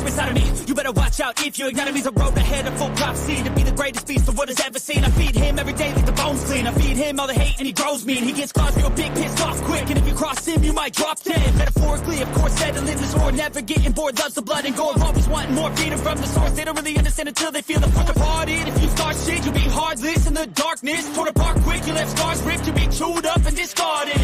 monster inside of me. You better watch out if you ignite me. The road ahead, a full prophecy to be the greatest beast the world has ever seen. I feed him every day, leave the bones clean. I feed him all the hate and he grows me. And he gets claws real big, pissed off quick. And if you cross him, you might drop dead. Metaphorically, of course, said to live this war, never getting bored, loves the blood and gore. Always wanting more, freedom from the source. They don't really understand until they feel the force. Departed, if you start shit, you'll be heartless in the darkness. Torn apart quick, you left scars ripped, you'll be chewed up and discarded.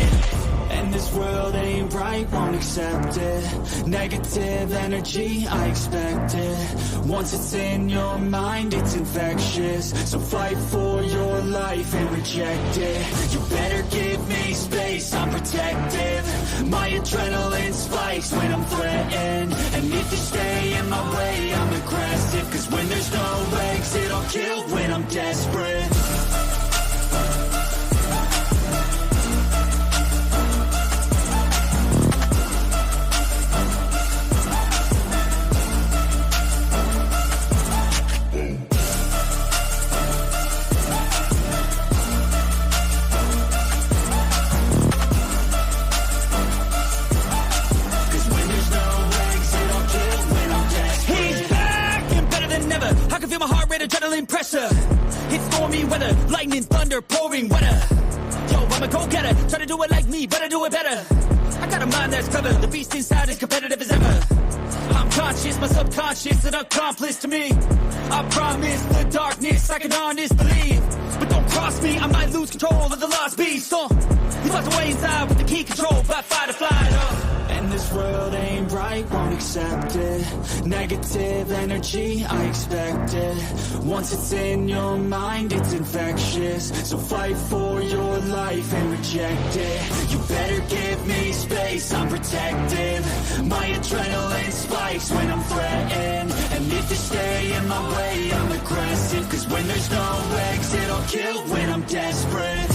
And this world ain't right, won't accept it. Negative energy, I expect it. Once it's in your mind, it's infectious. So fight for your life and reject it. You better give me space, I'm protective. My adrenaline spikes when I'm threatened. And if you stay in my way, I'm aggressive. Cause when there's no exit, I'll kill when I'm desperate. Adrenaline pressure, it's stormy weather, lightning, thunder, pouring weather. Yo, I'm a go-getter, try to do it like me, but I do it better. I got a mind that's clever, the beast inside is competitive as ever. I'm conscious, my subconscious, an accomplice to me. I promise the darkness, I can honest believe. But don't cross me, I might lose control of the lost beast. He's locked away inside with the key control, by fight or flight. And this world ain't right, won't accept it. Negative energy, I expect it. Once it's in your mind, it's infectious. So fight for your life and reject it. You better give me space, I'm protective. My adrenaline spikes when I'm threatened. And if you stay in my way, I'm aggressive. Cause when there's no exit, I'll kill when I'm desperate.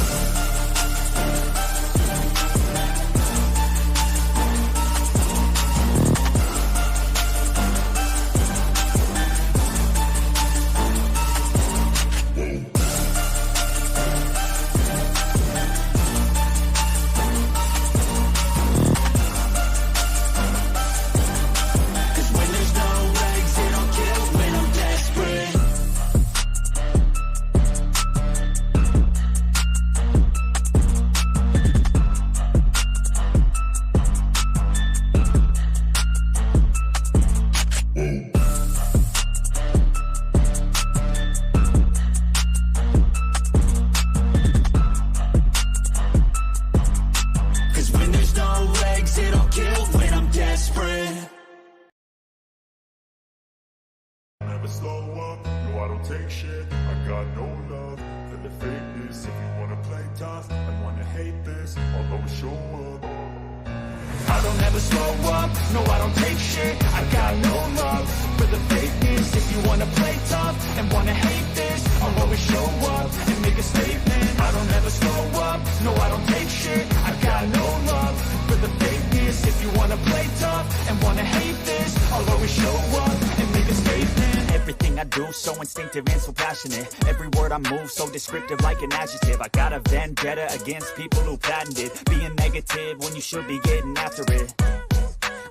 And so passionate, every word I move so descriptive like an adjective. I got a vendetta against people who patented being negative when you should be getting after it.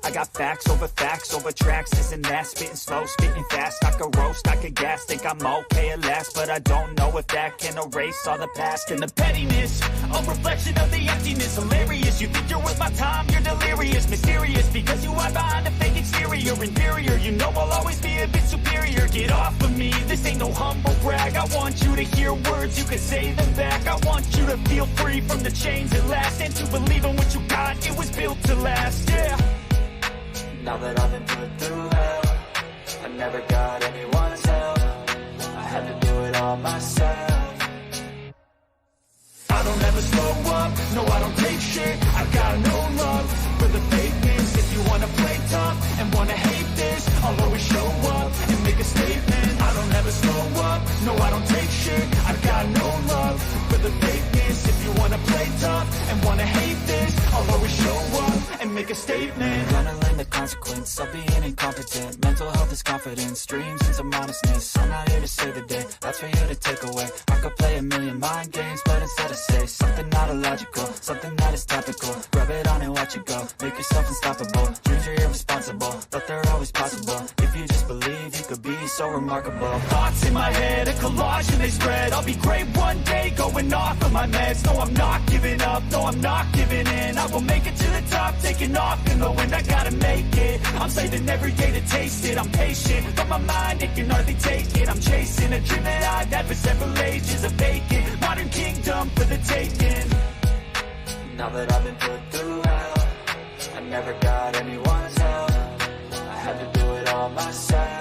I got facts over tracks, this and that, spitting slow, spitting fast. I could roast, I could gas, think I'm okay at last, but I don't know if that can erase all the past. And the pettiness, a reflection of the emptiness, hilarious. You think you're worth my time, you're delirious, mysterious, because you hide behind a fake exterior, inferior. You know I'll always be a bit superior. Get off of me, this ain't no humble brag. I want you to hear words, you can say them back. I want you to feel free from the chains at last, and to believe in what you got, it was built to last, yeah. Now that I've been put through hell, I never got anyone's help. I had to do it all myself. I don't ever slow up, no I don't take shit. I got no love for the fakeness. If you wanna play tough and wanna hate this, I'll always show up and make a statement. I don't ever slow up, no I don't take shit. I got no love for the fakeness. If you wanna play tough and wanna hate this, I'll always show up and and make a statement. Gonna learn the consequence of being incompetent. Mental health is confidence, dreams and some honestness. I'm not here to save the day, that's for you to take away. I could play a million mind games, but instead I say something not illogical, something that is topical. Rub it on and watch it go, make yourself unstoppable. Dreams are irresponsible, but they're always possible. If you just believe, you could be so remarkable. Thoughts in my head, a collage and they spread. I'll be great one day, going off of my meds. No, I'm not giving up, no, I'm not giving in. I will make it to the top, taking off in the wind. I gotta make it, I'm saving every day to taste it. I'm patient, but my mind, it can hardly take it. I'm chasing a dream that I've had for several ages. A vacant, modern kingdom for the taking. Now that I've been put through hell, I never got anyone's help. I had to do it all myself.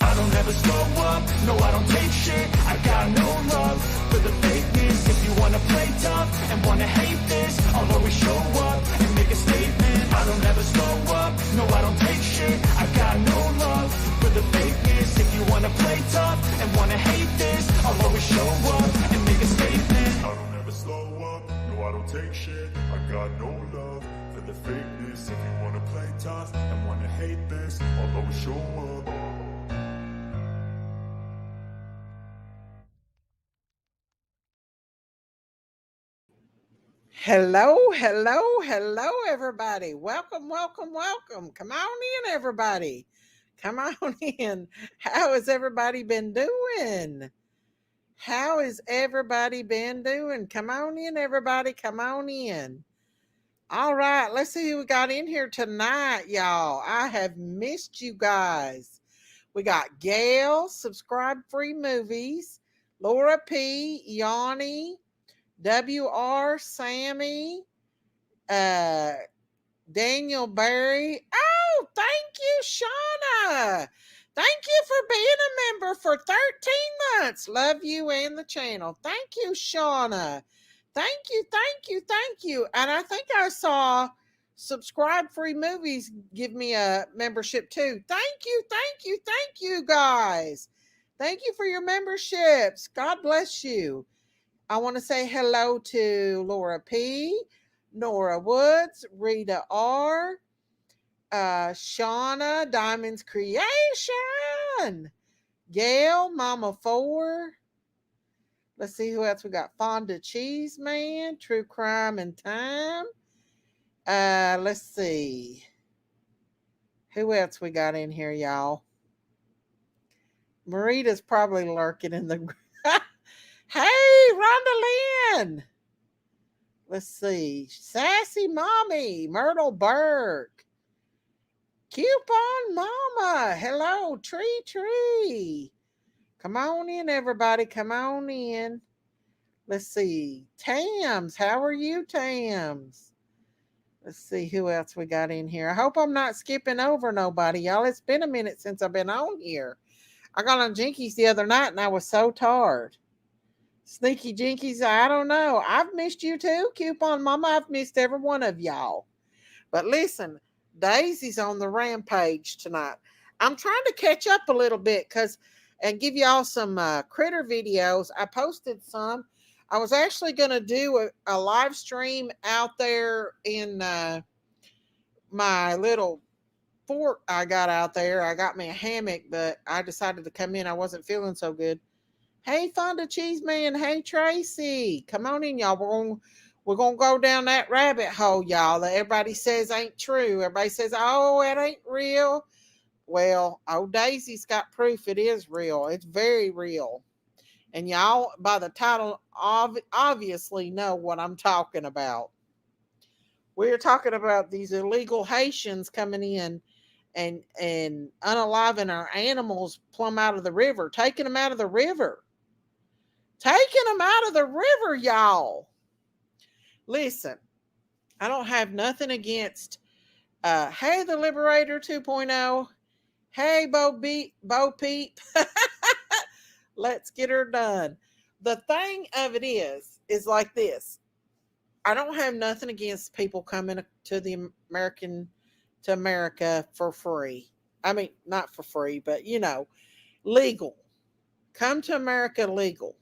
I don't ever slow up, no I don't take shit. I got no love for the fakeness. If you wanna play tough and wanna hate this, I'll always show up and make a statement. I don't ever slow up, no I don't take shit. I got no love for the fakeness. If you wanna play tough and wanna hate this, I'll always show up and make a statement. I don't ever slow up, no I don't take shit. I got no love for the fakeness. If you wanna play tough and wanna hate this, I'll always show up. Hello, hello, hello, everybody. Welcome, welcome, welcome. Come on in, everybody. Come on in. How has everybody been doing? How has everybody been doing? Come on in, everybody. Come on in. All right, let's see who we got in here tonight, y'all. I have missed you guys. We got Gail, Subscribe Free Movies, Laura P, Yanni, WR, Sammy, Daniel Barry. Oh, thank you, Shauna. Thank you for being a member for 13 months. Love you and the channel. Thank you, Shauna. Thank you, thank you, thank you. And I think I saw Subscribe Free Movies give me a membership too. Thank you, thank you, thank you, guys. Thank you for your memberships. God bless you. I want to say hello to Laura P, Nora Woods, Rita R, Shauna, Diamonds Creation, Gail, Mama 4. Let's see who else we got. Fonda Cheese Man, True Crime and Time. Let's see. Who else we got in here, y'all? Marita's probably lurking in the... Hey, Rhonda Lynn. Let's see. Sassy Mommy, Myrtle Burke. Coupon Mama. Hello, Tree. Come on in, everybody. Come on in. Let's see. Tams. How are you, Tams? Let's see who else we got in here. I hope I'm not skipping over nobody, y'all. It's been a minute since I've been on here. I got on Jinkies the other night and I was so tired. Sneaky Jinkies, I don't know. I've missed you too, Coupon Mama. I've missed every one of y'all. But listen, Daisy's on the rampage tonight. I'm trying to catch up a little bit and give y'all some critter videos. I posted some. I was actually going to do a live stream out there in my little fort I got out there. I got me a hammock, but I decided to come in. I wasn't feeling so good. Hey, Fonda Cheese Man. Hey, Tracy. Come on in, y'all. We're gonna go down that rabbit hole, y'all, that everybody says ain't true. Everybody says, oh, it ain't real. Well, old Daisy's got proof it is real. It's very real. And y'all, by the title, obviously know what I'm talking about. We're talking about these illegal Haitians coming in and unaliving our animals plumb out of the river, taking them out of the river. Taking them out of the river, y'all. Listen, I don't have nothing against, hey, the Liberator 2.0. Hey, Bo Peep. Let's get her done. The thing of it is like this. I don't have nothing against people coming to America for free. I mean, not for free, but legal. Come to America legal.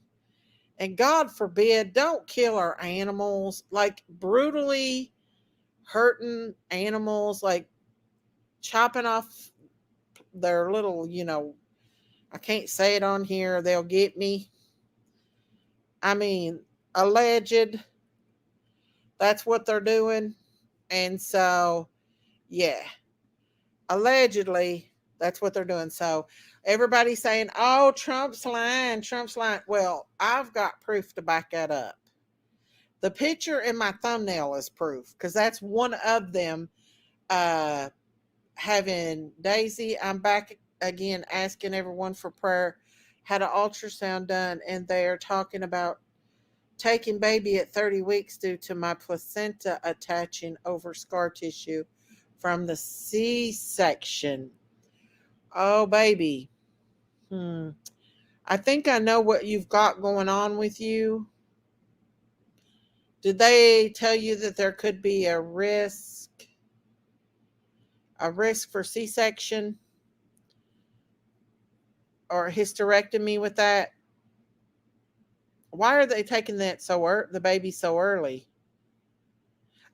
And God forbid, don't kill our animals like brutally hurting animals, like chopping off their little, I can't say it on here, they'll get me. I mean, alleged, that's what they're doing. And so, yeah, allegedly, that's what they're doing. So everybody's saying, oh, Trump's lying, Trump's lying. Well, I've got proof to back that up. The picture in my thumbnail is proof, because that's one of them. Having Daisy, I'm back again asking everyone for prayer. Had an ultrasound done, and they're talking about taking baby at 30 weeks due to my placenta attaching over scar tissue from the C-section. Oh, baby. I think I know what you've got going on with you. Did they tell you that there could be a risk for C-section or hysterectomy with that? Why are they taking that the baby so early?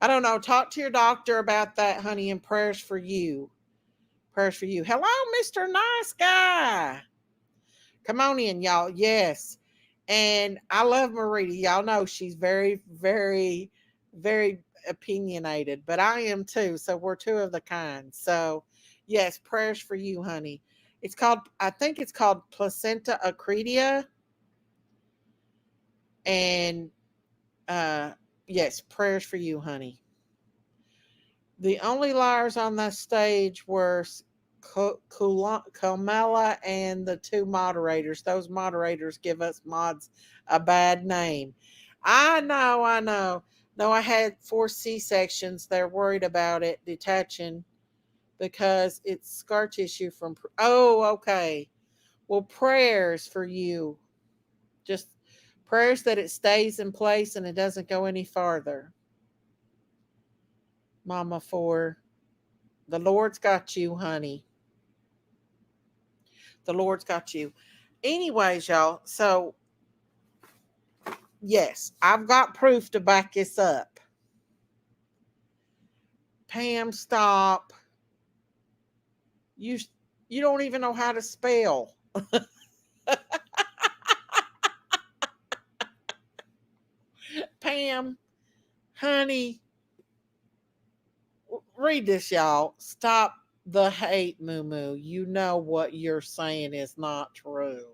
I don't know. Talk to your doctor about that, honey, and prayers for you. Prayers for you. Hello, Mr. Nice Guy. Come on in, y'all. Yes. And I love Marita. Y'all know she's very, very, very opinionated, but I am too. So we're two of the kind. So yes, prayers for you, honey. I think it's called placenta accretia. And yes, prayers for you, honey. The only liars on that stage were Kamala and the two moderators. Those moderators give us mods a bad name. I know. No, I had 4 C-sections. They're worried about it detaching because it's scar tissue from... Oh, okay. Well, prayers for you. Just prayers that it stays in place and it doesn't go any farther. Mama 4. The Lord's got you, honey. The Lord's got you. Anyways, y'all, so yes, I've got proof to back this up. Pam, stop. You don't even know how to spell. Pam, honey, read this, y'all. Stop the hate, Moo. You know what you're saying is not true.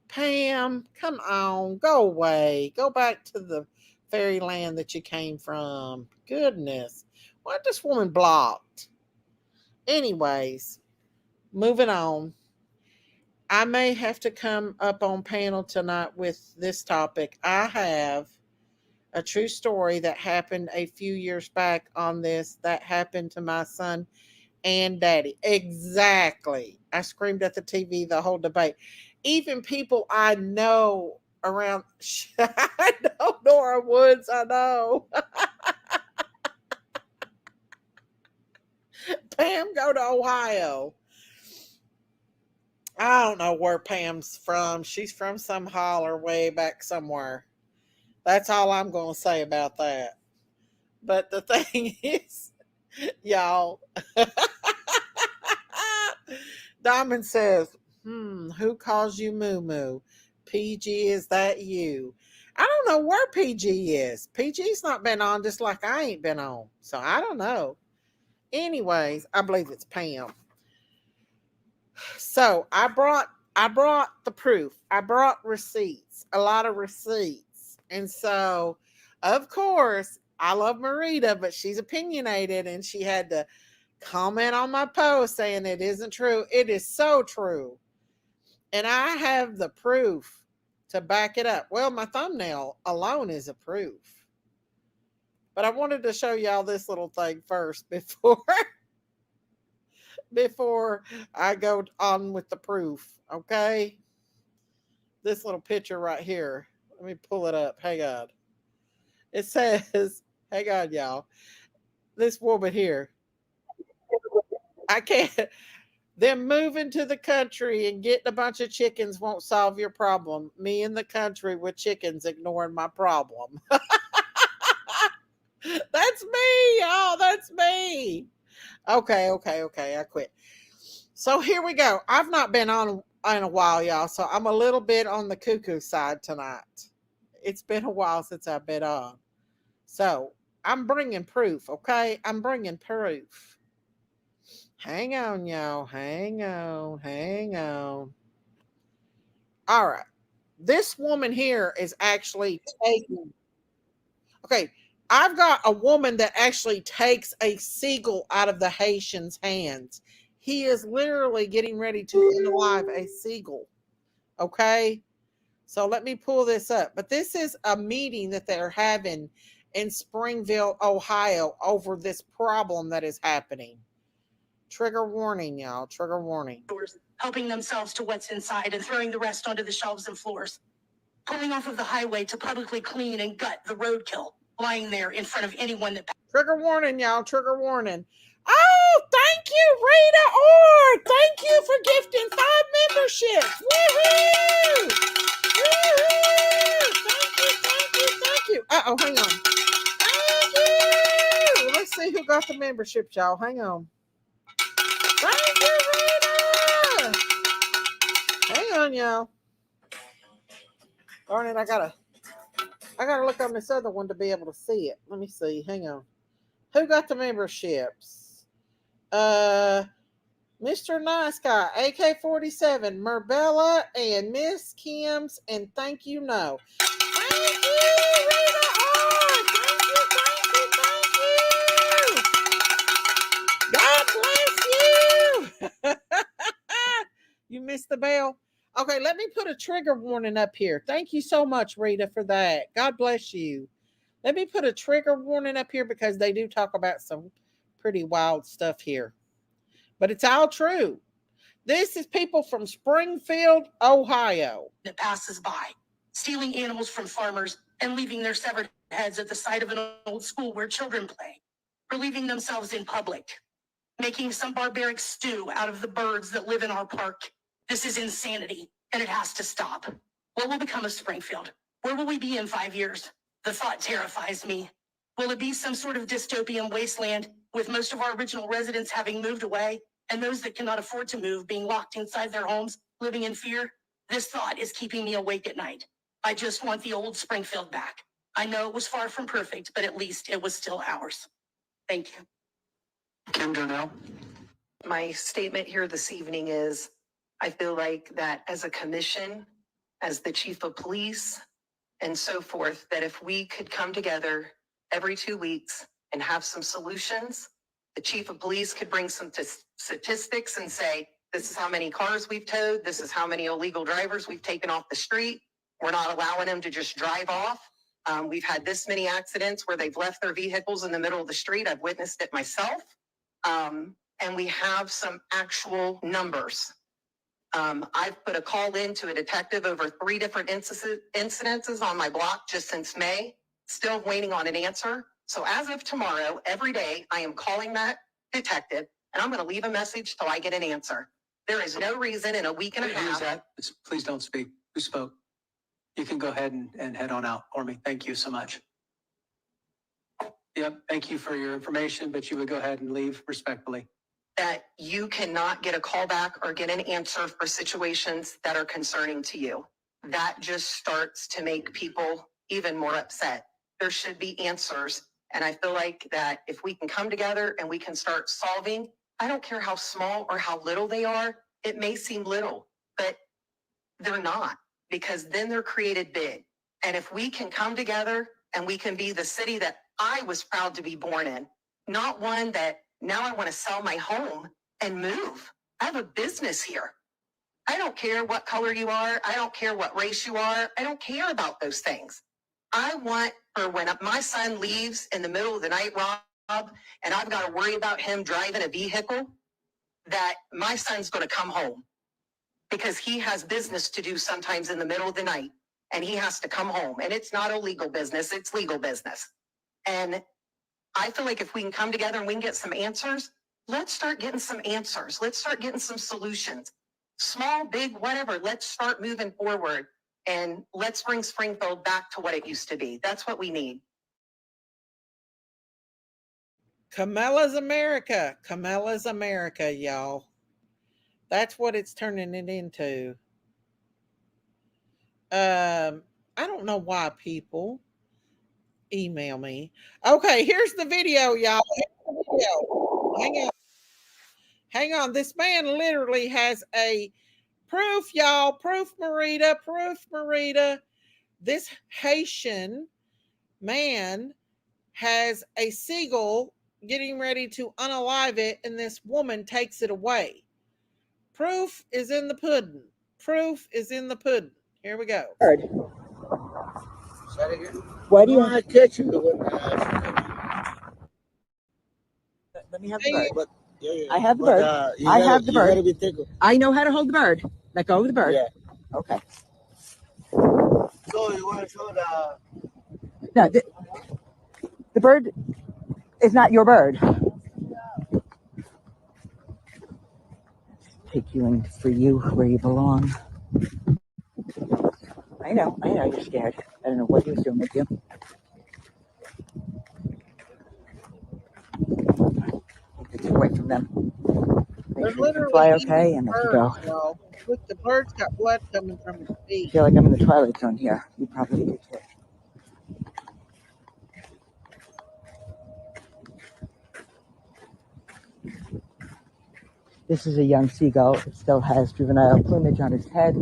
Pam, come on, go away. Go back to the fairyland that you came from. Goodness. Why this woman blocked? Anyways, moving on. I may have to come up on panel tonight with this topic. I have a true story that happened a few years back on this that happened to my son and daddy. Exactly. I screamed at the TV the whole debate. Even people I know around, I know Nora Woods, I know. Pam, go to Ohio. I don't know where Pam's from. She's from some holler way back somewhere. That's all I'm going to say about that. But the thing is, y'all, Diamond says, who calls you Moo? PG, is that you? I don't know where PG is. PG's not been on, just like I ain't been on. So I don't know. Anyways, I believe it's Pam. So I brought the proof. I brought receipts, a lot of receipts. And so, of course, I love Marita, but she's opinionated and she had to comment on my post saying it isn't true. It is so true. And I have the proof to back it up. Well, my thumbnail alone is a proof. But I wanted to show y'all this little thing first before I go on with the proof, okay? This little picture right here. Let me pull it up. Hang on. It says, hang on, y'all. This woman here. I can't. Them moving to the country and getting a bunch of chickens won't solve your problem. Me in the country with chickens ignoring my problem. That's me. Oh, that's me. Okay. I quit. So here we go. I've not been on in a while, y'all. So I'm a little bit on the cuckoo side tonight. It's been a while since I've been on. So I'm bringing proof. Okay. I'm bringing proof. Hang on, y'all. Hang on. All right. This woman here is actually taking. Okay. I've got a woman that actually takes a seagull out of the Haitian's hands. He is literally getting ready to unalive a seagull. Okay. So let me pull this up. But this is a meeting that they're having in Springfield, Ohio over this problem that is happening. Trigger warning, y'all. Trigger warning. Helping themselves to what's inside and throwing the rest onto the shelves and floors. Pulling off of the highway to publicly clean and gut the roadkill lying there in front of anyone that. Trigger warning, y'all. Trigger warning. Oh, thank you, Rita Orr. Thank you for gifting 5 memberships. Woohoo! Woohoo! Thank you. Uh-oh, hang on. Thank you. Let's see who got the memberships, y'all. Hang on. Thank you, Rita. Hang on, y'all. Darn it, I gotta look on this other one to be able to see it. Let me see. Hang on. Who got the memberships? Mr. Nice Guy, AK-47, Merbella, and Miss Kim's, and thank you, no. Thank you, Rita R. Thank you. God bless you. You missed the bell. Okay, let me put a trigger warning up here. Thank you so much, Rita, for that. God bless you. Let me put a trigger warning up here because they do talk about some pretty wild stuff here. But it's all true. This is people from Springfield, Ohio. That passes by, stealing animals from farmers and leaving their severed heads at the side of an old school where children play, relieving themselves in public, making some barbaric stew out of the birds that live in our park. This is insanity, and it has to stop. What will become of Springfield? Where will we be in 5 years? The thought terrifies me. Will it be some sort of dystopian wasteland with most of our original residents having moved away and those that cannot afford to move being locked inside their homes, living in fear? This thought is keeping me awake at night. I just want the old Springfield back. I know it was far from perfect, but at least it was still ours. Thank you. Kim Darnell. My statement here this evening is, I feel like that as a commission, as the chief of police, and so forth, that if we could come together every 2 weeks and have some solutions, the chief of police could bring some statistics and say, this is how many cars we've towed, this is how many illegal drivers we've taken off the street, we're not allowing them to just drive off. We've had this many accidents where they've left their vehicles in the middle of the street. I've witnessed it myself. And we have some actual numbers. I've put a call in to a detective over 3 different incidences on my block just since May, still waiting on an answer. So as of tomorrow, every day, I am calling that detective, and I'm going to leave a message till I get an answer. There is no reason in a week and a half. Who's that? Please don't speak. Who spoke? You can go ahead and head on out for me. Thank you so much. Yep, thank you for your information, but you would go ahead and leave respectfully. That you cannot get a call back or get an answer for situations that are concerning to you. That just starts to make people even more upset. There should be answers. And I feel like that if we can come together and we can start solving, I don't care how small or how little they are, it may seem little, but they're not, because then they're created big. And if we can come together and we can be the city that I was proud to be born in, not one that now I want to sell my home and move. I have a business here. I don't care what color you are. I don't care what race you are. I don't care about those things. I want for when my son leaves in the middle of the night, Rob, and I've got to worry about him driving a vehicle, that my son's going to come home because he has business to do sometimes in the middle of the night, and he has to come home. And it's not illegal business. It's legal business. And I feel like if we can come together and we can get some answers, let's start getting some answers. Let's start getting some solutions. Small, big, whatever. Let's start moving forward and let's bring Springfield back to what it used to be. That's what we need. Camilla's America. Camilla's America, y'all. That's what it's turning it into. I don't know why people email me. Okay, here's the video, y'all. Here's the video. Hang on. Hang on. This man literally has a proof, y'all. Proof, Marita. Proof, Marita. This Haitian man has a seagull getting ready to unalive it, and this woman takes it away. Proof is in the pudding. Proof is in the pudding. Here we go. Why do you want to catch you? Let me have the bird. But, I have the bird. I have the bird. You gotta be I know how to hold the bird. Let go of the bird. Yeah. Okay. So you want to show the... No, the bird is not your bird. Take you in for you where you belong. I know you're scared. I don't know what he was doing with you. Get away from them. Make sure you can fly okay and let you go. Y'all. Look, the bird's got blood coming from his feet. I feel like I'm in the Twilight Zone here. You probably do too. This is a young seagull. It still has juvenile plumage on its head.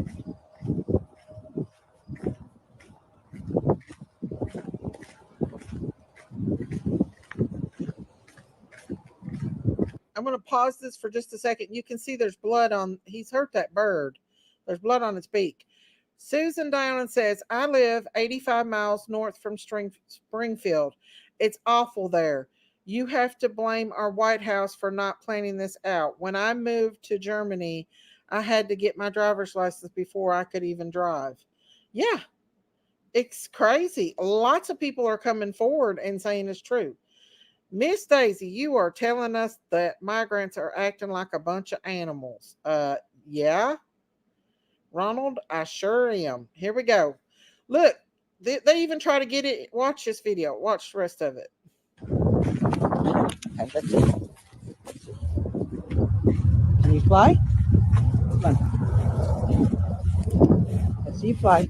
I'm going to pause this for just a second. You can see there's blood on, he's hurt that bird. There's blood on its beak. Susan Dowling says, I live 85 miles north from Springfield. It's awful there. You have to blame our White House for not planning this out. When I moved to Germany, I had to get my driver's license before I could even drive. Yeah, it's crazy. Lots of people are coming forward and saying it's true. Miss Daisy, you are telling us that migrants are acting like a bunch of animals. Yeah. Ronald, I sure am. Here we go. Look, they even try to get it. Watch this video. Watch the rest of it. Okay, let's see. Can you fly? Come on. Let's see you fly.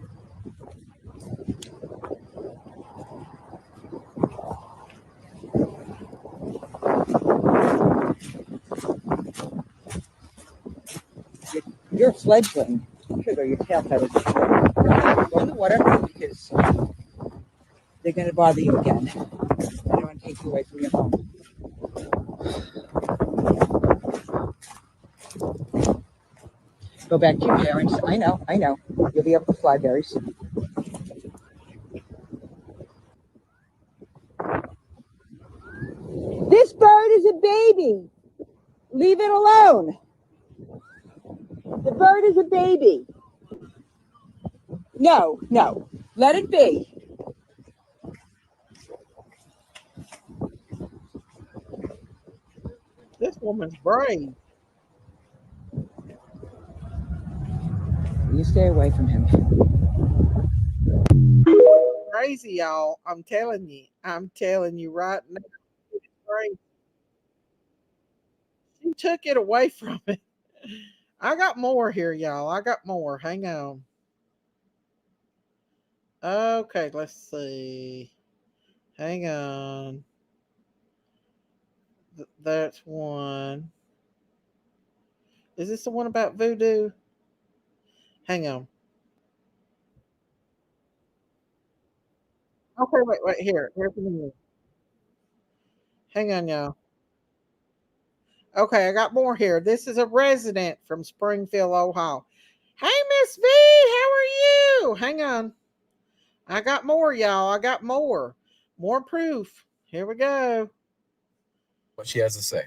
You're a fledgling. Sugar, your tail feathers. Go in the water because they're going to bother you again. I don't want to take you away from your home. Go back to your parents. I know. You'll be able to fly very soon. This bird is a baby. Leave it alone. The bird is a baby. No. Let it be. This woman's brave. You stay away from him. Crazy, y'all. I'm telling you right now. It's crazy. She took it away from it. I got more here, y'all. I got more. Hang on. Okay, let's see. Hang on. That's one. Is this the one about voodoo? Hang on. Okay, wait. Here's the one. Hang on, y'all. Okay, I got more here. This is a resident from Springfield, Ohio. Hey, Miss V, how are you? Hang on. I got more, y'all. I got more. More proof. Here we go. What she has to say.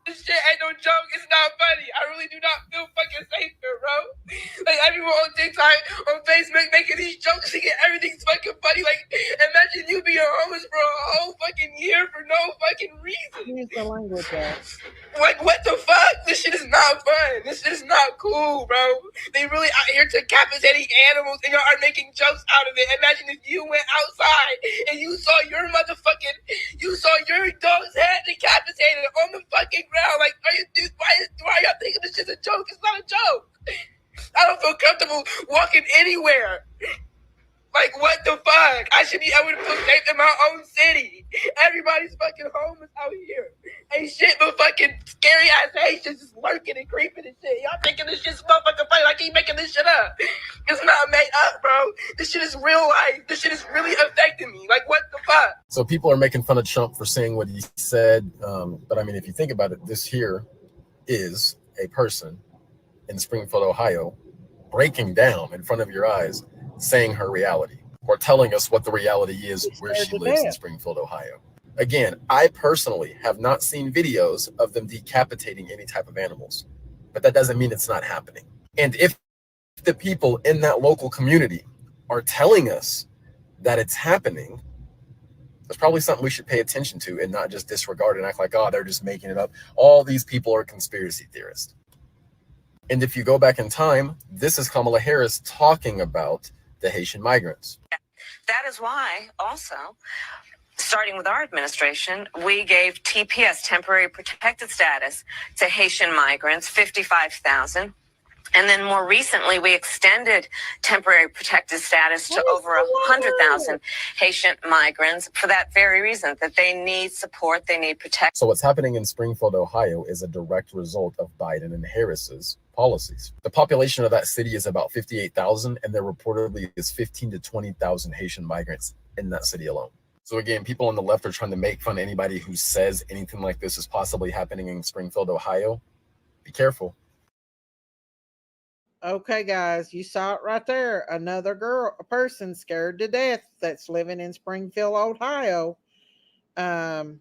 This shit ain't no joke. It's not funny. I really do not feel fucking safe here, bro. Like, everyone on TikTok, on Facebook, making these jokes to get everything's fucking funny. Like, imagine you being homeless for a whole fucking year for no fucking reason. Here's the language, y'all. Like, what the fuck? This shit is not fun. This shit is not cool, bro. They really out here decapitating animals, and y'all are making jokes out of it. Imagine if you went outside and you saw your dog's head decapitated on the fucking ground. Like, why y'all thinking this is a joke? It's not a joke. I don't feel comfortable walking anywhere. Like, what the fuck? I should be able to feel safe in my own city. Everybody's fucking homeless out here. Ain't shit but fucking scary ass Haitians just lurking and creeping and shit. Y'all thinking this shit's motherfucking funny. I keep making this shit up. It's not made up, bro. This shit is real life. This shit is really affecting me. Like, what the fuck? So people are making fun of Trump for saying what he said. But I mean, if you think about it, this here is a person in Springfield, Ohio, breaking down in front of your eyes, saying her reality or telling us what the reality is where she lives in Springfield, Ohio. Again, I personally have not seen videos of them decapitating any type of animals, but that doesn't mean it's not happening. And if the people in that local community are telling us that it's happening, that's probably something we should pay attention to and not just disregard and act like, oh, they're just making it up. All these people are conspiracy theorists. And if you go back in time, this is Kamala Harris talking about the Haitian migrants. That is why also, starting with our administration, we gave TPS, temporary protected status, to Haitian migrants, 55,000. And then more recently, we extended temporary protected status to over 100,000 Haitian migrants for that very reason, that they need support, they need protection. So what's happening in Springfield, Ohio is a direct result of Biden and Harris's policies. The population of that city is about 58,000, and there reportedly is 15 to 20,000 Haitian migrants in that city alone. So again, people on the left are trying to make fun of anybody who says anything like this is possibly happening in Springfield, Ohio. Be careful. Okay, guys, you saw it right there. Another a person scared to death that's living in Springfield, Ohio. Hang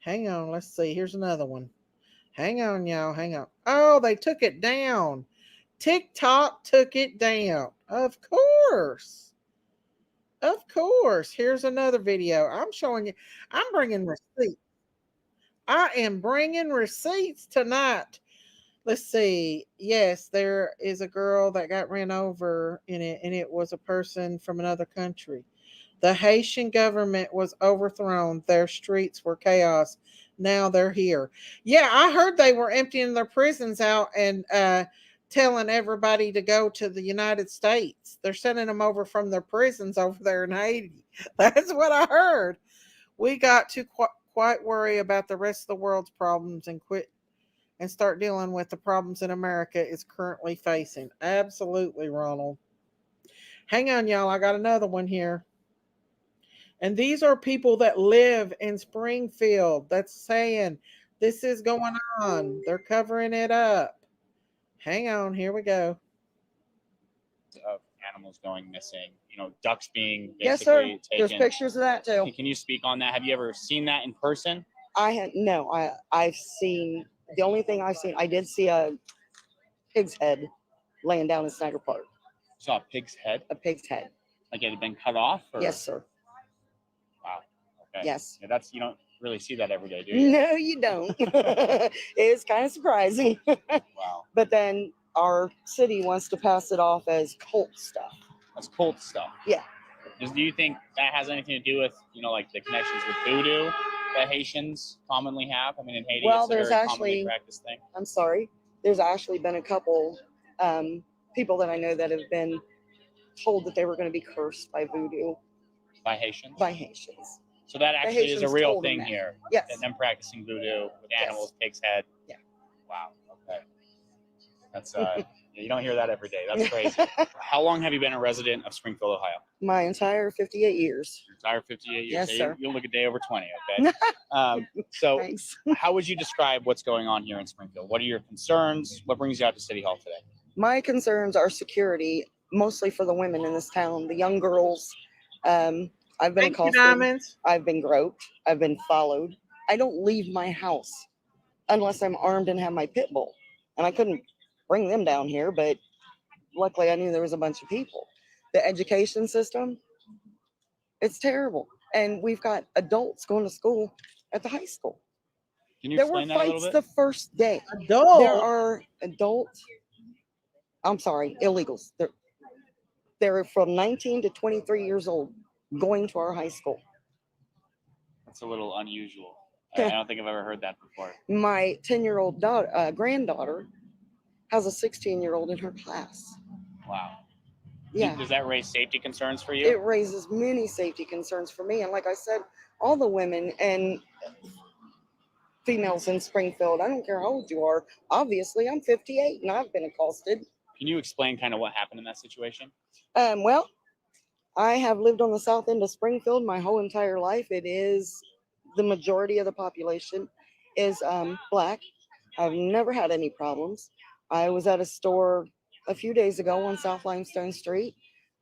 on, let's see. Here's another one. Hang on, y'all. Hang on. Oh, they took it down. TikTok took it down. Of course. Of course. Here's another video. I'm showing you. I'm bringing receipts. I am bringing receipts tonight. Let's see. Yes, there is a girl that got ran over in it, and it was a person from another country. The Haitian government was overthrown. Their streets were chaos. Now they're here. Yeah, I heard they were emptying their prisons out and telling everybody to go to the United States. They're sending them over from their prisons over there in Haiti. That's what I heard. We got to quite worry about the rest of the world's problems and quit and start dealing with the problems that America is currently facing. Absolutely, Ronald. Hang on, y'all. I got another one here. And these are people that live in Springfield that's saying this is going on. They're covering it up. Hang on. Here we go. Of animals going missing, ducks being basically yes, sir. Taken. There's pictures of that too. Can you speak on that? Have you ever seen that in person? I've seen, the only thing I've seen, I did see a pig's head laying down in Snyder Park. You saw a pig's head? A pig's head. Like it had been cut off? Or? Yes, sir. Wow. Okay. Yes. Yeah, you don't really see that every day, do you? No, you don't. It's kind of surprising. Wow. But then our city wants to pass it off as cult stuff. As cult stuff? Yeah. Do you think that has anything to do with, like the connections with voodoo that Haitians commonly have? I mean, in Haiti, it's a very commonly practiced thing. I'm sorry. There's actually been a couple people that I know that have been told that they were going to be cursed by voodoo. By Haitians? By Haitians. So that actually is a real thing here. Yes. And them practicing voodoo with animals, pig's head. Yeah. Wow. Okay. That's you don't hear that every day. That's crazy. How long have you been a resident of Springfield, Ohio? My entire 58 years. Your entire 58 years. Yes, so sir. You'll look a day over 20. Okay. So Thanks. how would you describe what's going on here in Springfield? What are your concerns? What brings you out to City Hall today? My concerns are security, mostly for the women in this town, the young girls. I've been accosted. I've been groped. I've been followed. I don't leave my house unless I'm armed and have my pit bull. And I couldn't bring them down here, but luckily I knew there was a bunch of people. The education system, it's terrible. And we've got adults going to school at the high school. Can you there explain were that a little fights bit? the first day. Adults? There are adult I'm sorry, illegals. They're from 19 to 23 years old going to our high school. That's a little unusual. I don't think I've ever heard that before. My 10-year-old granddaughter has a 16-year-old in her class. Wow. Yeah. Does that raise safety concerns for you? It raises many safety concerns for me. And like I said, all the women and females in Springfield, I don't care how old you are. Obviously, I'm 58 and I've been accosted. Can you explain kind of what happened in that situation? Well, I have lived on the south end of Springfield my whole entire life. It is the majority of the population is Black. I've never had any problems. I was at a store a few days ago on South Limestone Street.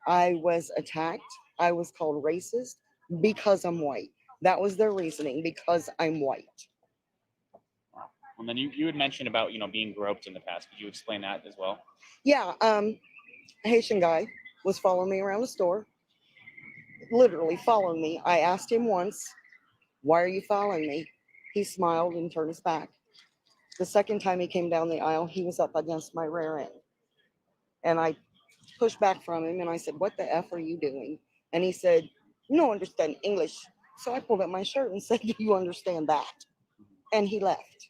I was attacked. I was called racist because I'm white. That was their reasoning, because I'm white. Wow. And then you had mentioned about, being groped in the past. Could you explain that as well? Yeah, a Haitian guy was following me around the store. Literally following me. I asked him once, "Why are you following me?" He smiled and turned his back. The second time he came down the aisle, he was up against my rear end. And I pushed back from him and I said, "What the F are you doing?" And he said, "You don't understand English." So I pulled up my shirt and said, "Do you understand that?" And he left.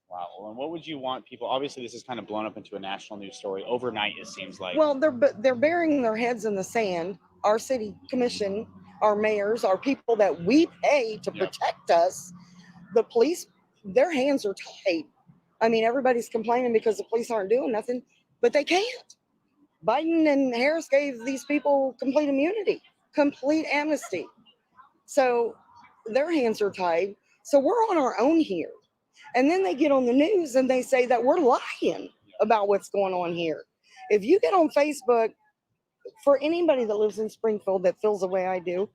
Wow. Well, and what would you want people? Obviously, this is kind of blown up into a national news story overnight, it seems like. Well, they're burying their heads in the sand. Our city commission, our mayors, our people that we pay to protect us, the police, their hands are tied. I mean, everybody's complaining because the police aren't doing nothing, but they can't. Biden and Harris gave these people complete immunity, complete amnesty. So their hands are tied. So we're on our own here. And then they get on the news and they say that we're lying about what's going on here. If you get on Facebook, for anybody that lives in Springfield that feels the way I do,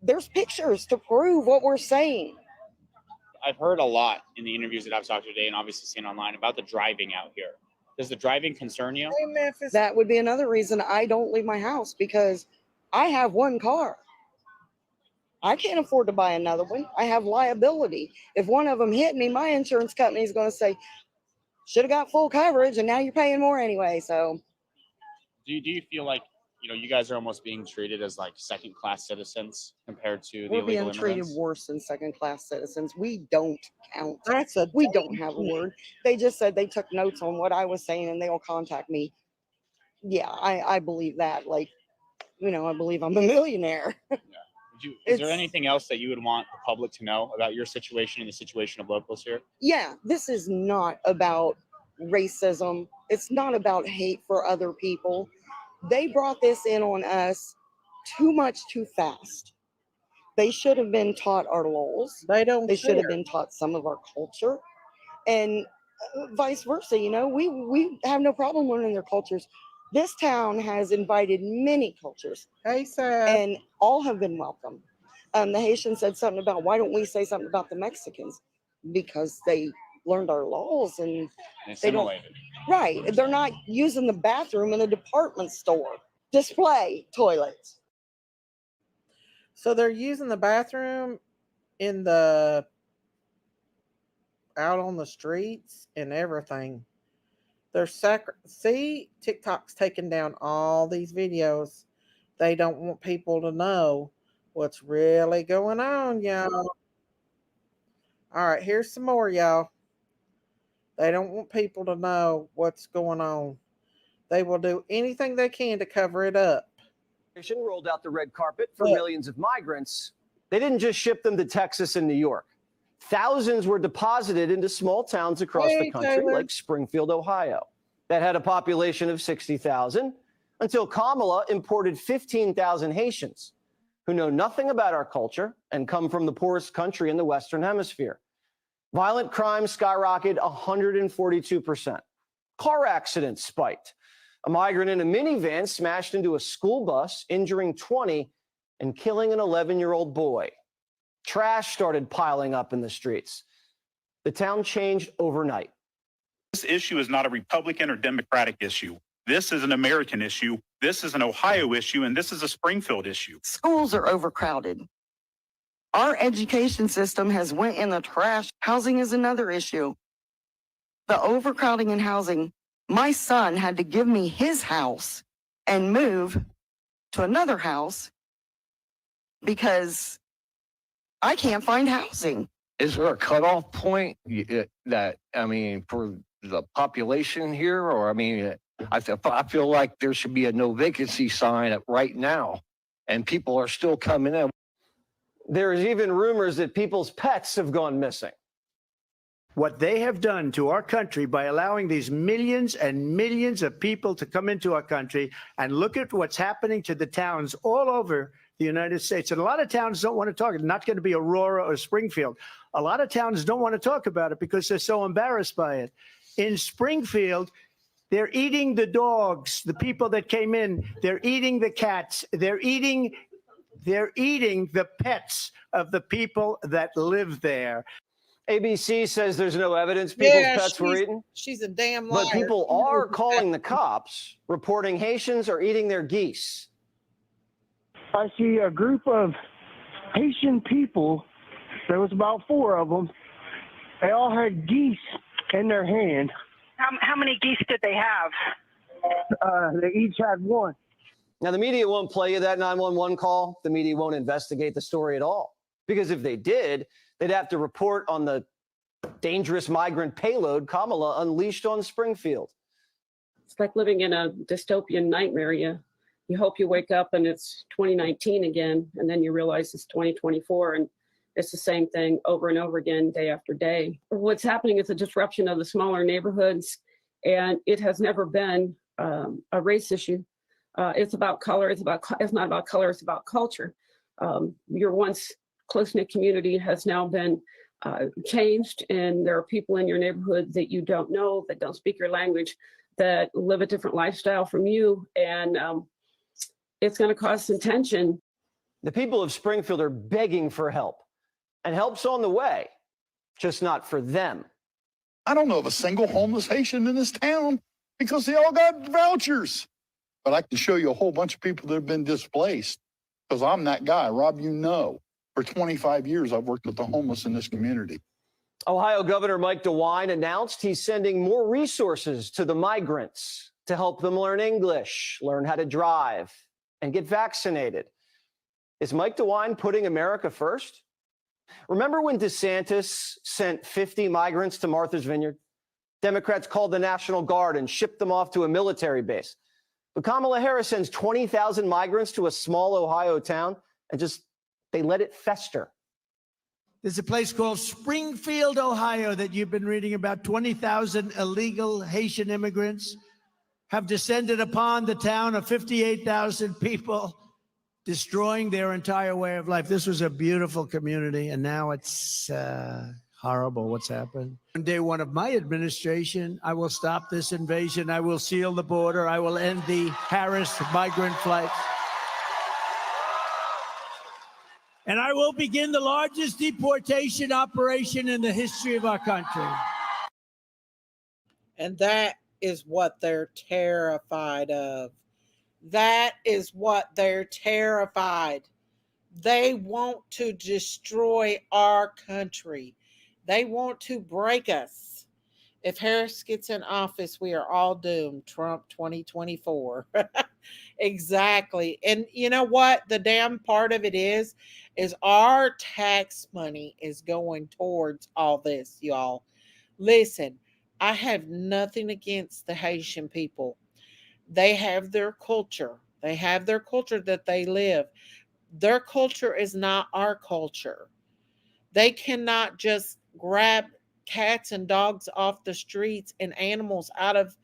there's pictures to prove what we're saying. I've heard a lot in the interviews that I've talked to today and obviously seen online about the driving out here. Does the driving concern you? Hey, Memphis. That would be another reason I don't leave my house, because I have one car. I can't afford to buy another one. I have liability. If one of them hit me, my insurance company is going to say, "Should have got full coverage and now you're paying more anyway." So do you feel like, you guys are almost being treated as like second-class citizens compared to the illegal immigrants? We're being treated worse than second-class citizens. We don't count. We we don't have a word. They just said they took notes on what I was saying and they'll contact me. Yeah, I believe that. Like, I believe I'm a millionaire. Yeah. Is there anything else that you would want the public to know about your situation and the situation of locals here? Yeah, this is not about racism. It's not about hate for other people. They brought this in on us too much too fast. They should have been taught our laws. They should have been taught some of our culture, and vice versa. We have no problem learning their cultures. This town has invited many cultures. Hey, Sam. And all have been welcome. The Haitian said something about, why don't we say something about the Mexicans? Because they learned our laws and they don't. Right. They're not using the bathroom in a department store. Display toilets. So they're using the bathroom out on the streets and everything. See, TikTok's taking down all these videos. They don't want people to know what's really going on, y'all. All right, here's some more, y'all. They don't want people to know what's going on. They will do anything they can to cover it up. Rolled out the red carpet for millions of migrants. They didn't just ship them to Texas and New York. Thousands were deposited into small towns across the country, like Springfield, Ohio, that had a population of 60,000, until Kamala imported 15,000 Haitians who know nothing about our culture and come from the poorest country in the Western Hemisphere. Violent crime skyrocketed 142%. Car accidents spiked. A migrant in a minivan smashed into a school bus, injuring 20 and killing an 11-year-old boy. Trash started piling up in the streets. The town changed overnight. This issue is not a Republican or Democratic issue. This is an American issue. This is an Ohio issue, and this is a Springfield issue. Schools are overcrowded. Our education system has went in the trash. Housing is another issue. The overcrowding in housing My son had to give me his house and move to another house because I can't find housing. Is there a cutoff point that, I mean, for the population here? Or, I mean, I feel like there should be a no vacancy sign up right now, and people are still coming in. There's even rumors that people's pets have gone missing. What they have done to our country by allowing these millions and millions of people to come into our country, and look at what's happening to the towns all over the United States. And a lot of towns don't want to talk. It's not going to be Aurora or Springfield. A lot of towns don't want to talk about it because they're so embarrassed by it. In Springfield, they're eating the dogs, the people that came in. They're eating the cats. They're eating the pets of the people that live there. ABC says there's no evidence people's pets were eaten. She's a damn liar. But people are calling the cops, reporting Haitians are eating their geese. I see a group of Haitian people. There was about 4 of them. They all had geese in their hand. How many geese did they have? They each had 1. Now, the media won't play you that 911 call. The media won't investigate the story at all. Because if they did, they'd have to report on the dangerous migrant payload Kamala unleashed on Springfield. It's like living in a dystopian nightmare. You hope you wake up and it's 2019 again, and then you realize it's 2024, and it's the same thing over and over again, day after day. What's happening is a disruption of the smaller neighborhoods, and it has never been a race issue. It's about color. It's not about color. It's about culture. Your once close-knit community has now been changed, and there are people in your neighborhood that you don't know, that don't speak your language, that live a different lifestyle from you, and it's going to cause some tension. The people of Springfield are begging for help, and help's on the way, just not for them. I don't know of a single homeless Haitian in this town because they all got vouchers. But I can show you a whole bunch of people that have been displaced because I'm that guy. Rob, you know, for 25 years, I've worked with the homeless in this community. Ohio Governor Mike DeWine announced he's sending more resources to the migrants to help them learn English, learn how to drive, and get vaccinated. Is Mike DeWine putting America first? Remember when DeSantis sent 50 migrants to Martha's Vineyard? Democrats called the National Guard and shipped them off to a military base. But Kamala Harris sends 20,000 migrants to a small Ohio town and they let it fester. There's a place called Springfield, Ohio, that you've been reading about. 20,000 illegal Haitian immigrants have descended upon the town of 58,000 people, destroying their entire way of life. This was a beautiful community, and now it's horrible what's happened. On day 1 of my administration, I will stop this invasion. I will seal the border. I will end the Harris migrant flights. And I will begin the largest deportation operation in the history of our country. And that is what they're terrified of. That is what they're terrified. They want to destroy our country. They want to break us. If Harris gets in office, we are all doomed. Trump 2024. Exactly. And you know what? The damn part of it is our tax money is going towards all this, y'all. Listen, I have nothing against the Haitian people. They have their culture. They have their culture that they live. Their culture is not our culture. They cannot just grab cats and dogs off the streets and animals out of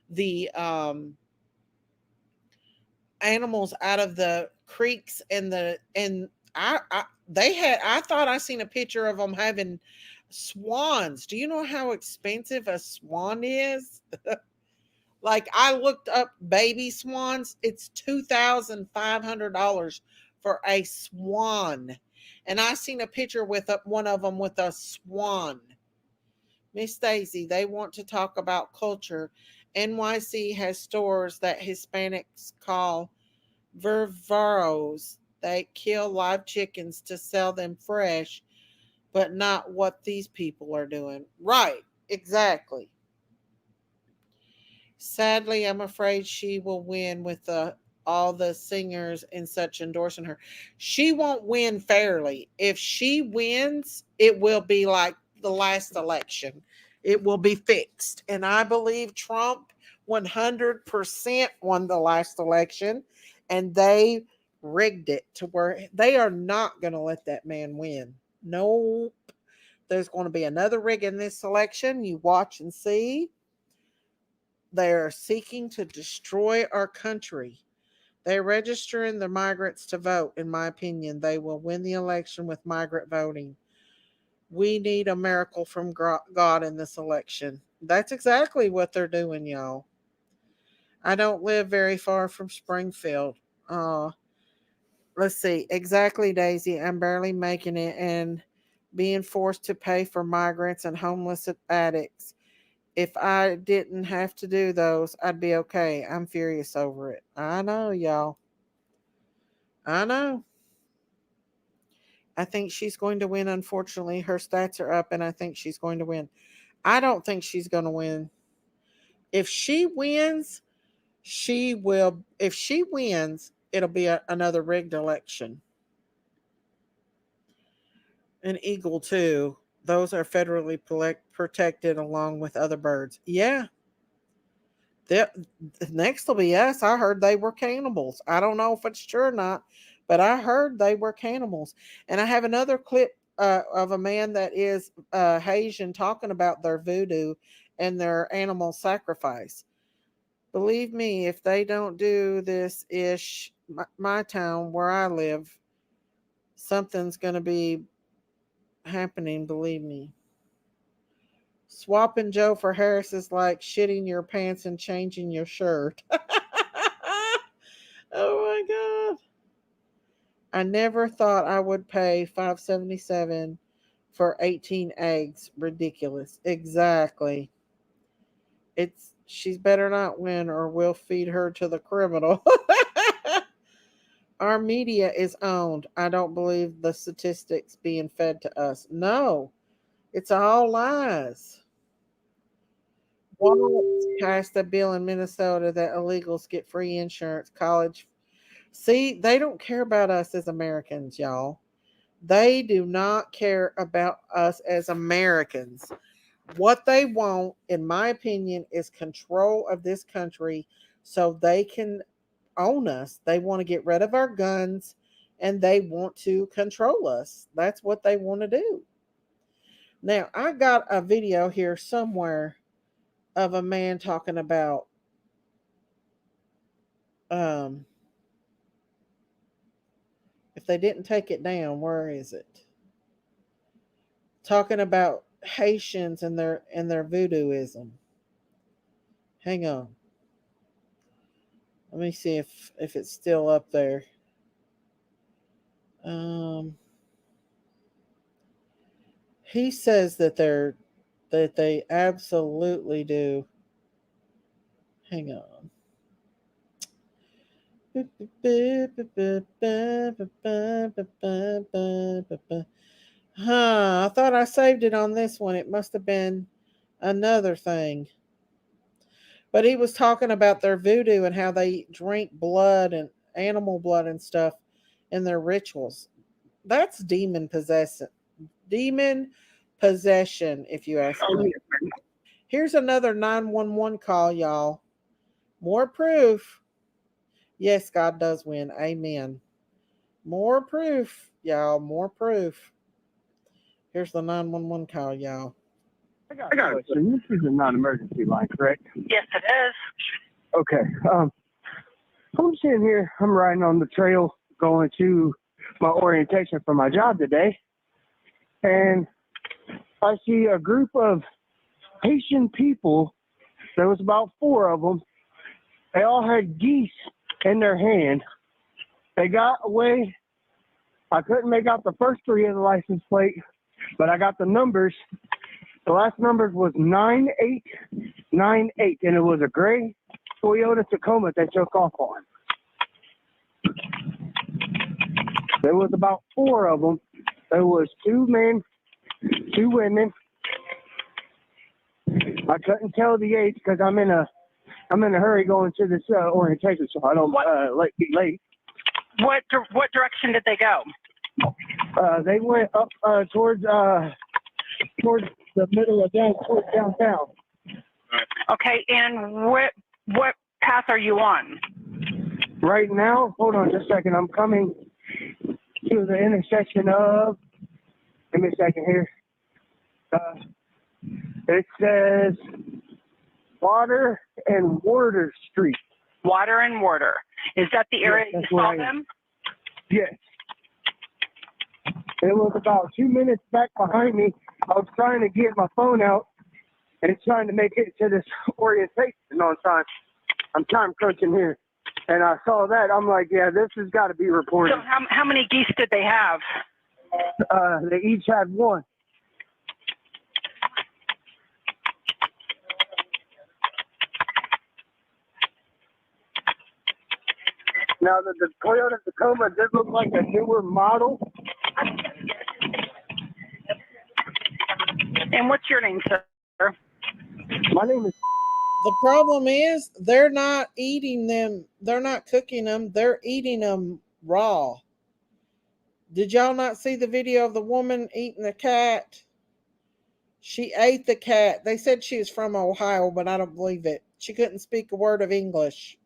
the creeks I thought I seen a picture of them having swans. Do you know how expensive a swan is? Like, I looked up baby swans. It's $2,500 for a swan. And I seen a picture with one of them with a swan. Miss Stacy, they want to talk about culture. NYC has stores that Hispanics call vervaros. They kill live chickens to sell them fresh, but not what these people are doing. Right, exactly. Sadly, I'm afraid she will win with all the singers and such endorsing her. She won't win fairly. If she wins, it will be like the last election. It will be fixed. And I believe Trump 100% won the last election, and they rigged it to where they are not going to let that man win. Nope. There's going to be another rig in this election. You watch and see. They are seeking to destroy our country. They're registering the migrants to vote. In my opinion, they will win the election with migrant voting. We need a miracle from God in this election. That's exactly what they're doing, y'all. I don't live very far from Springfield. Let's see. Exactly, Daisy. I'm barely making it and being forced to pay for migrants and homeless addicts. If I didn't have to do those, I'd be okay. I'm furious over it. I know, y'all. I know. I think she's going to win, unfortunately. Her stats are up, and I think she's going to win. I don't think she's going to win. If she wins, she will. If she wins, it'll be another rigged election. An eagle, too. Those are federally protected along with other birds. Yeah. Next will be us. I heard they were cannibals. I don't know if it's true or not, but I heard they were cannibals. And I have another clip of a man that is Haitian talking about their voodoo and their animal sacrifice. Believe me, if they don't do this ish, my town where I live, something's going to be happening. Believe me. Swapping Joe for Harris is like shitting your pants and changing your shirt. Oh my God. I never thought I would pay $5.77 for 18 eggs. Ridiculous. Exactly. She's better not win or we'll feed her to the criminal. Our media is owned. I don't believe the statistics being fed to us. No. It's all lies. Walmart's passed a bill in Minnesota that illegals get free insurance, college. See, they don't care about us as Americans, y'all. They do not care about us as Americans. What they want, in my opinion, is control of this country so they can own us. They want to get rid of our guns and they want to control us. That's what they want to do. Now, I got a video here somewhere of a man talking about if they didn't take it down, where is it? Talking about Haitians and their voodooism. Hang on. Let me see if it's still up there. He says that they absolutely do. Hang on. I thought I saved it on this one. It must have been another thing. But he was talking about their voodoo and how they drink blood and animal blood and stuff in their rituals. That's demon possession. Demon possession, if you ask me. Here's another 911 call, y'all. More proof. Yes, God does win. Amen. More proof, y'all. More proof. Here's the 911 call, y'all. I got a question. This is a non-emergency line, correct? Yes, it is. Okay. I'm sitting here. I'm riding on the trail going to my orientation for my job today. And I see a group of Haitian people. There was about 4 of them. They all had geese in their hand. They got away. I couldn't make out the first 3 of the license plate, but I got the numbers. The last numbers was 9898, and it was a gray Toyota Tacoma they took off on. There was about 4 of them. There was 2 men, 2 women. I couldn't tell the age because I'm in a I'm in a hurry going to this orientation, so I don't be late. What direction did they go? They went up towards the middle of towards downtown. Okay, and what path are you on? Right now, hold on just a second. I'm coming to the intersection of. Give me a second here. It says Water and Warder Street. Water and Warder. Is that the area you saw them? Yes. It was about 2 minutes back behind me. I was trying to get my phone out and trying to make it to this orientation on time. I'm time crunching here. And I saw that. I'm like, yeah, this has got to be reported. So how many geese did they have? They each had one. Now, the Toyota Tacoma did look like a newer model. And what's your name, sir? My name is... The problem is they're not eating them. They're not cooking them. They're eating them raw. Did y'all not see the video of the woman eating the cat? She ate the cat. They said she was from Ohio, but I don't believe it. She couldn't speak a word of English.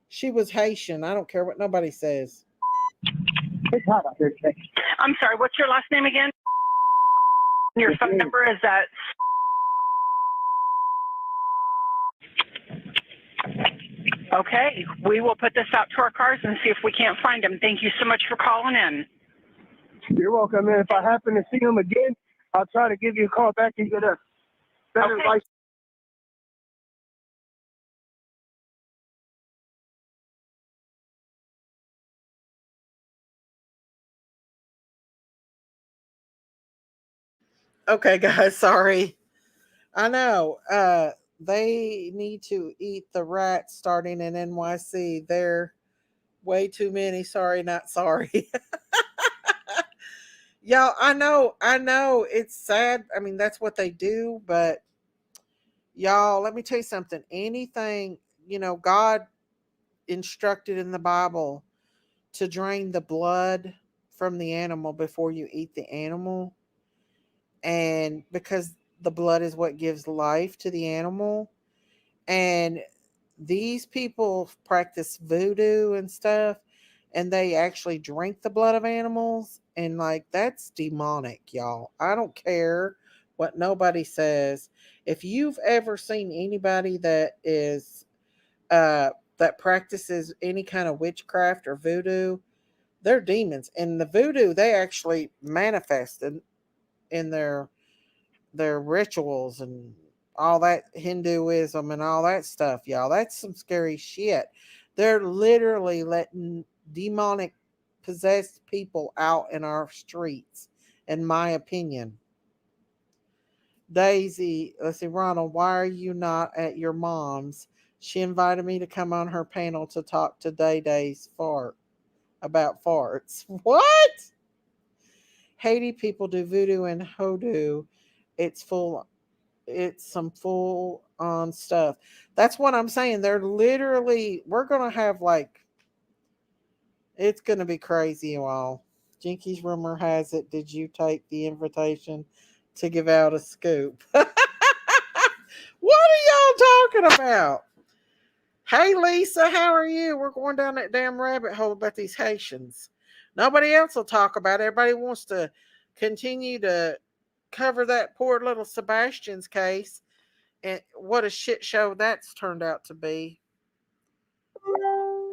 She was Haitian. I don't care what nobody says. It's hot out here today. I'm sorry, what's your last name again? Your phone number is that... Okay, we will put this out to our cars and see if we can't find them. Thank you so much for calling in. You're welcome, man. If I happen to see them again, I'll try to give you a call back and get a better advice. Okay, guys, sorry. I know. They need to eat the rats starting in NYC. They're way too many. Sorry, not sorry. Y'all, I know. It's sad. I mean, that's what they do, but y'all, let me tell you something. Anything, God instructed in the Bible to drain the blood from the animal before you eat the animal. And because the blood is what gives life to the animal. And these people practice voodoo and stuff, and they actually drink the blood of animals. And that's demonic, y'all. I don't care what nobody says. If you've ever seen anybody that is that practices any kind of witchcraft or voodoo, they're demons. And the voodoo, they actually manifest in their rituals and all that Hinduism and all that stuff, y'all. That's some scary shit. They're literally letting demonic possessed people out in our streets, in my opinion. Daisy, let's see, Ronald, why are you not at your mom's? She invited me to come on her panel to talk to Day Day's about farts. What? Haiti people do voodoo and hoodoo. It's some full on stuff. That's what I'm saying. They're literally, we're going to have it's going to be crazy, you all. Jinky's rumor has it, did you take the invitation to give out a scoop? What are y'all talking about? Hey, Lisa, how are you? We're going down that damn rabbit hole about these Haitians. Nobody else will talk about it. Everybody wants to continue to cover that poor little Sebastian's case. And what a shit show that's turned out to be.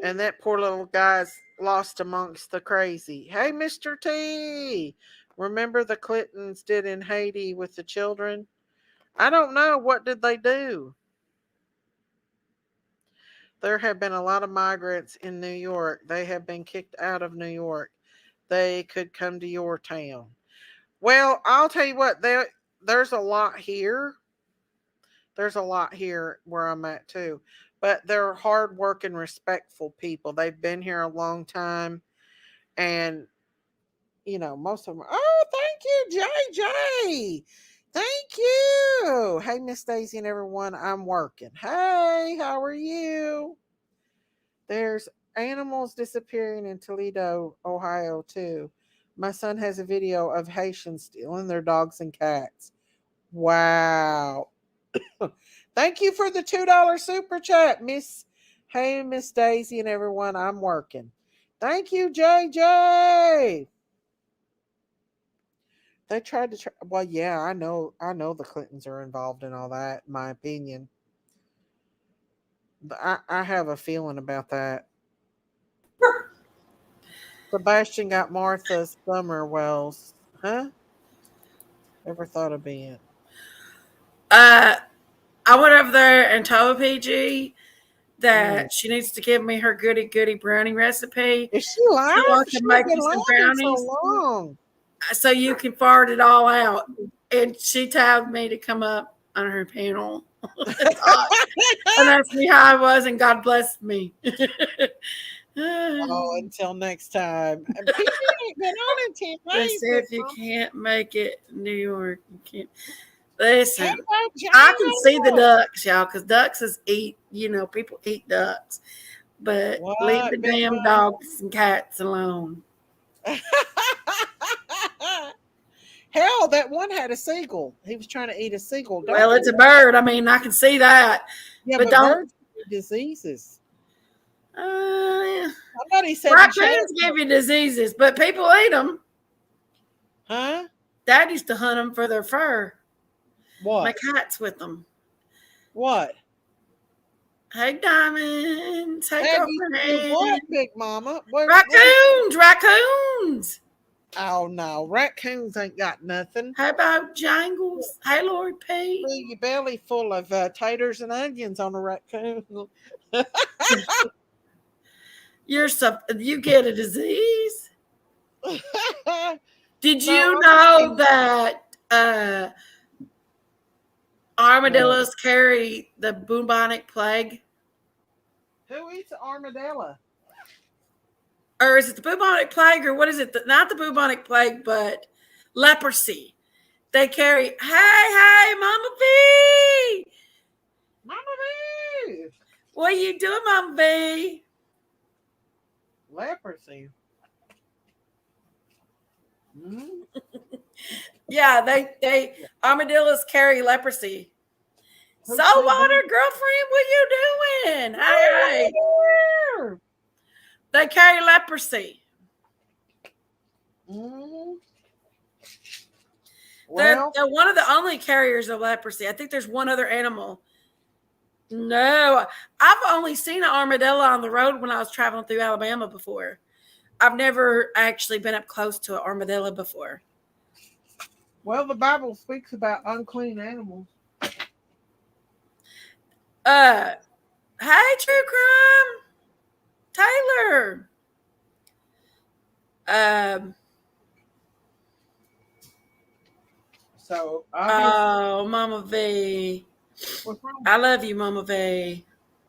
And that poor little guy's lost amongst the crazy. Hey, Mr. T, remember the Clintons did in Haiti with the children? I don't know. What did they do? There have been a lot of migrants in New York. They have been kicked out of New York. They could come to your town. Well, I'll tell you what, there's a lot here. There's a lot here where I'm at too. But they're hardworking, respectful people. They've been here a long time. And, most of them are, oh, thank you, JJ. Thank you. Hey, Miss Daisy and everyone. I'm working. Hey, how are you? There's animals disappearing in Toledo, Ohio, too. My son has a video of Haitians stealing their dogs and cats. Wow. Thank you for the $2 super chat, Miss. Hey, Miss Daisy and everyone. I'm working. Thank you, JJ. They tried to. Well, yeah, I know. The Clintons are involved in all that. In my opinion, but I have a feeling about that. Sebastian got Martha Summerwell's. Huh? Ever thought of being? I went over there and told PG that she needs to give me her goody brownie recipe. Is she live? So I She's can make been you some live brownies. so long. So you can fart it all out. And she tagged me to come up on her panel and asked me how I was, and God blessed me. Oh, until next time. PG ain't been on in 10 They days. said if you can't make it New York, you can't. Listen, Hey, I can see the ducks, y'all, because ducks is eat. People eat ducks, but leave the damn dogs and cats alone. Hell, that one had a seagull. He was trying to eat a seagull. Well, it's a bird. I mean, I can see that. Yeah, but don't. Birds give diseases. Somebody said raccoons give you diseases, but people eat them. Huh? Dad used to hunt them for their fur. What? My cat's with them. What? Hey, Diamonds. Hey, girlfriend. What, Big Mama? Raccoons. Oh, no. Raccoons ain't got nothing. How about Jangles? Hey, Lord P. Your belly full of taters and onions on a raccoon. You get a disease? Did you know that armadillos carry the bubonic plague? Who eats armadillo? Or is it the bubonic plague, or what is it? Not the bubonic plague, but leprosy. They carry. Hey, Mama B. Mama B. What are you doing, Mama B? Leprosy. Mm-hmm. Yeah, they armadillos carry leprosy. Saltwater girlfriend, what you doing? Hey. They carry leprosy. Mm-hmm. They're one of the only carriers of leprosy. I think there's one other animal. No, I've only seen an armadillo on the road when I was traveling through Alabama before. I've never actually been up close to an armadillo before. Well, the Bible speaks about unclean animals. Hey, True Crime. Taylor. So Mama V. I love you, Mama V.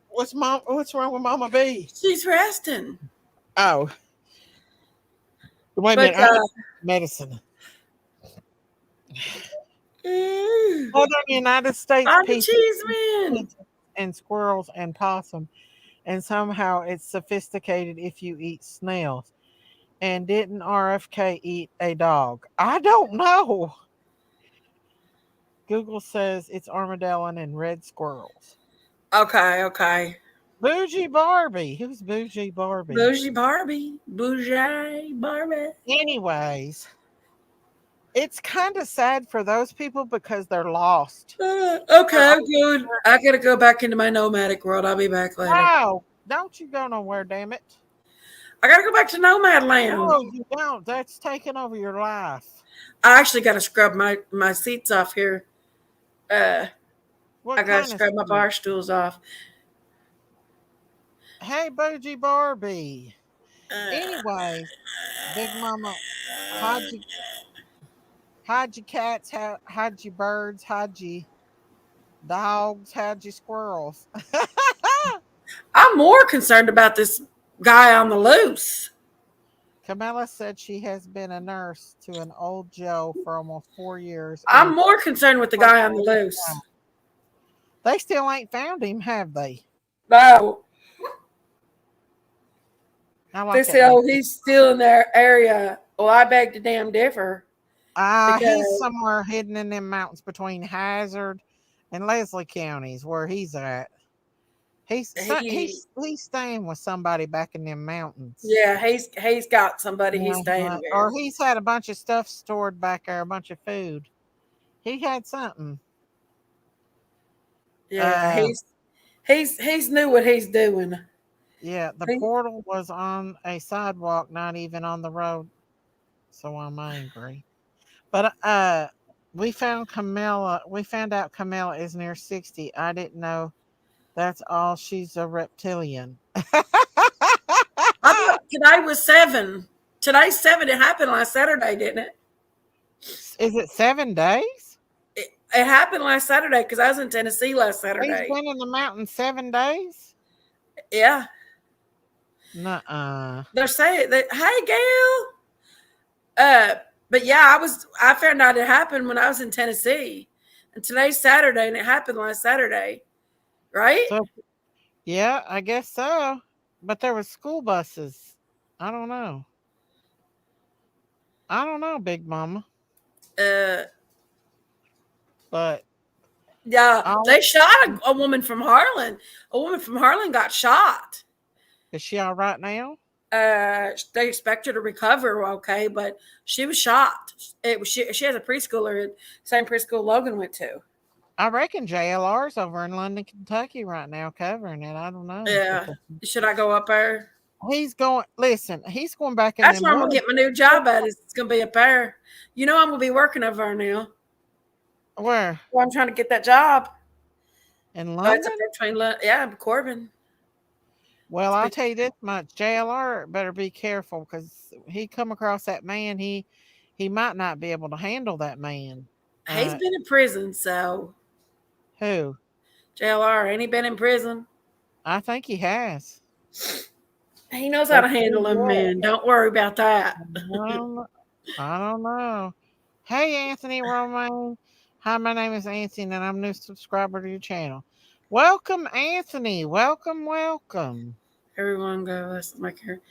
What's wrong with Mama B? She's resting. Oh. Wait a minute. I need medicine. Other United States people and squirrels and possum, and somehow it's sophisticated if you eat snails. And didn't RFK eat a dog? I don't know. Google says it's armadillo and red squirrels. Okay. Bougie Barbie. Who's Bougie Barbie? Bougie Barbie. Bougie Barbie. Anyways, it's kind of sad for those people because they're lost. Okay, good. I gotta go back into my nomadic world. I'll be back later. Wow, don't you go nowhere, damn it. I gotta go back to Nomad Land. No, you don't. That's taking over your life. I actually gotta scrub my seats off here. I gotta scrub my bar stools off. Hey, Bougie Barbie. Anyway, Big Mama, hide your cats, hide your birds, hide your dogs, hide your squirrels. I'm more concerned about this guy on the loose. Camilla said she has been a nurse to an old Joe for almost 4 years. I'm more concerned with the guy on the loose. They still ain't found him, have they? No. Like they say, oh, he's still in their area. Well, I beg to damn differ. He's somewhere hidden in them mountains between Hazard and Leslie counties where he's at. He's staying with somebody back in them mountains. Yeah, he's got somebody he's staying with. Or he's had a bunch of stuff stored back there, a bunch of food. He had something. Yeah, he's knew what he's doing. Yeah, the portal was on a sidewalk, not even on the road. So I'm angry. But we found Camilla. We found out Camilla is near 60. I didn't know. That's all. She's a reptilian. I thought today was 7. Today's 7. It happened last Saturday, didn't it? Is it 7 days? It happened last Saturday because I was in Tennessee last Saturday. He's been in the mountains 7 days? Yeah. Nuh-uh. They're saying that, hey, Gail. But yeah, I found out it happened when I was in Tennessee. And today's Saturday, and it happened last Saturday. Right? So, yeah, I guess so. But there were school buses. I don't know. Big Mama. But yeah, they shot a woman from Harlan. A woman from Harlan got shot. Is she all right now? They expect her to recover okay, but she was shot. She has a preschooler, same preschool Logan went to. I reckon JLR's over in London, Kentucky right now covering it. I don't know. Yeah. Should I go up there? He's going back in. That's where I'm going to get my new job at. It's going to be up there. You know, I'm going to be working over there now. Where? Well, I'm trying to get that job. In London? Yeah, Corbin. Well, I'll tell you this much. JLR better be careful because he come across that man. He might not be able to handle that man. He's been in prison, so. Who? JLR. Ain't he been in prison? I think he has. He knows how to handle them, man. Don't worry about that. I don't know. Hey, Anthony Romaine. Hi, my name is Anthony, and I'm a new subscriber to your channel. Welcome, Anthony. Welcome. Everyone go. Let's make her.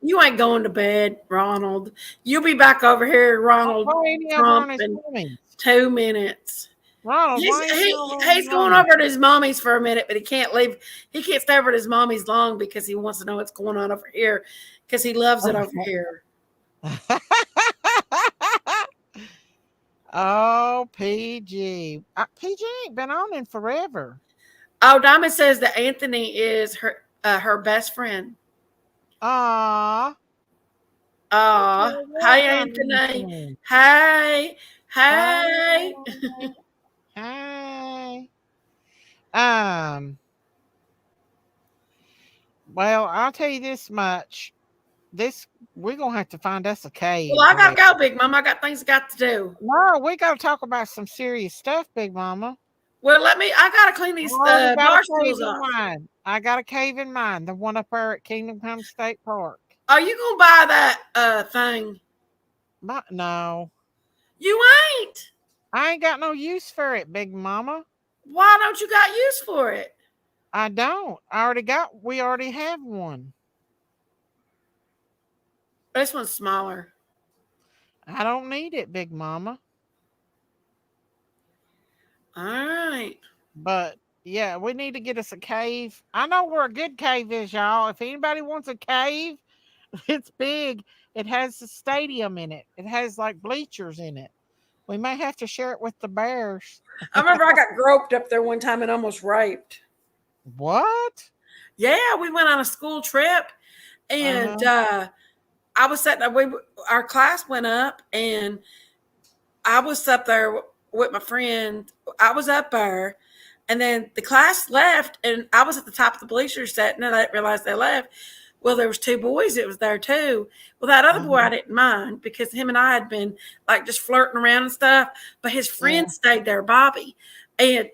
You ain't going to bed, Ronald. You'll be back over here, Ronald. Trump in 2 minutes. Ronald, he's going over to his mommy's for a minute, but he can't leave. He can't stay over at his mommy's long because he wants to know what's going on over here because he loves it over here. Oh, PG. PG ain't been on in forever. Oh, Diamond says that Anthony is her best friend. Aww. Hi, Anthony. Hey. Hey. Well, I'll tell you this much. We're gonna have to find us a cave. Well, I gotta go, Big Mama. I got things I got to do. No, we gotta talk about some serious stuff, Big Mama. Well, I gotta clean these bar stools up. I got a cave in mind, the one up there at Kingdom Come State Park. Are you gonna buy that thing? No. You ain't. I ain't got no use for it, Big Mama. Why don't you got use for it? I don't. We already have one. This one's smaller. I don't need it, Big Mama. All right. But yeah, we need to get us a cave. I know where a good cave is, y'all. If anybody wants a cave, it's big. It has a stadium in it. It has like bleachers in it. We may have to share it with the bears. I remember I got groped up there one time and almost raped. What? Yeah, we went on a school trip and I was sitting there, our class went up and I was up there with my friend. I was up there and then the class left and I was at the top of the bleachers sitting and I didn't realize they left. Well, there was 2 boys that was there too. Well, that other boy I didn't mind because him and I had been like just flirting around and stuff. But his friend stayed there, Bobby. And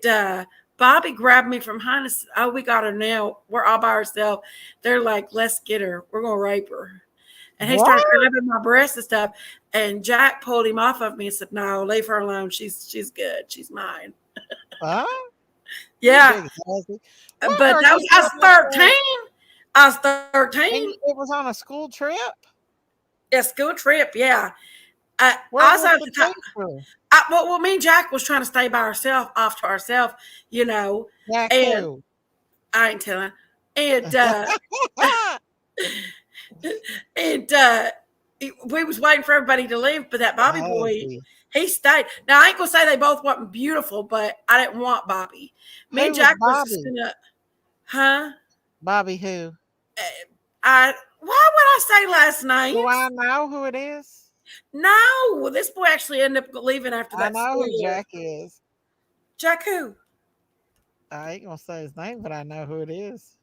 Bobby grabbed me from behind and said, oh, we got her now. We're all by ourselves. They're like, let's get her. We're going to rape her. And he started grabbing my breast and stuff. And Jack pulled him off of me and said, "No, leave her alone. She's good. She's mine." Huh? Yeah. What But are that you was, I was doing? 13. I was And 13. it was on a school trip? Yeah, school trip. Yeah. Where I was was at the the time. teacher? Well, me and Jack was trying to stay by ourselves, off to ourselves, Jack and who? I ain't telling. And and we was waiting for everybody to leave, but that Bobby boy, he stayed. Now I ain't gonna say they both weren't beautiful, but I didn't want Bobby. Me and Who was Jack was just Bobby? gonna, huh? Bobby who? Why would I say last names? Do I know who it is? No, this boy actually ended up leaving after I that know school who year. Jack is. Jack who? I ain't gonna say his name, but I know who it is.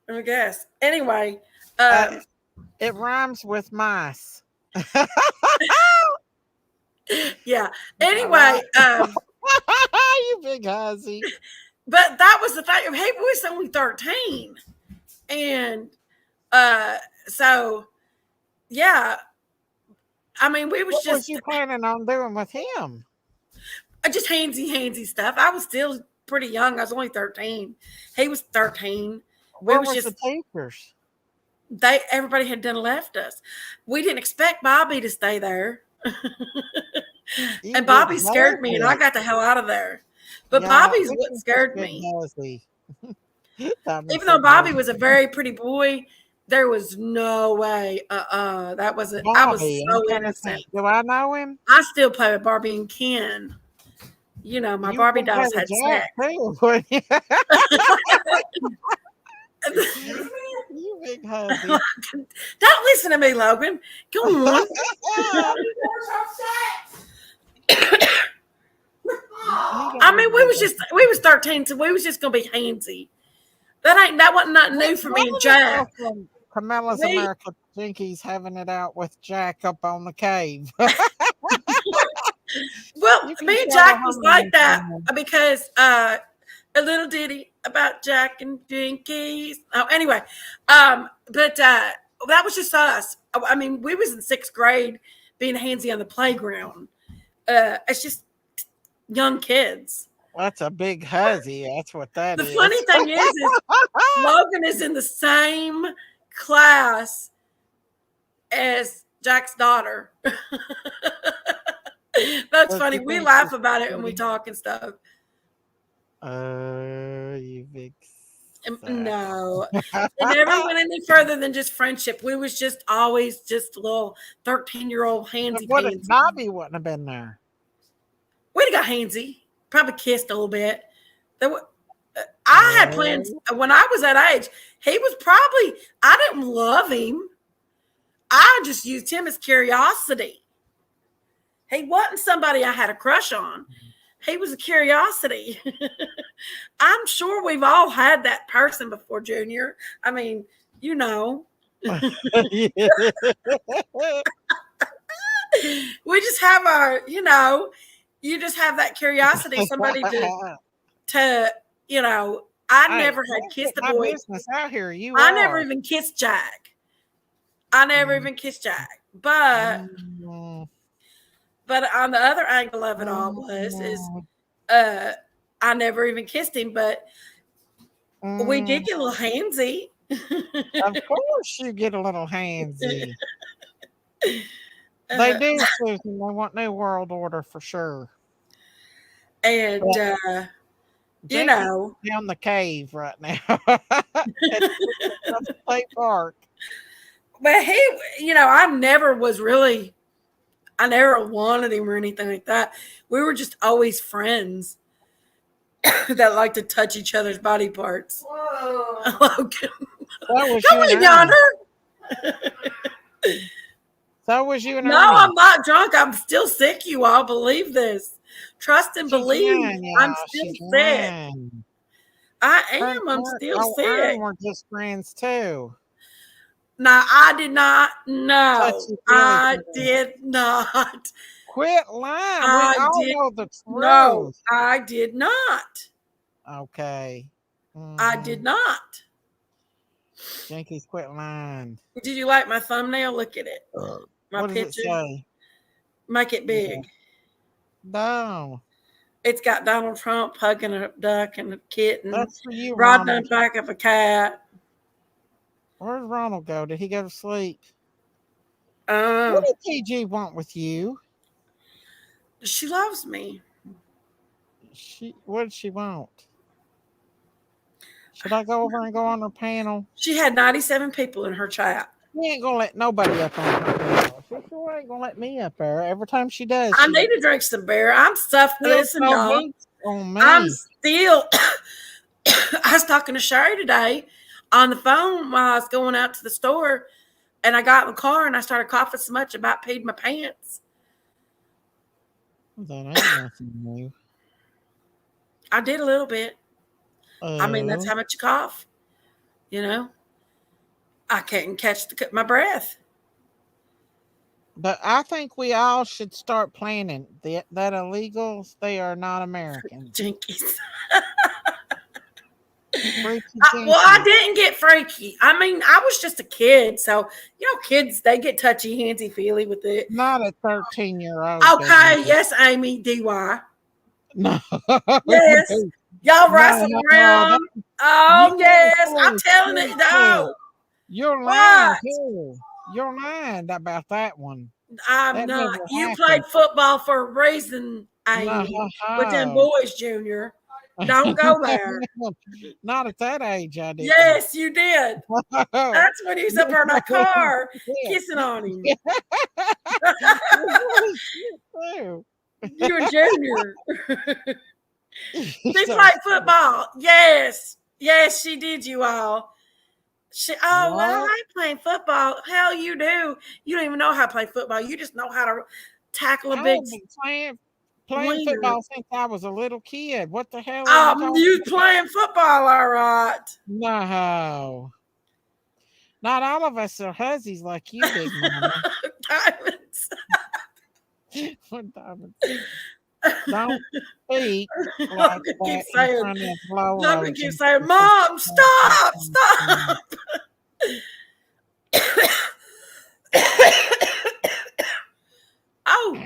I guess. Anyway, it rhymes with mice. Yeah. Anyway, you big hussy. But that was the thing. He was only 13. And so yeah. I mean, we was what just was you planning on doing with him? Just handsy stuff. I was still pretty young. I was only 13. He was 13. Where was the teachers? Everybody had done left us. We didn't expect Bobby to stay there. And Bobby scared me, and I got the hell out of there. But Bobby's what scared me. Even though Bobby was a very pretty boy, there was no way. That wasn't. Bobby, I was so innocent. Do I know him? I still play with Barbie and Ken. My Barbie dolls had sex. Too, you big hussy. Don't listen to me, Logan. Go on. I mean, we was 13, so we was just gonna be handsy. That wasn't nothing new for me and Jack. Camilla's American Jinkies having it out with Jack up on the cave. Well, me and Jack was like that because a little ditty about Jack and Jinkies. Oh, anyway, but that was just us. I mean, we was in 6th grade being handsy on the playground. It's just young kids. That's a big hussy. That's what that is. The funny thing is Logan is in the same class as Jack's daughter. That's funny. We laugh about it when we talk and stuff. You big. No, it never went any further than just friendship. We was just always just a little 13-year-old handsy. What if Bobby wouldn't have been there? We'd have got handsy. Probably kissed a little bit. I had plans when I was that age. He was probably. I didn't love him. I just used him as curiosity. He wasn't somebody I had a crush on. He was a curiosity. I'm sure we've all had that person before, Junior. I mean, We just have our, you just have that curiosity. Somebody to I never had kissed a boy. Out here, I never even kissed Jack. But on the other angle of it all I never even kissed him, but we did get a little handsy. Of course you get a little handsy. They do, Susan. They want New World Order for sure. And, down the cave right now. State Park. But I never wanted him or anything like that. We were just always friends that like to touch each other's body parts. Whoa. Come on, yonder. So was you and No, I'm not drunk. I'm still sick, you all. Believe this. Trust and believe. I'm still sick. I am. I'm still sick. We're just friends too. No, I did not. No, I did not. Quit lying. We all know the truth. No, I did not. Okay. I did not. Jinkies, quit lying. Did you like my thumbnail? Look at it. My What does picture. it say? Make it big. No. It's got Donald Trump hugging a duck and a kitten. That's for you, riding on Ronald. the back of a cat. Where'd Ronald go? Did he go to sleep? What did TG want with you? She loves me. What did she want? Should I go over and go on her panel? She had 97 people in her chat. She ain't gonna let nobody up on her panel. She sure ain't gonna let me up there. Every time she does, I need to drink some beer. I'm stuffed. Listen, y'all. I'm still. I was talking to Sherry today on the phone while I was going out to the store, and I got in the car and I started coughing so much about peed my pants. That ain't nothing new. I did a little bit. I mean, that's how much you cough. You know, I can't catch my breath. But I think we all should start planning that illegals, they are not Americans. Jinkies. Well, I didn't get freaky. I mean, I was just a kid. So, you know, kids, they get touchy, handsy, feely with it. Not a 13-year-old. Okay. Yes, Amy. DY. No. Yes. Y'all wrestling around. Oh, yes. I'm telling it. No. You're lying, too. You're lying about that one. I'm not. You played football for a reason, Amy. With them boys, Junior. Don't go there. Not at that age, I did. Yes, you did. That's when he was up in my car kissing on him. You and Junior. She played football. Yes. Yes, she did, you all. Well, I ain't playing football. Hell, you do. You don't even know how to play football. You just know how to tackle a big. Playing football since I was a little kid. What the hell? You playing football, all right? No, not all of us are hussies like you, big mama. Diamonds. What diamonds? Don't speak like that. Keep saying, Mom, stop. Oh,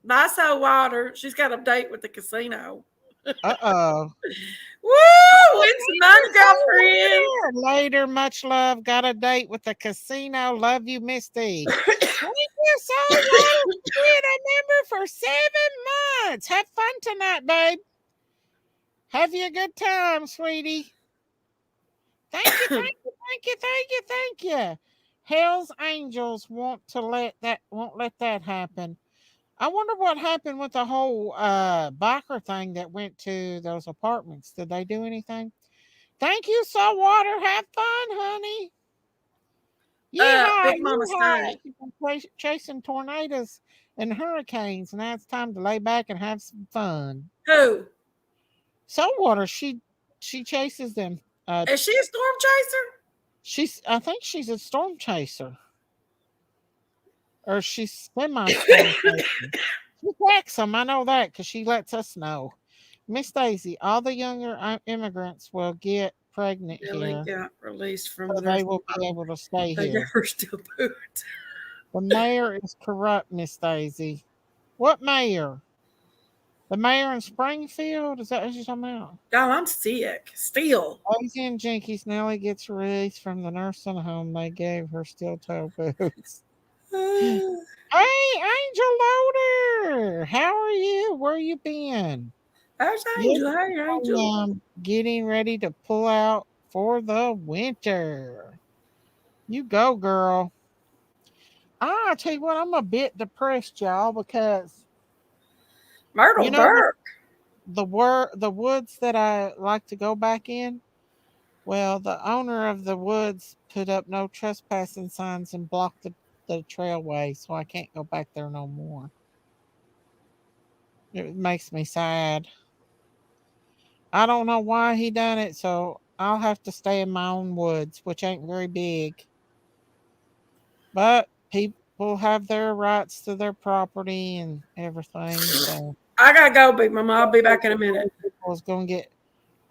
nice old water. She's got a date with the casino. Uh-oh. Woo! It's none, girlfriend. Later, much love. Got a date with the casino. Love you, Misty. Thank you so much. Been a member for 7 months. Have fun tonight, babe. Have you a good time, sweetie. Thank you. Hell's Angels won't let that happen. I wonder what happened with the whole biker thing that went to those apartments. Did they do anything? Thank you, Saltwater. Have fun, honey. Big Mama Stunning. Chasing tornadoes and hurricanes. Now it's time to lay back and have some fun. Who? Saltwater. She chases them. Is she a storm chaser? I think she's a storm chaser. Or she's semi-storm chaser. She attacks them. I know that because she lets us know. Miss Daisy, all the younger immigrants will get pregnant here. They got released from so they will be able to stay here. They never still boot. The mayor is corrupt, Miss Daisy. What mayor? The mayor in Springfield? Is that what you're talking about? God, I'm sick. Still. Daisy and Jinkies, Nellie gets released from the nursing home they gave her steel-toe boots. Hey, Angel Loader! How are you? Where you been? How's Angel? Hey, Angel. I'm getting ready to pull out for the winter. You go, girl. I'll tell you what, I'm a bit depressed, y'all, because Myrtle Burke. The woods that I like to go back in, well, the owner of the woods put up no trespassing signs and blocked the trailway, so I can't go back there no more. It makes me sad. I don't know why he done it, so I'll have to stay in my own woods, which ain't very big. But people have their rights to their property and everything. So I gotta go, Big Mama. I'll be back in a minute. I was gonna get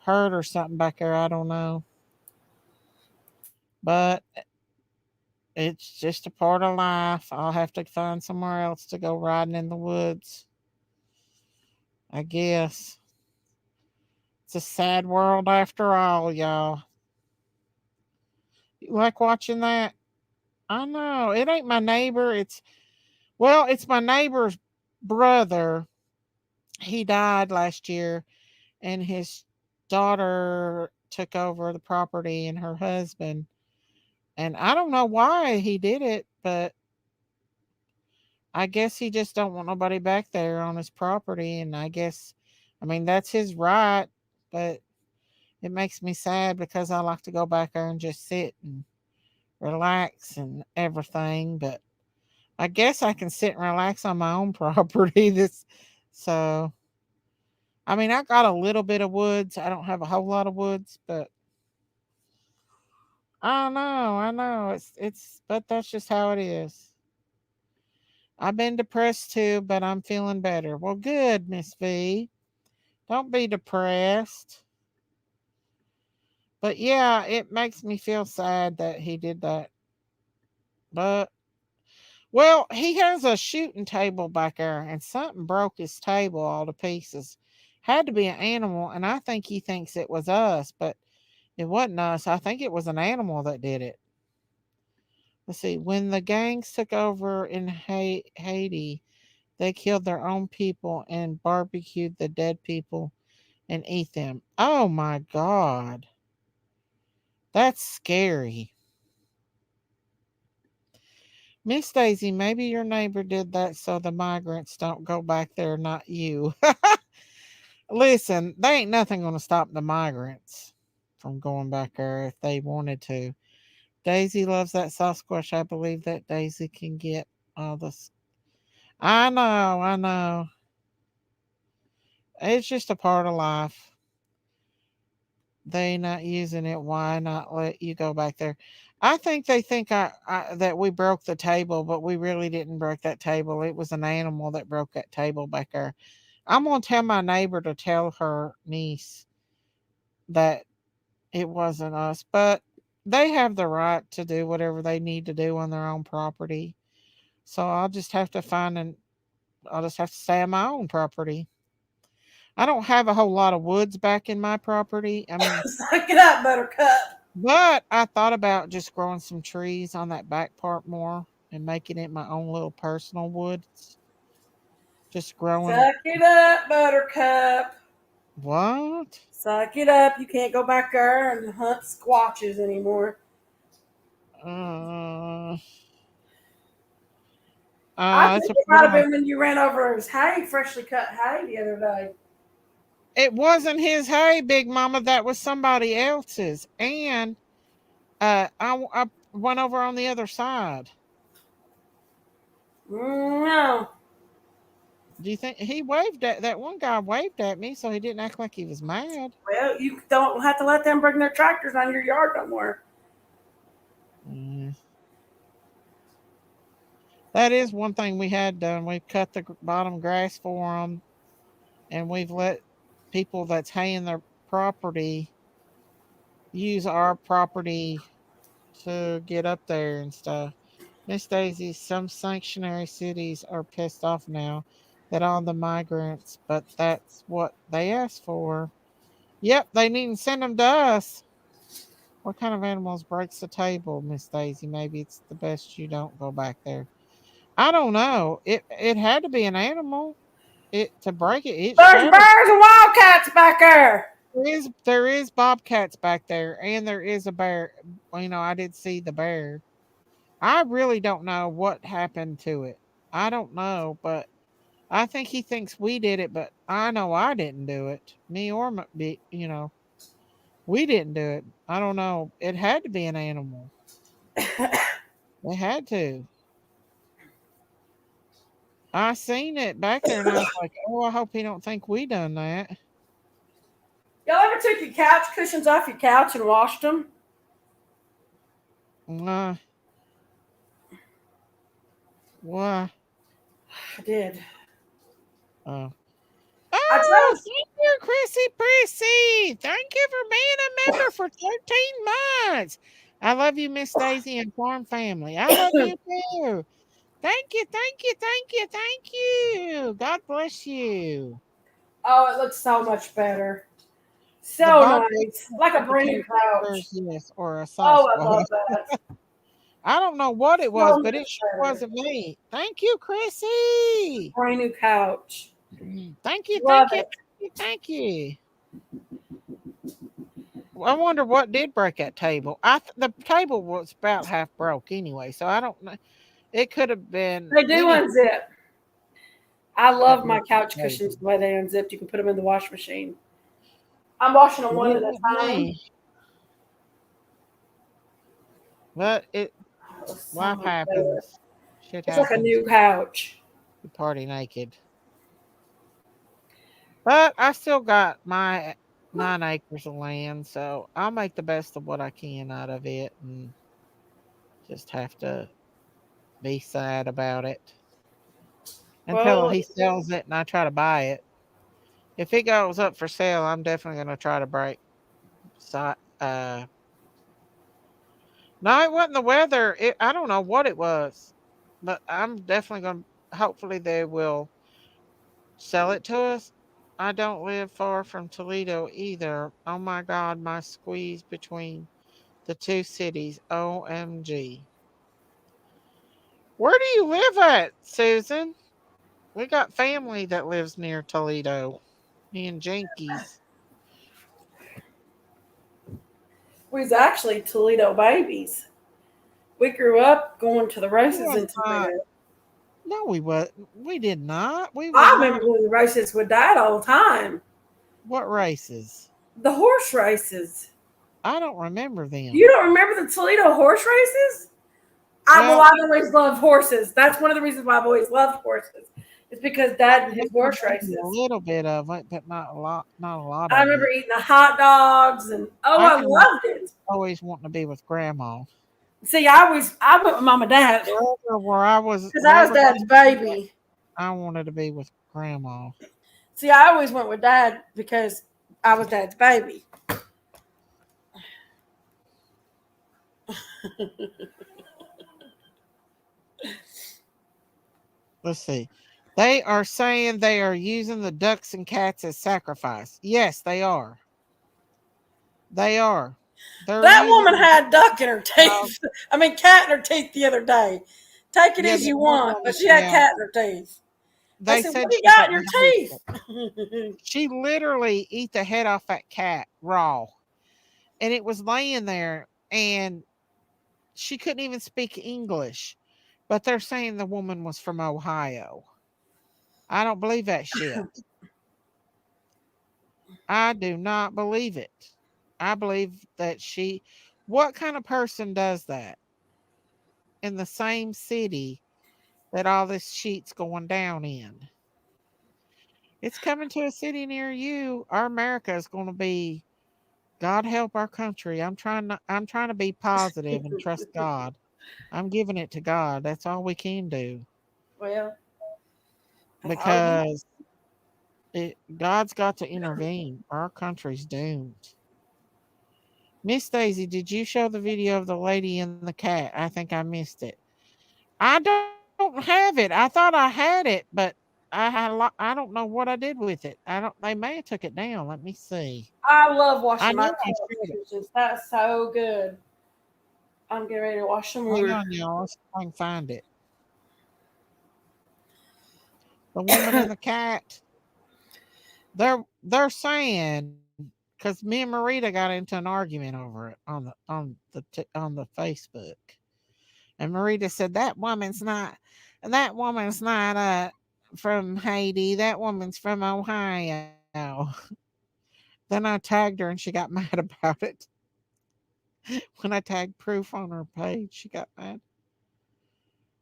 hurt or something back there. I don't know. But it's just a part of life. I'll have to find somewhere else to go riding in the woods, I guess. It's a sad world after all, y'all. You like watching that? I know. It ain't my neighbor. It's my neighbor's brother. He died last year, and his daughter took over the property and her husband. And I don't know why he did it, but I guess he just don't want nobody back there on his property. And I mean, that's his right, but it makes me sad because I like to go back there and just sit and relax and everything. But I guess I can sit and relax on my own property. So I mean, I got a little bit of woods. I don't have a whole lot of woods, but I know. But that's just how it is. I've been depressed too, but I'm feeling better. Well, good, Miss V. Don't be depressed. But yeah, it makes me feel sad that he did that. But well, he has a shooting table back there, and something broke his table all to pieces. Had to be an animal, and I think he thinks it was us, but it wasn't us. I think it was an animal that did it. Let's see. When the gangs took over in Haiti, they killed their own people and barbecued the dead people and eat them. Oh my God. That's scary. Miss Daisy, maybe your neighbor did that so the migrants don't go back there, not you. Listen, they ain't nothing going to stop the migrants from going back there if they wanted to. Daisy loves that Sasquatch. I believe that Daisy can get all this. I know. It's just a part of life. They not using it. Why not let you go back there? I think they think that we broke the table, but we really didn't break that table. It was an animal that broke that table back there. I'm going to tell my neighbor to tell her niece that it wasn't us, but they have the right to do whatever they need to do on their own property. So I'll just have to I'll just have to stay on my own property. I don't have a whole lot of woods back in my property. I mean, suck it up, Buttercup. But I thought about just growing some trees on that back part more and making it my own little personal woods. Just growing. Suck it up, Buttercup. What? Suck it up. You can't go back there and hunt squatches anymore. I think it might have been when you ran over his hay, freshly cut hay the other day. It wasn't his hay, Big Mama. That was somebody else's. And I went over on the other side. No. Do you think he waved at that one guy? Waved at me, so he didn't act like he was mad. Well, you don't have to let them bring their tractors on your yard no more. That is one thing we had done. We've cut the bottom grass for them, and we've let people that's haying their property use our property to get up there and stuff. Miss Daisy, some sanctuary cities are pissed off now that all the migrants, but that's what they asked for. Yep, they needn't send them to us. What kind of animals breaks the table, Miss Daisy? Maybe it's the best you don't go back there. I don't know. It had to be an animal. To break it. There's bears and wildcats back there. There is bobcats back there, and there is a bear. I did see the bear. I really don't know what happened to it. I don't know, but I think he thinks we did it, but I know I didn't do it. Me or we didn't do it. I don't know. It had to be an animal. They had to. I seen it back there, and I was like, "Oh, I hope he don't think we done that." Y'all ever took your couch cushions off your couch and washed them? Why? I did. Oh, thank you, Chrissy Prissy. Thank you for being a member for 13 months. I love you, Miss Daisy and Farm Family. I love you too. Thank you, thank you, thank you, thank you. God bless you. Oh, it looks so much better. The So barbecue nice. Like a brand new couch. yes, or a Oh, soft I spot. love that. I don't know what it was, So but much it sure better. wasn't me. Thank you, Chrissy. Brand new couch. Thank you, Love thank you, it. thank you, thank you. I wonder what did break that table. The table was about half broke anyway, so I don't know. It could have been They do any unzip. I that love my broke couch the cushions table. the way they unzipped. You can put them in the wash machine. I'm washing them It one at a wasn't time. me, but Oh, so life much better. happens. Shit It's like a happens. new couch. You party naked. But I still got my 9 acres of land, so I'll make the best of what I can out of it and just have to be sad about it until Well, he sells it and I try to buy it. If it goes up for sale, I'm definitely going to try to break. So, no, it wasn't the weather. I don't know what it was, but I'm definitely going to, hopefully, they will sell it to us. I don't live far from Toledo either. Oh my God, my squeeze between the two cities. OMG. Where do you live at, Susan? We got family that lives near Toledo. Me and Jinkies. we was actually Toledo babies. We grew up going to the We races was in not. Toledo. No, we was. We did not. We was I not. remember going to the races with Dad all the time. What races? The horse races. I don't remember them. You don't remember the Toledo horse races? Well, Well, I've always loved horses. That's one of the reasons why I've always loved horses. It's because Dad and his horse maybe a races. little bit of it, but not a lot. Not a lot I of remember it. eating the hot dogs and I I can remember loved it. always wanting to be with Grandma. See, I went with Mom and Dad Wherever I was, because I was wherever Dad's baby. I wanted to be with Grandma. See, I always went with Dad because I was Dad's baby. Let's see. They are saying they are using the ducks and cats as sacrifice. Yes, they are. They are. They're That using woman the had duck in her dog. teeth. I mean, cat in her teeth the other day. Take it Yeah, as the you one want, woman. but she had Yeah, cat in her teeth. I they said, "What said do you she got in didn't your have it. teeth?" She literally eat the head off that cat raw, and it was laying there, and she couldn't even speak English. But they're saying the woman was from Ohio. I don't believe that shit. I do not believe it. I believe that what kind of person does that in the same city that all this shit's going down in? It's coming to a city near you. Our America is going to be, God help our country. I'm trying to be positive and trust God. I'm giving it to God. That's all we can do Well, that's all you. because God's got to intervene. Our country's doomed. Miss Daisy, did you show the video of the lady and the cat? I think I missed it. I don't have it. I thought I had it, but I don't know what I did with it. I don't. They may have took it down. Let me see. I love I washing know my I couch showed it. cushions. That's so good. I'm getting ready to wash some Hang more. on, y'all. Let's see if I can find it. The woman and the cat. They're saying because me and Marita got into an argument over it on the Facebook. And Marita said that woman's not from Haiti. That woman's from Ohio. Then I tagged her and she got mad about it. When I tagged proof on her page, she got mad.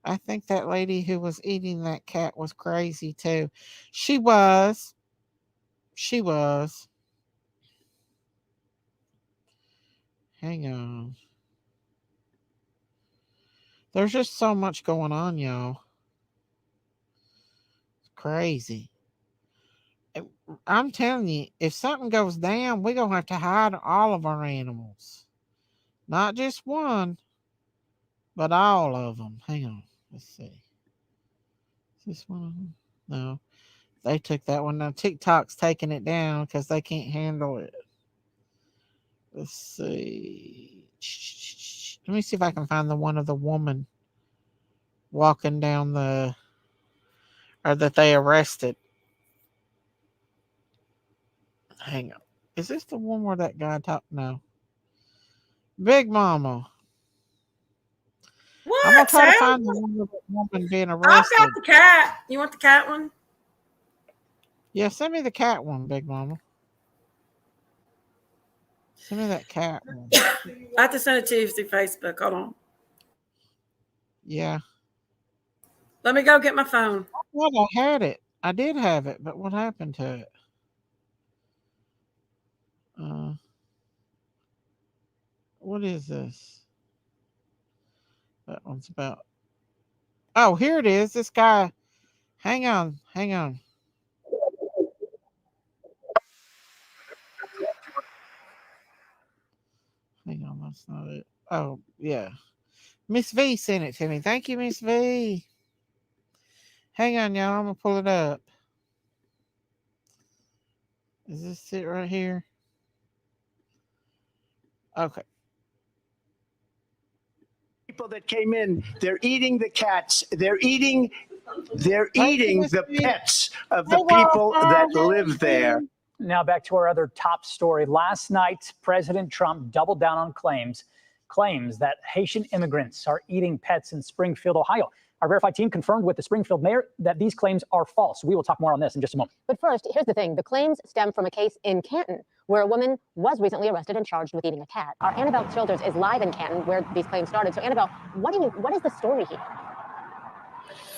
I think that lady who was eating that cat was crazy too. She was. She was. Hang on. There's just so much going on, y'all. It's crazy. I'm telling you, if something goes down, we're gonna have to hide all of our animals. Not just one, but all of them. Hang on. Let's see. Is this one of them? No. They took that one. Now TikTok's taking it down because they can't handle it. Let's see. Let me see if I can find the one of the woman walking down the, or that they arrested. Hang on. Is this the one where that guy talked? No. Big Mama. What? I'm gonna try to Sam? find the one with the woman being I've arrested. got the cat. You want the cat one? Yeah, send me the cat one, Big Mama. Send me that cat one. I have to send it to you through Facebook. Hold on. Yeah. Let me go get my phone. Well, I had it. I did have it, but what happened to it? What is this? That one's about. Oh, here it is. This guy. Hang on. Hang on. Hang on. That's not it. Oh, yeah. Miss V sent it to me. Thank you, Miss V. Hang on, y'all. I'm going to pull it up. Is this it right here? Okay. People that came in, they're eating the cats. They're eating the pets of the people that live there. Now back to our other top story. Last night, President Trump doubled down on claims that Haitian immigrants are eating pets in Springfield, Ohio. Our verified team confirmed with the Springfield mayor that these claims are false. We will talk more on this in just a moment. But first, here's the thing. The claims stem from a case in Canton where a woman was recently arrested and charged with eating a cat. Our Annabelle Childers is live in Canton where these claims started. So Annabelle, what is the story here?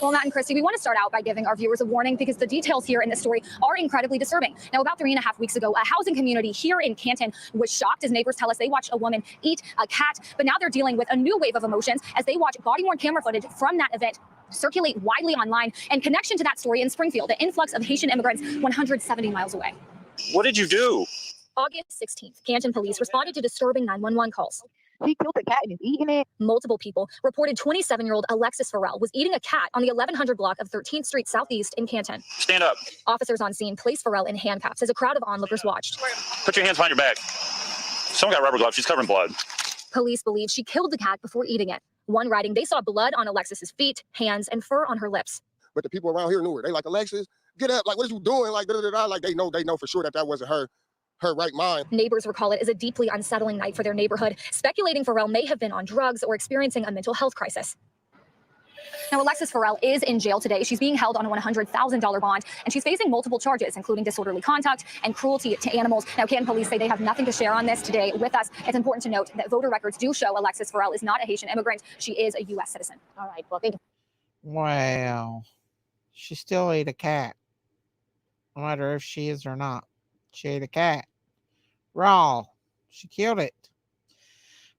Well, Matt and Christy, we want to start out by giving our viewers a warning because the details here in this story are incredibly disturbing. Now, about 3.5 weeks ago, a housing community here in Canton was shocked as neighbors tell us they watched a woman eat a cat. But now they're dealing with a new wave of emotions as they watch body-worn camera footage from that event circulate widely online. And connection to that story in Springfield, the influx of Haitian immigrants 170 miles away. What did you do? August 16th, Canton police responded to disturbing 911 calls. He killed a cat and is eating it. Multiple people reported 27-year-old Alexis Farrell was eating a cat on the 1100 block of 13th Street Southeast in Canton. Stand up. Officers on scene placed Farrell in handcuffs as a crowd of onlookers watched. Put your hands behind your back. Someone got rubber gloves. She's covered in blood. Police believe she killed the cat before eating it. One writing, they saw blood on Alexis's feet, hands, and fur on her lips. But the people around here knew her. They like, Alexis, get up. Like, what are you doing? Like, da-da-da-da. Like, they know for sure that wasn't her right mind. Neighbors recall it as a deeply unsettling night for their neighborhood, speculating Farrell may have been on drugs or experiencing a mental health crisis. Now, Alexis Farrell is in jail today. She's being held on a $100,000 bond, and she's facing multiple charges, including disorderly conduct and cruelty to animals. Now, Canton police say they have nothing to share on this today with us. It's important to note that voter records do show Alexis Farrell is not a Haitian immigrant. She is a U.S. citizen. All right, well, thank you. Wow. She still ate a cat. No matter if she is or not. She ate a cat. Raw. She killed it.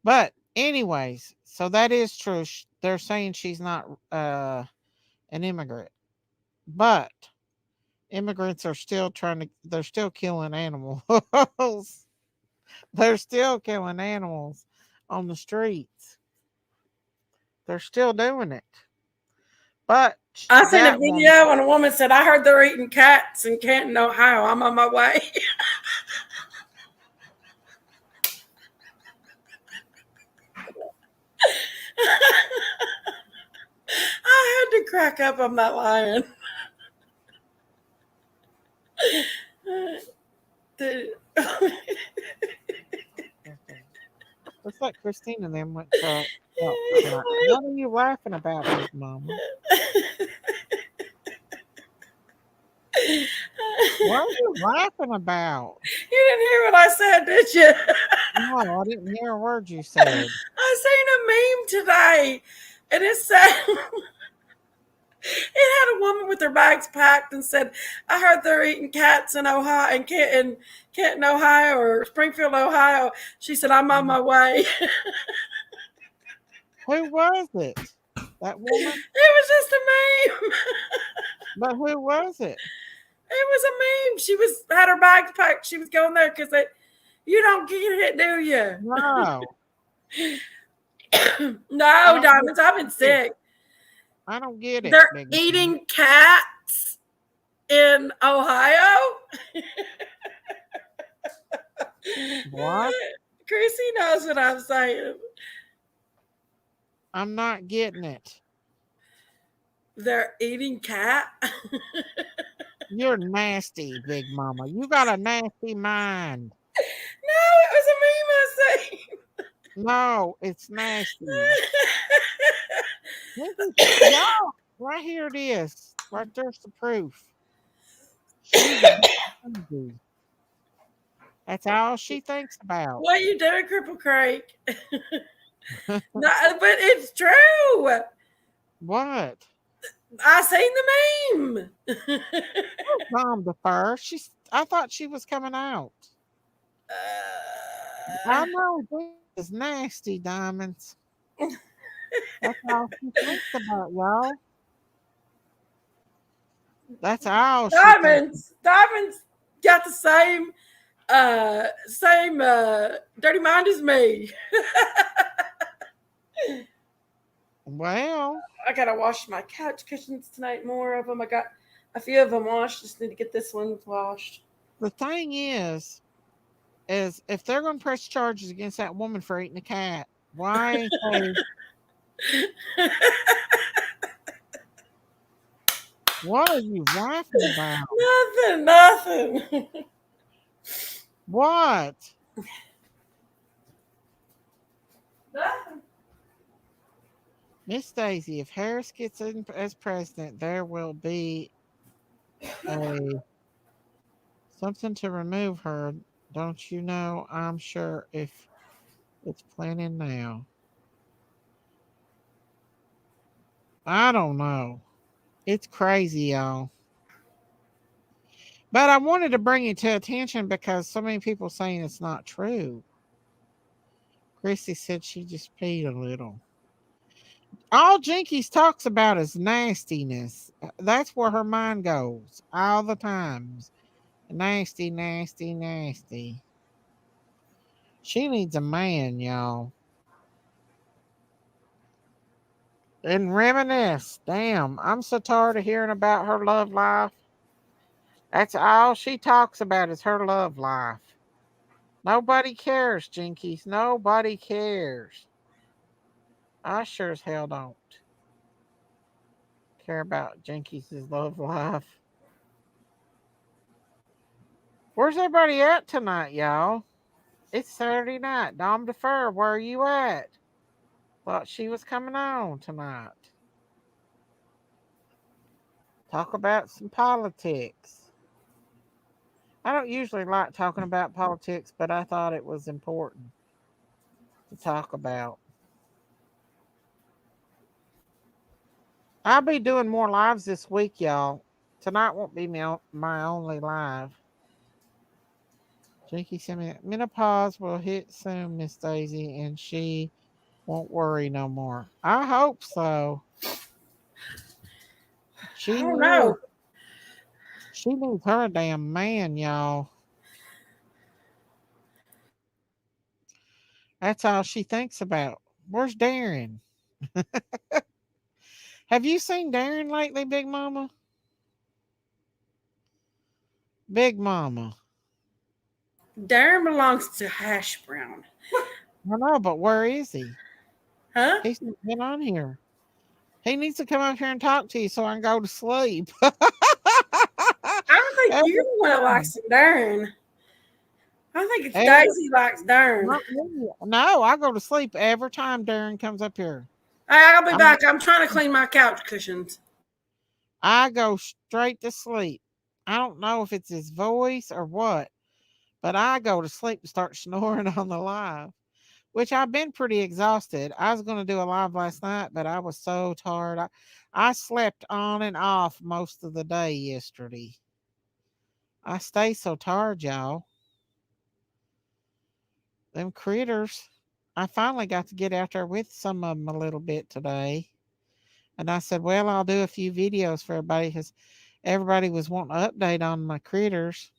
But anyways, so that is true. They're saying she's not an immigrant. But immigrants are still they're still killing animals. They're still killing animals on the streets. They're still doing it. But I seen a video and a woman said, I heard they're eating cats in Canton, Ohio. I'm on my way. I had to crack up on that lion. Looks like Christine and them went to. What are you laughing about, Big Mama? What are you laughing about? You didn't hear what I said, did you? No, I didn't hear a word you said. I seen a meme today, and it said it had a woman with her bags packed and said, "I heard they're eating cats in Ohio, in Canton, Ohio, or Springfield, Ohio." She said, "I'm on my way." Who was it? That woman? It was just a meme. But who was it? It was a meme. She had her bags packed. She was going there because you don't get it, do you? No. No, Diamonds, I've been sick. I don't get it. They're eating cats in Ohio. What? Chrissy knows what I'm saying. I'm not getting it. They're eating cat. You're nasty, Big Mama. You got a nasty mind. No, it was a meme I say. No, it's nasty. No, right here it is. Right there's the proof. She's crazy. That's all she thinks about. What you doing, Cripple Craig? No, but it's true. What? I seen the meme. Mom defer. I thought she was coming out. I know this is nasty, Diamonds. That's all she thinks about, y'all. That's all. Diamonds got the same dirty mind as me. Well, I gotta wash my couch cushions tonight. More of them. I got a few of them washed. Just need to get this one washed. The thing is if they're going to press charges against that woman for eating a cat, why? What are you laughing about? Nothing. What? Nothing. Miss Daisy, if Harris gets in as president, there will be something to remove her. Don't you know? I'm sure if it's planning now. I don't know. It's crazy, y'all. But I wanted to bring it to attention because so many people saying it's not true. Chrissy said she just peed a little. All Jinkies talks about is nastiness. That's where her mind goes all the times. Nasty, nasty, nasty. She needs a man, y'all. And reminisce. Damn, I'm so tired of hearing about her love life. That's all she talks about is her love life. Nobody cares, Jinkies. Nobody cares. I sure as hell don't care about Jinkies' love life. Where's everybody at tonight, y'all? It's Saturday night. Dom Defer, where are you at? Thought she was coming on tonight. Talk about some politics. I don't usually like talking about politics, but I thought it was important to talk about. I'll be doing more lives this week, y'all. Tonight won't be my only live. Jinky sent me menopause will hit soon, Miss Daisy, and she won't worry no more. I hope so. I don't know. She needs her a damn man, y'all. That's all she thinks about. Where's Darren? Have you seen Darren lately, Big Mama? Big Mama. Darren belongs to Hash Brown. I know, but where is he? Huh? He's not been on here. He needs to come up here and talk to you so I can go to sleep. I don't think you're the one that likes Darren. I think it's Daisy likes Darren. No, I go to sleep every time Darren comes up here. I'll be back. I'm trying to clean my couch cushions. I go straight to sleep. I don't know if it's his voice or what, but I go to sleep and start snoring on the live, which I've been pretty exhausted. I was going to do a live last night, but I was so tired. I slept on and off most of the day yesterday. I stay so tired, y'all. Them critters. I finally got to get out there with some of them a little bit today. And I said, well, I'll do a few videos for everybody because everybody was wanting an update on my critters.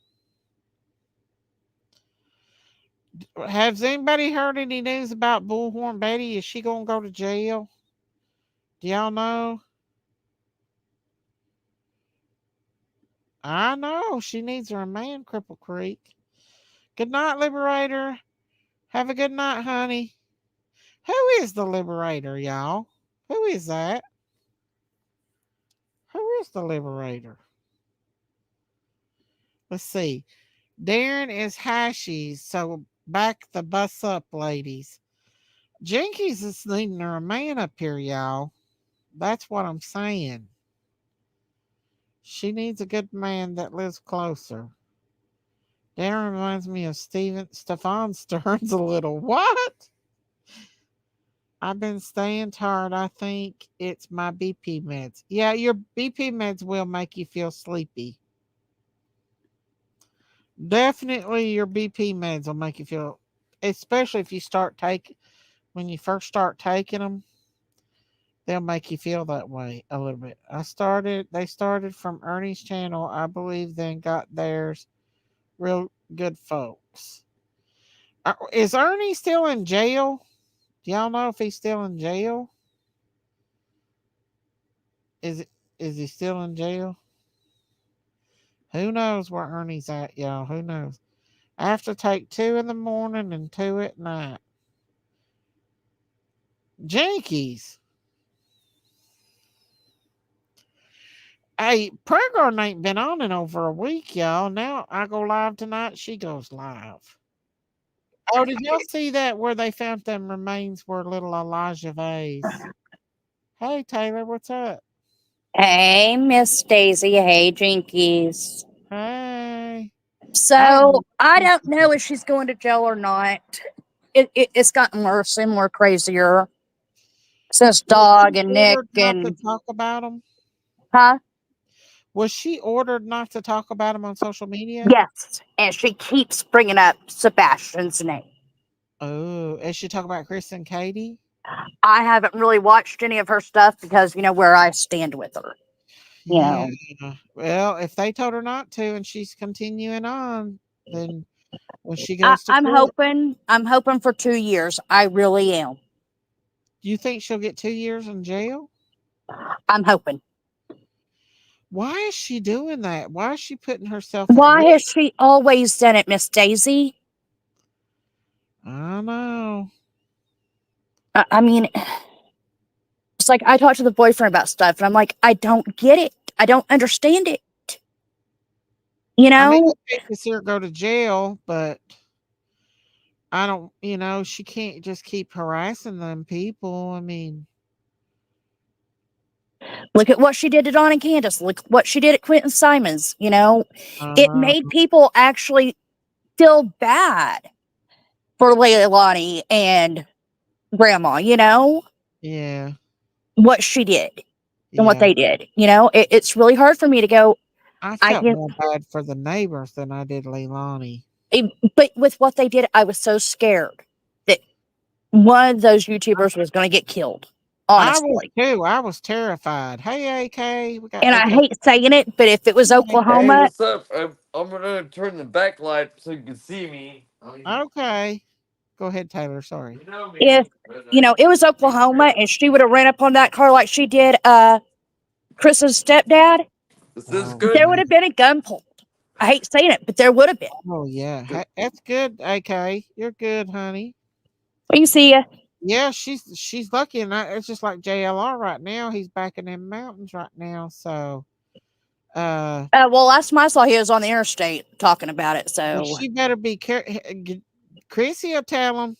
Has anybody heard any news about Bullhorn Betty? Is she gonna go to jail? Do y'all know? I know she needs her man, Cripple Creek. Good night, Liberator. Have a good night, honey. Who is the Liberator, y'all? Who is that? Who is the Liberator? Let's see. Darren is Hashies, so back the bus up, ladies. Jinkies is needing her a man up here, y'all. That's what I'm saying. She needs a good man that lives closer. Darren reminds me of Stefan Stearns a little. What? I've been staying tired. I think it's my BP meds. Yeah, your BP meds will make you feel sleepy. Definitely your BP meds will make you feel, especially if you when you first start taking them, they'll make you feel that way a little bit. They started from Ernie's channel, I believe, then got theirs. Real good folks. Is Ernie still in jail? Do y'all know if he's still in jail? Is he still in jail? Who knows where Ernie's at, y'all? Who knows? I have to take 2 in the morning and 2 at night. Jinkies. Hey, prayer garden ain't been on in over a week, y'all. Now I go live tonight. She goes live. Oh, did y'all see that where they found them remains were little Elijah Vase? Hey, Taylor, what's up? Hey, Miss Daisy. Hey, Jinkies. Hey. So I don't know if she's going to jail or not. It's gotten worse and more crazier since Dog and Nick and not to talk about them. Huh? Was she ordered not to talk about him on social media? Yes, and she keeps bringing up Sebastian's name. Oh, is she talking about Chris and Katie? I haven't really watched any of her stuff because you know where I stand with her. Yeah. Well, if they told her not to and she's continuing on, then when she goes to court, I'm hoping for 2 years. I really am. Do you think she'll get 2 years in jail? I'm hoping. Why is she doing that? Why is she putting herself Why has she always done it, Miss Daisy? I don't know. I mean, it's like I talk to the boyfriend about stuff, and I'm like, I don't get it. I don't understand it. You know? I mean, I hate to see her go to jail, but I don't, she can't just keep harassing them people. I mean, look at what she did to Dawn and Candace. Look what she did at Quentin Simons. It made people actually feel bad for Leilani and Grandma, Yeah. What she did and what they did. It's really hard for me to go. I felt more bad for the neighbors than I did Leilani. But with what they did, I was so scared that one of those YouTubers was going to get killed. Honestly. I was too. I was terrified. Hey, AK. And I hate saying it, but if it was Oklahoma. Hey, what's up? I'm going to turn the backlight so you can see me. Okay. Go ahead, Taylor. Sorry. If, it was Oklahoma and she would have ran up on that car like she did Chris's stepdad, Is this good? there would have been a gun pulled. I hate saying it, but there would have been. Oh, yeah. That's good, AK. You're good, honey. We can see you. Yeah, she's lucky, and it's just like JLR right now. He's back in them mountains right now, so. Well, last time I saw he was on the interstate talking about it, so. Well, she better be careful. Chrissy will tell him,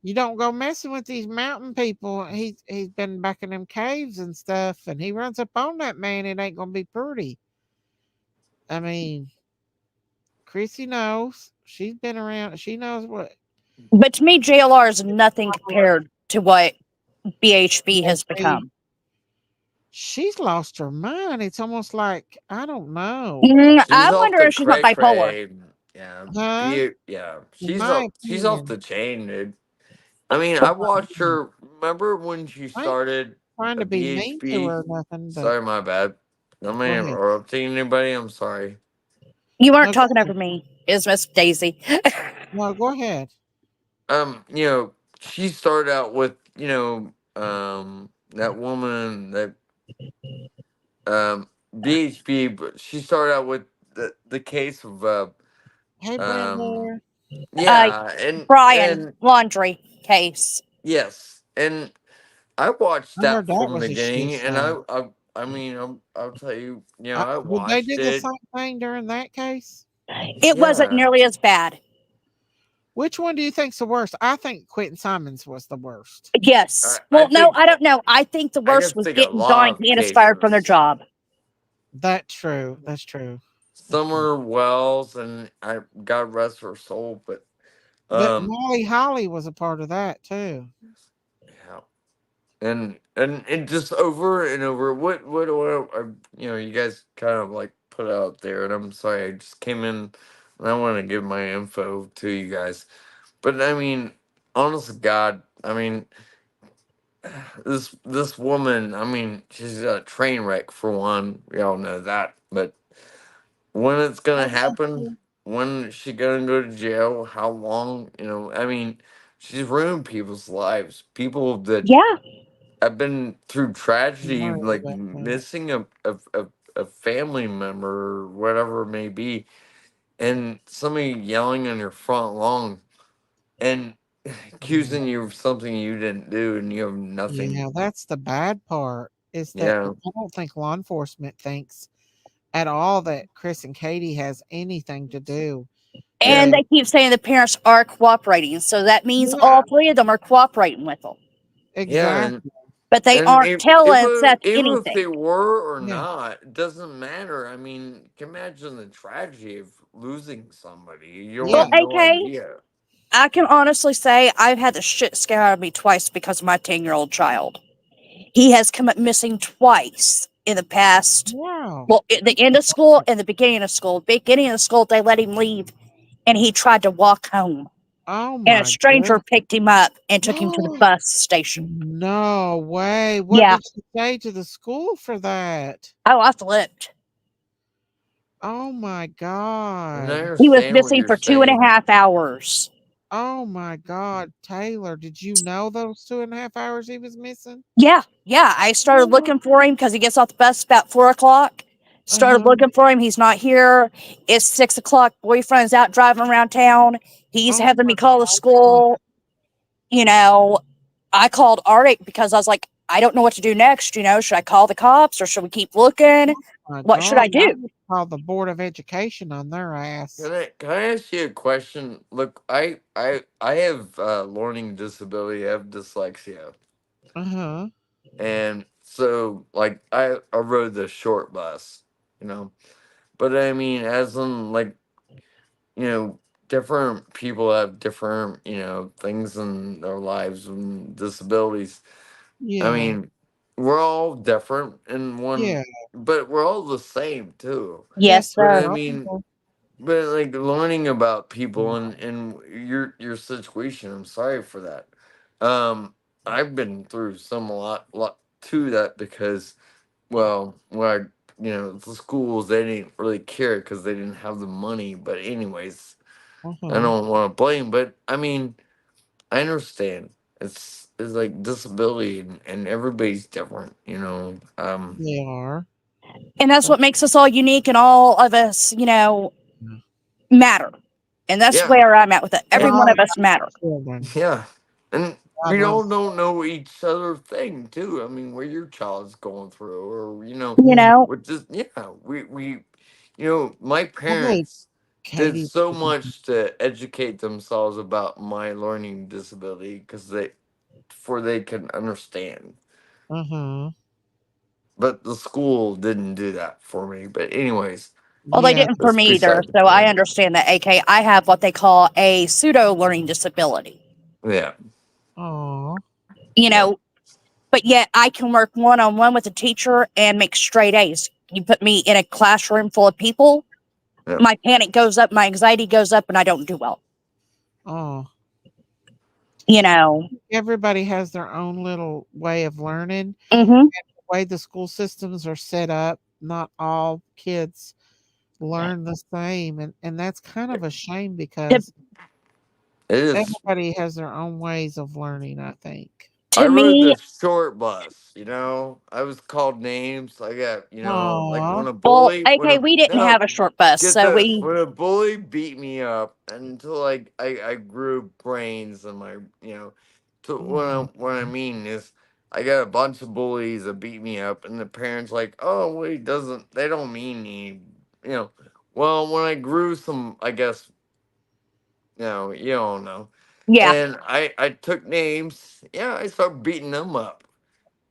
you don't go messing with these mountain people. He's been back in them caves and stuff, and he runs up on that man. It ain't gonna be pretty. I mean, Chrissy knows. She's been around. She knows what. But to me, JLR is nothing compared to what BHB has become. She's lost her mind. It's almost like, I don't know. I wonder if she's not bipolar. Yeah. Huh? Yeah. My She's off the chain, dude. I mean, I watched her. Remember when she started trying to be mean to her or nothing. But... Sorry, my bad. I mean, interrupting anybody. I'm sorry. You weren't talking over me. It was Miss Daisy. No, go ahead. She started out with, that woman that BHP, but she started out with the case of Hey, um Brenda. yeah, Brian and laundry case. yes, and I watched I heard that that from was the a shit beginning, and show. I'll tell you, I Did they watched do the it. same thing during that case? It wasn't Yeah, nearly as bad. Which one do you think's the worst? I think Quentin Simons was the worst. Yes. I Well, no, think I don't know. I think the I worst just was think a getting lot Don of Candace fired from their cases. job. That's true. That's true. Summer Wells, and I God rest her soul, but But um Molly Holly was a part of that too. yeah, and it just over and over. What you guys kind of like put out there, and I'm sorry, I just came in and I want to give my info to you guys, but I mean, honest to God, I mean, this woman, I mean, she's a train wreck for one. We all know that, but when it's gonna happen, when is she gonna go to jail, how long, I mean, she's ruined people's lives, people that Yeah. have been through tragedy, Right like about that. missing a family member or whatever it may be, and somebody yelling on your front lawn and accusing you of something you didn't do, and you have Yeah, nothing. that's the bad part. Is that Yeah, I don't think law enforcement thinks at all that Chris and Katie has anything to do yeah, And with. they keep saying the parents are cooperating. So that means Yeah, all three of them are cooperating with them. yeah, and exactly. But they and aren't telling Seth even if anything. they were or Yeah. not, it doesn't matter. I mean, can you imagine the tragedy of losing somebody? You Well, have Yeah. no AK, idea. I can honestly say I've had the shit scared out of me twice because of my 10-year-old child. He has come up missing twice in the past. Wow. Well, at the end of school and the beginning of school. Beginning of school, they let him leave, and he tried to walk home. Oh And a my stranger goodness. picked him up and took him to the bus station. No way. What Yeah. did she say to the school for that? Oh, I flipped. Oh my And I God. He was understand what missing you're for 2.5 saying. hours. Oh my God. Taylor, did you know those 2.5 hours he was missing? Yeah, I started looking for him because he gets off the bus about 4 o'clock. Started Uh-huh. looking for him. He's not here. It's 6 o'clock. Boyfriend's out driving around town. He's Oh having my me call the God. school. I called Arctic because I was like, I don't know what to do next. Should I call the cops or should we keep looking? Oh my What should I God. I do? would call the Board of Education on their ass. Can I ask you a question? Look, I have learning disability. I have dyslexia, Uh-huh. and so like I rode the short bus, you know. But I mean, as in like different people have different things in their lives and disabilities. I Yeah. mean, we're all different in one, Yeah. but we're all the same too. Yes, Yes, we But I sir. mean, are. but like learning about people and your situation, I'm sorry for that. I've been through some a lot to that because, well, the schools, they didn't really care because they didn't have the money. But anyways, I Uh-huh. don't want to blame, but I mean, I understand. It's like disability, and everybody's different, you know. They are. And that's But what makes us all unique and all of us, matter. And that's Yeah, where I'm at with it. Every and one God of us matter. children. yeah, and God we all loves don't know each other thing too. I mean, what your child's going through, or You yeah. know, what just we my I believe parents did Katie. so much to educate themselves about my learning disability because they can understand. Uh-huh. But the school didn't do that for me. But anyways, well, they Yeah. didn't for that's me either. beside the So I point. understand that, AK. I have what they call a pseudo learning disability. Yeah, Oh. You yeah, know, but yet I can work one on one with a teacher and make straight A's. You put me in a classroom full of people, yeah, my panic goes up, my anxiety goes up, and I don't do well. Oh. You know. Everybody has their own little way of learning. Mm-hmm. The way the school systems are set up, not all kids learn the same. And that's kind of a shame because It is. Everybody has their own ways of learning, I think. I To rode me, the short bus, I was called names. I got, like Aw. when a well, bully, okay, we didn't no, have a short bus, get so this, we, when a bully beat me up until I grew brains and my, to what I mean is I got a bunch of bullies that beat me up and the parents like, oh, well, they don't mean he, you know, well, when I grew some, I guess, you don't know. yeah, And I took names. Yeah, I started beating them up.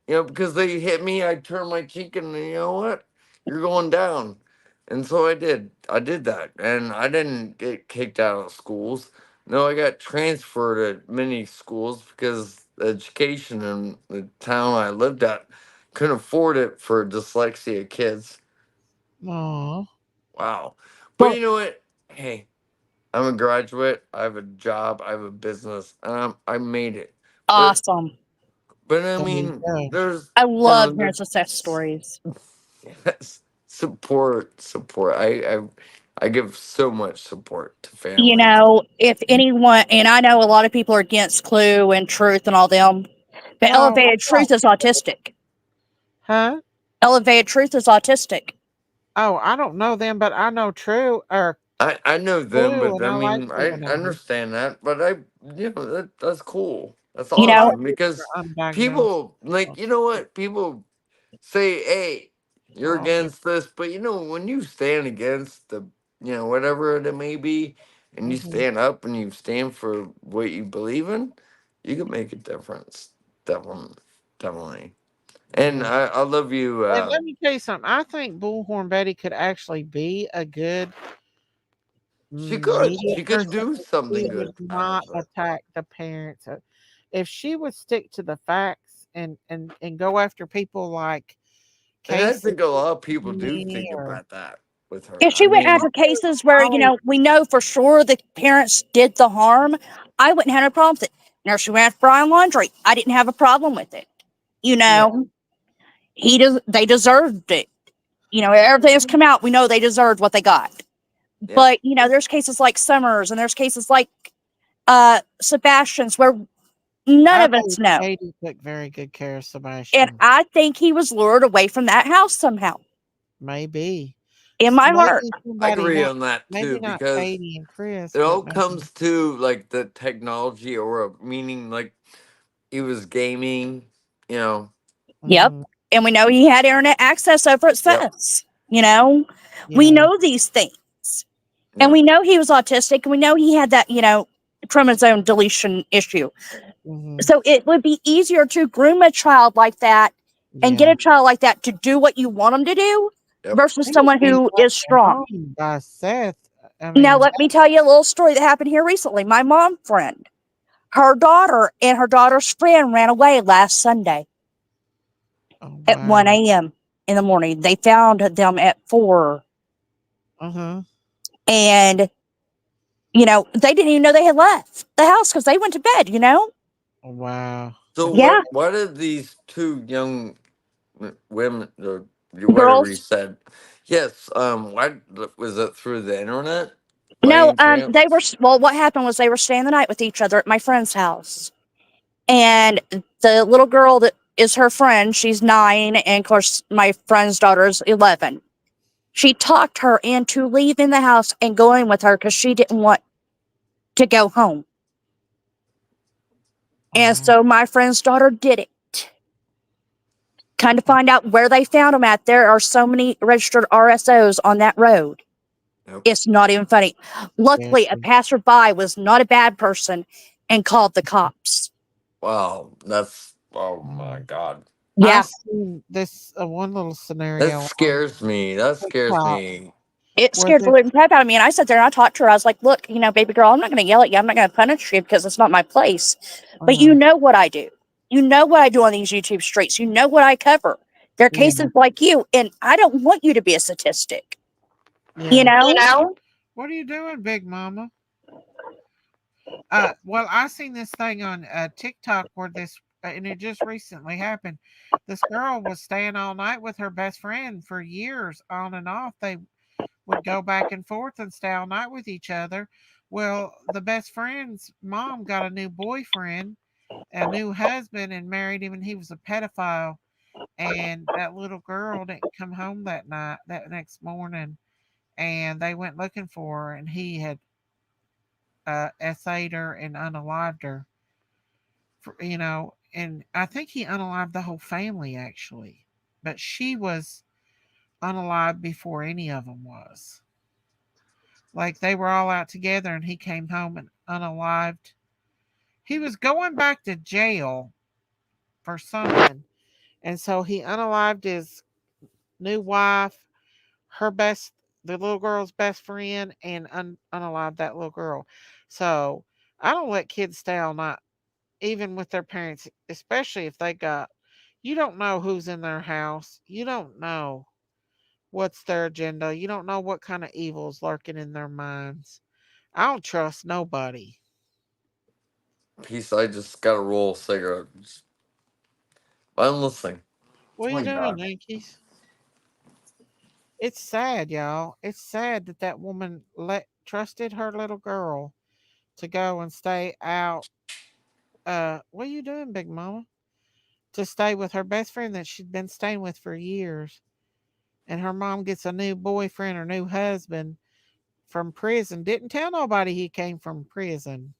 Because they hit me, I turned my cheek and you know what? You're going down. And so I did. I did that. And I didn't get kicked out of schools. No, I got transferred at many schools because the education in the town I lived at couldn't afford it for dyslexia kids. Aw. Wow. But well, you know what? Hey, I'm a graduate. I have a job. I have a business. I made it. But awesome. I There you mean, go. there's I love hearing there's success stories. yes, support. I give so much support to You families. know, if anyone, and I know a lot of people are against Clue and Truth and all them, but No, Elevated Truth is autistic. huh? Elevated Truth is autistic. Oh, I don't know them, but I know True or I know them, Clue, but and I I like mean True I and Abby. understand that, but that's cool. That's You A lot know, of awesome kids because are undiagnosed. people you know what people say, hey, you're Oh, against this, but when you stand against the whatever it may be, and you mhm, stand up and you stand for what you believe in, you can make a difference. Definitely, definitely. And yeah. I love you. And let me tell you something. I think Bullhorn Betty could actually be a good media She could person do if she something would good out not of it. attack the parents. If she would stick to the facts and go after people like And I Casey think a lot of people do Anthony think or about that with if her. I she went mean, after cases where, Holly, we know for sure the parents did the harm, I wouldn't have no problem with it. Now, if she went after Brian Laundrie, I didn't have a problem with it. You yeah. know, they deserved it. Everything that's come out, we know they deserved what they got. yep, But, there's cases like Summers and there's cases like Sebastian's where none I of believe us know. Katie took very good care of And Sebastian. I think he was lured away from that house somehow. Maybe. In my heart. Maybe I somebody agree not on that maybe too not because Katie and Chris, it but all maybe comes to like the technology or meaning like he was gaming, you know. Yep. mhm, And we know he had internet access over at Yep, Sis. We yeah. know these things. And yep. we know he was autistic and we know he had that, chromosome deletion issue. Mhm, So it would be easier to groom a child like that and get yeah. a child like that to do what you want them to do Yep. versus He was someone being who left is at strong. home by Seth. I Now, mean, let me tell you a little story that happened here recently. My mom friend, her daughter and her daughter's friend ran away last Sunday oh at 1 wow. a.m. in the morning. They found them at 4. Uh-huh. And, they didn't even know they had left the house because they went to bed. Wow. So That's Yeah, what did these two young women or whatever you girls. said? Yes. Why was it through the internet by No, any they were, chance? well, what happened was they were staying the night with each other at my friend's house. And the little girl that is her friend, she's 9. And of course, my friend's daughter is 11. She talked her into leaving the house and going with her because she didn't want to go home. And wow. so my friend's daughter did it. Kind of find out where they found them at. There are so many registered RSOs on that road. Nope. It's not even funny. Luckily, a Seriously. passerby was not a bad person and called the cops. Wow, oh my god. I Yeah, seen this one little That scenario on scares me. That scares TikTok me. it where scared the this living crap out of me. And I sat there and I talked to her. I was like, look, baby girl, I'm not going to yell at you. I'm not going to punish you because it's not my place. But you uh-huh. know what I do. You know what I do on these YouTube streets. You know what I cover. There are Yeah. cases like you, and I don't want you to be a statistic. You Yeah. know? What are you doing, Big Mama? Well, I seen this thing on TikTok where and it just recently happened. This girl was staying all night with her best friend for years, on and off. They would go back and forth and stay all night with each other. Well, the best friend's mom got a new boyfriend, a new husband, and married him, and he was a pedophile. And that little girl didn't come home that night, that next morning, and they went looking for her, and he had essayed her and unalived her. And I think he unalived the whole family actually, but she was unalived before any of them was. Like they were all out together, and he came home and unalived. He was going back to jail for something, and so he unalived his new wife, the little girl's best friend, and unalived that little girl. So I don't let kids stay all night, even with their parents, especially if you don't know who's in their house. You don't know what's their agenda. You don't know what kind of evil's lurking in their minds. I don't trust nobody. Peace. I just got a roll of cigarettes. I'm listening. What are Oh you my doing, God. Yankees? It's sad, y'all. It's sad that woman trusted her little girl to go and stay out. What are you doing, Big Mama? To stay with her best friend that she'd been staying with for years. And her mom gets a new boyfriend or new husband from prison. Didn't tell nobody he came from prison.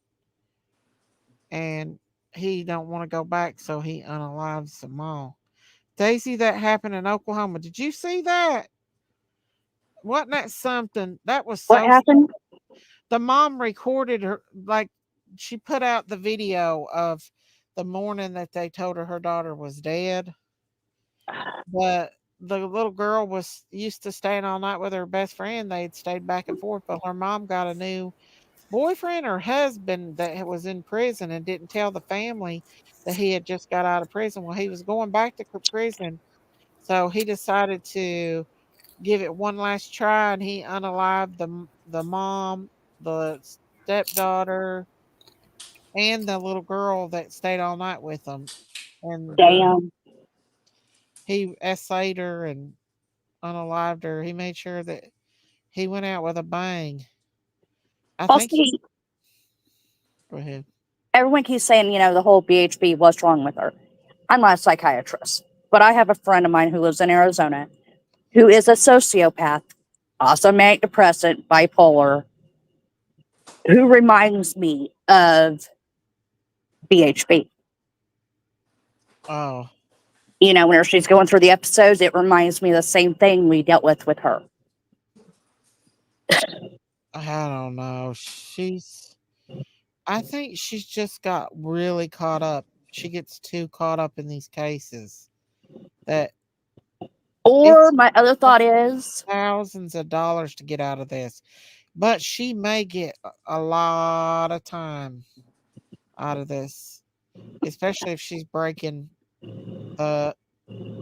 And he don't want to go back, so he unalives them all. Daisy, that happened in Oklahoma. Did you see that? Wasn't that something? That was What so happened? The mom recorded her, like she put out the video of the morning that they told her daughter was dead. But the little girl was used to staying all night with her best friend. They'd stayed back and forth, but her mom got a new boyfriend or husband that was in prison and didn't tell the family that he had just got out of prison. Well, he was going back to prison, so he decided to give it one last try, and he unalived the mom, the stepdaughter, and the little girl that stayed all night with him. And Damn. he essayed her and unalived her. He made sure that he went out with a bang. I Well, think he. see, Go ahead. everyone keeps saying, the whole BHB, what's wrong with her? I'm not a psychiatrist, but I have a friend of mine who lives in Arizona who is a sociopath, also manic depressant, bipolar, who reminds me of BHB. Oh, Whenever she's going through the episodes, it reminds me of the same thing we dealt with her. I don't know. I think she's just got really caught up. She gets too caught up in these cases that Or my other thought is thousands of dollars to get out of this, but she may get a lot of time out of this, especially if she's breaking the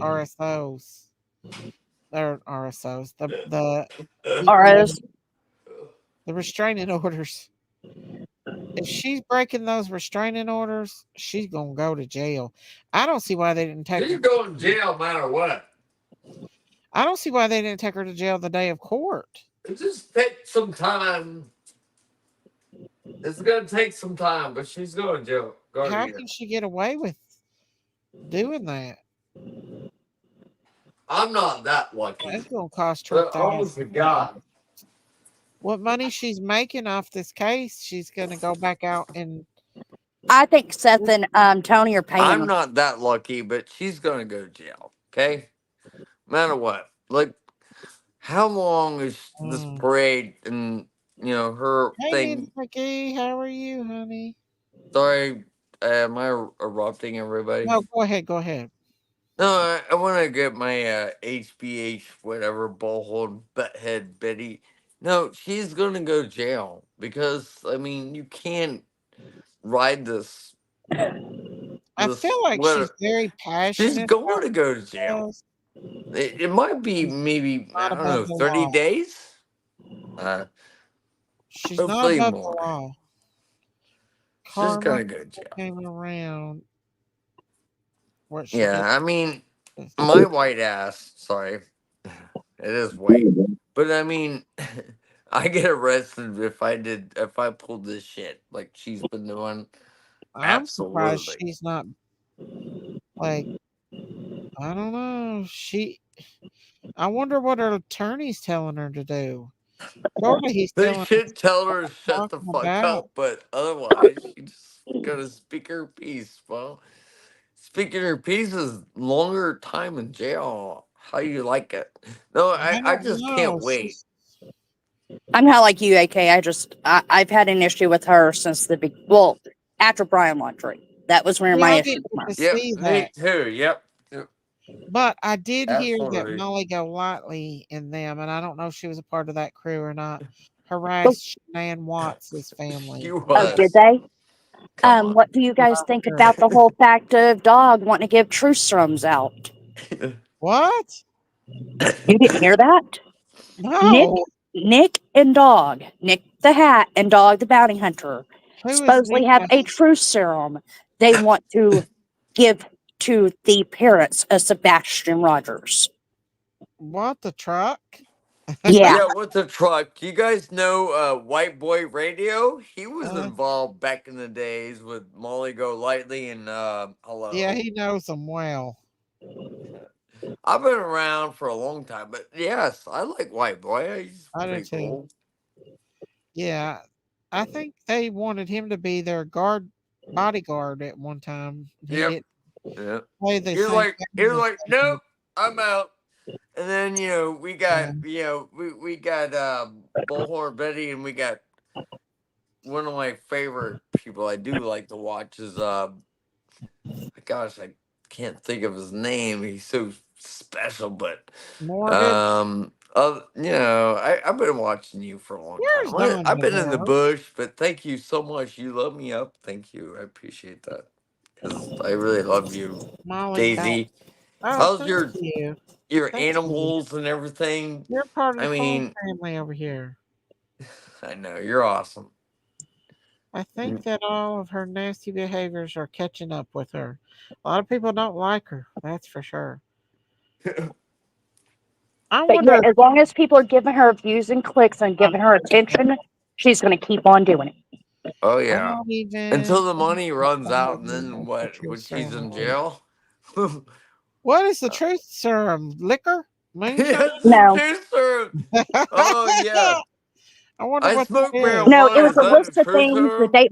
RSOs. Or RSOs, the ROs. the restraining orders. If she's breaking those restraining orders, she's gonna go to jail. I don't see why they didn't take She's her. going to jail no matter what. I don't see why they didn't take her to jail the day of court. It just takes some time. It's gonna take some time, but she's going to jail. How can she get away with doing that? I'm not that lucky. That's gonna cost her Almost a thousands. god. What money she's making off this case, she's gonna go back out and. I think Seth and Tony are paying I'm her. not that lucky, but she's gonna go to jail. Okay, no matter what. Like, how long is this parade and her Hey, Miss thing? McGee, how are you, honey? Sorry, am I erupting everybody? No, go ahead. Go ahead. No, I want to get my HBH whatever bullhole butthead Betty. No, she's gonna go to jail because you can't ride this. I feel like she's very She's passionate going about to go to jail. this. It might be maybe I Not don't above know the 30 law. days. She's not Hopefully above more. the law. She's Karma gonna go to jail. came around. What she Yeah, did. my white ass. Sorry, it is white, but I get arrested if I pulled this shit like she's been doing. I'm surprised Absolutely. she's not like, I don't know. I wonder what her attorney's telling her to do. Surely he's They telling her should tell her to shut the talking fuck about. up, but otherwise she just gotta speak her piece. Well, speaking her piece is longer time in jail. How you like it? No, I I don't just know. can't wait. I'm not like you, AK. I've had an issue with her since well, after Brian Laundrie. That was where Yeah, my I issue didn't was get to from. Yep, see me that. too. Yep. But I did hear that Absolutely. Molly Golightly and them, and I don't know if she was a part of that crew or not, harassed Shanann Watts' family. She Oh, did was. they? Come on. What do you guys think Sure. about the whole fact of Dog wanting to give truth serums out? What? You didn't hear that? No. Nick and Dog, Nick the Hat and Dog the Bounty Hunter, Who is supposedly Nick have the a truth serum they want to give to the parents of Sebastian Rogers. What, the truck? Yeah. Yeah, with the truck. You guys know White Boy Radio? He was involved back in the days with Molly Golightly and Hello. Yeah, he knows them well. I've been around for a long time, but yes, I like White Boy. He's I do pretty too. cool. Yeah, I think they wanted him to be their bodyguard at one time. He Yep. didn't Yeah. play the You're same like, game. nope, I'm out. And then we got we got Bullhorn Betty, and we got one of my favorite people I do like to watch is gosh, I can't think of his name. He's so special, but Morgan. I've been watching you for a long Where's time. Don I've been in the Navarro? bush, but thank you so much. You love me up. Thank you. I appreciate that because I really love you, Molly got. Daisy. Oh, How's thank you. your Thank you. animals and everything? You're part of I the Cole mean, family over here. I know you're awesome. I think that all of her nasty behaviors are catching up with her. A lot of people don't like her. That's for sure. I But wonder. yeah, as long as people are giving her views and clicks and giving her attention, she's going to keep on doing it. Oh I yeah. don't even. Until the money runs out, and then what? Truth When she's serum. in jail? What is the truth serum? Liquor? Moonshine? Yes, No. truth serum. Oh yeah. I wonder I what smoke that is. No, it marijuana. was Is a that a list of truth things. The serum? date.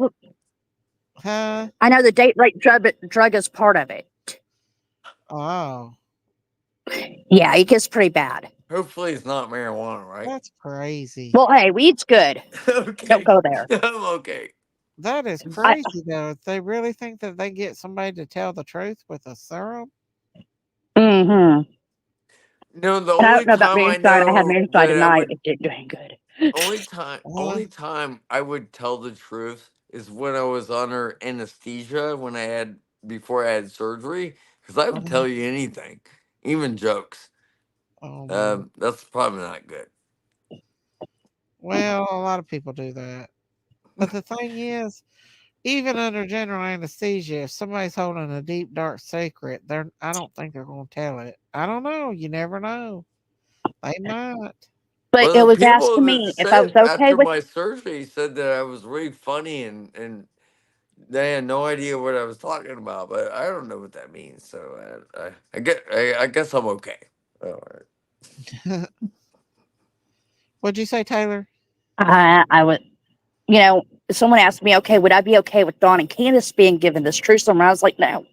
Huh? I know the date rape drug is part of it. Oh, Yeah, it gets pretty bad. Hopefully, it's not marijuana, right? that's crazy. Well, hey, weed's good. Okay. Don't go there. I'm okay. That is crazy, though. If they really think that they get somebody to tell the truth with a serum, Mm-hmm. No, the And I only don't know about time I moonshine. I had know moonshine that I tonight. would It did doing good. only time I would tell the truth is when I was under anesthesia before I had surgery, because I would tell you anything, even jokes. oh, That's probably not good. well, a lot of people do that. But the thing is, even under general anesthesia, if somebody's holding a deep, dark secret, I don't think they're going to tell it. I don't know. You never know. They might. But Well, it the was people asking that me if I was said okay after with. my surgery said that I was really funny and they had no idea what I was talking about, but I don't know what that means. So I guess I'm okay. All right. What'd you say, Taylor? I would. Someone asked me, okay, would I be okay with Dawn and Candace being given this truth serum? I was like, no.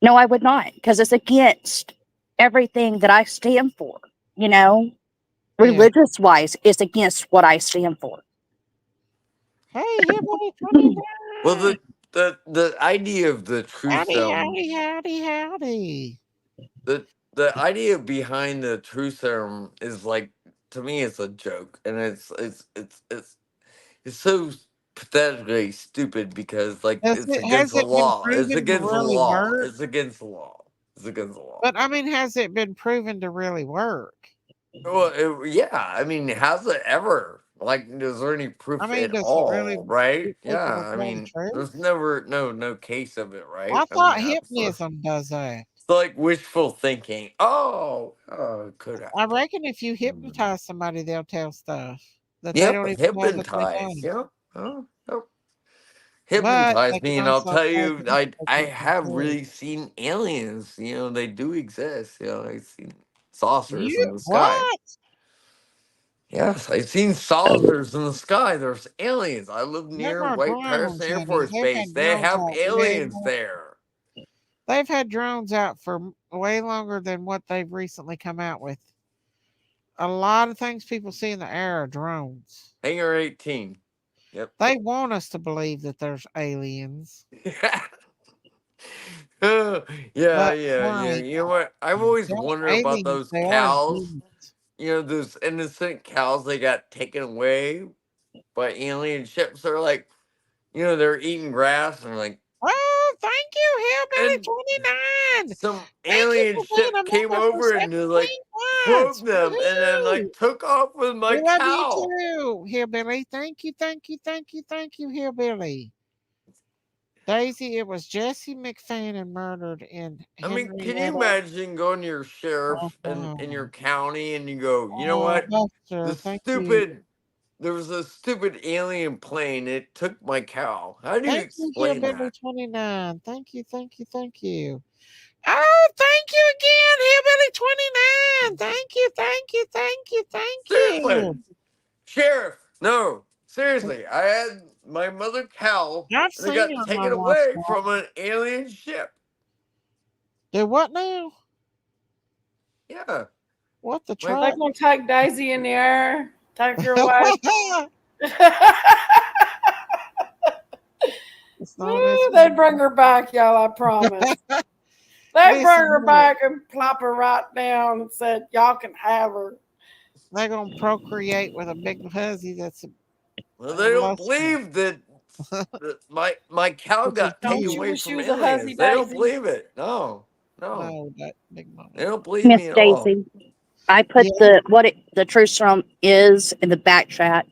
No, I would not, because it's against everything that I stand for. Religious wise, it's against what I stand for. Hey, hillbilly 29. Well, the idea of the truth Howdy, serum, howdy. the idea behind the truth serum is like, to me, it's a joke, and it's so pathetically stupid because like it's against Has the it been law. It's proven to against the really law. work? It's against the law. It's against the law. But I mean, has it been proven to really work? Well, yeah. I mean, how's it ever? Like, is there any proof I mean, at does it really all? Right? get people Yeah. to I tell the mean, truth? there's never no case of it, right? I I mean, thought that's hypnotism does that. it's like wishful thinking. Oh, could I have. reckon if you hypnotize somebody, they'll tell stuff. that they don't even know that they hypnotized. don't. But Hypnotized they me, can and I'll also tell play you, games I they can have control. really seen aliens. They do exist. I've seen saucers in You the sky. what? Yes, I've seen saucers in the sky. There's aliens. I live Them near are White Patterson drones, Air honey. Force They've Base. had They drones have out way aliens more. there. They've had drones out for way longer than what they've recently come out with. A lot of things people see in the air are drones. Hangar 18. Yep. They want us to believe that there's aliens. Yeah. But right. You know what? I've always They're wondered about aliens. those They are cows. humans. Those innocent cows they got taken away by alien ships. They're like, they're eating grass and they're like, Oh, thank you, Hillbilly and 29. some Thank you alien for being ship a came member for over 17 and just like months. probed them and then Woohoo! like took off with my We love you cow. too, Hillbilly. Thank you, Hillbilly. Daisy, it was Jesse McFadden murdered in I mean, can you Henrietta. imagine going to your sheriff in your county and you go, you know what? Buster, thank you. There was a stupid alien plane. It took my cow. How do you Thank you, explain Hillbilly that? 29. Thank you. Oh, thank you again, Hillbilly 29. Thank Seriously, you. sheriff. No, seriously. I had my mother cow I've and it seen got you on my taken watch away dog. from an alien ship. Do what now? Yeah. What the They're truck? gonna take Daisy in the air, take her away. They'd bring her back, y'all. I promise. They'd bring her back and plop her right down and said, "Y'all can have her." They're gonna procreate with a big fuzzy. That's Well, they don't believe that my cow got Don't taken you away wish she from was a hussy, aliens. They don't Daisy? believe it. No. No, that big mama. They don't believe Miss me at all. Stacy, I put the truth serum is in the back chat.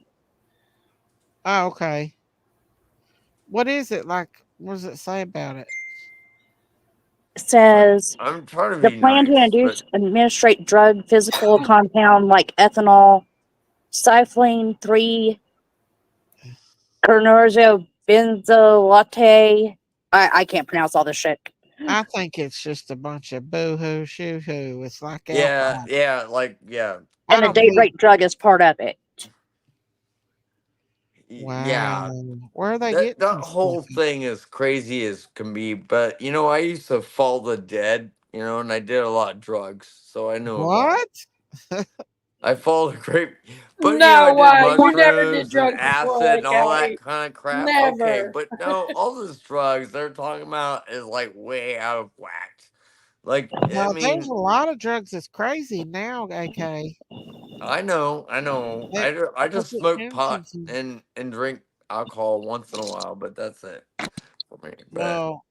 Oh, okay. What is it like? What does it say about it? It says I'm trying to the be plan to nice, induce but administrate drug physical compound like ethanol, cyphline 3 carnozo benzoate. I can't pronounce all this shit. I think it's just a bunch of boo-hoo, shoo-hoo. It's like yeah, alcohol. yeah. And the date rape drug is part of it. Wow. Where are they That getting this whole stuff? thing is crazy as can be. But I used to follow the dead, and I did a lot of drugs, so I know about it. What? I followed a great, but I No did way. You never did mushrooms and drugs before, acid and all that AK. kind of crap. Okay, Never. but no, all those drugs they're talking about is like way out of whack. Like, I Well, there's mean, a lot of drugs that's crazy now, AK. I know. I just Look at smoke pot Jim and drink alcohol once in a while, but that's it for me. But Well,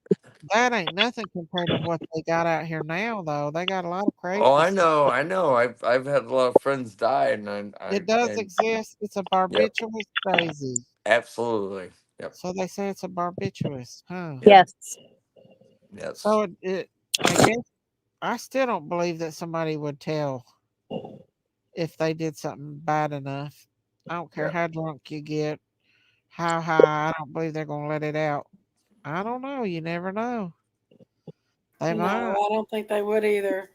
that ain't nothing compared to what they got out here now, though. They got a lot of crazy oh, I stuff. know. I've had a lot of friends die, and It does and exist. It's a yep, barbiturate crazy. absolutely, yep, So they say it's a barbiturate, huh? yep, Yes. yes. So I guess I still don't believe that somebody would tell if they did something bad enough. I don't care Yep. how drunk you get, how high. I don't believe they're gonna let it out. I don't know. You never know. They No, might. I don't think they would either.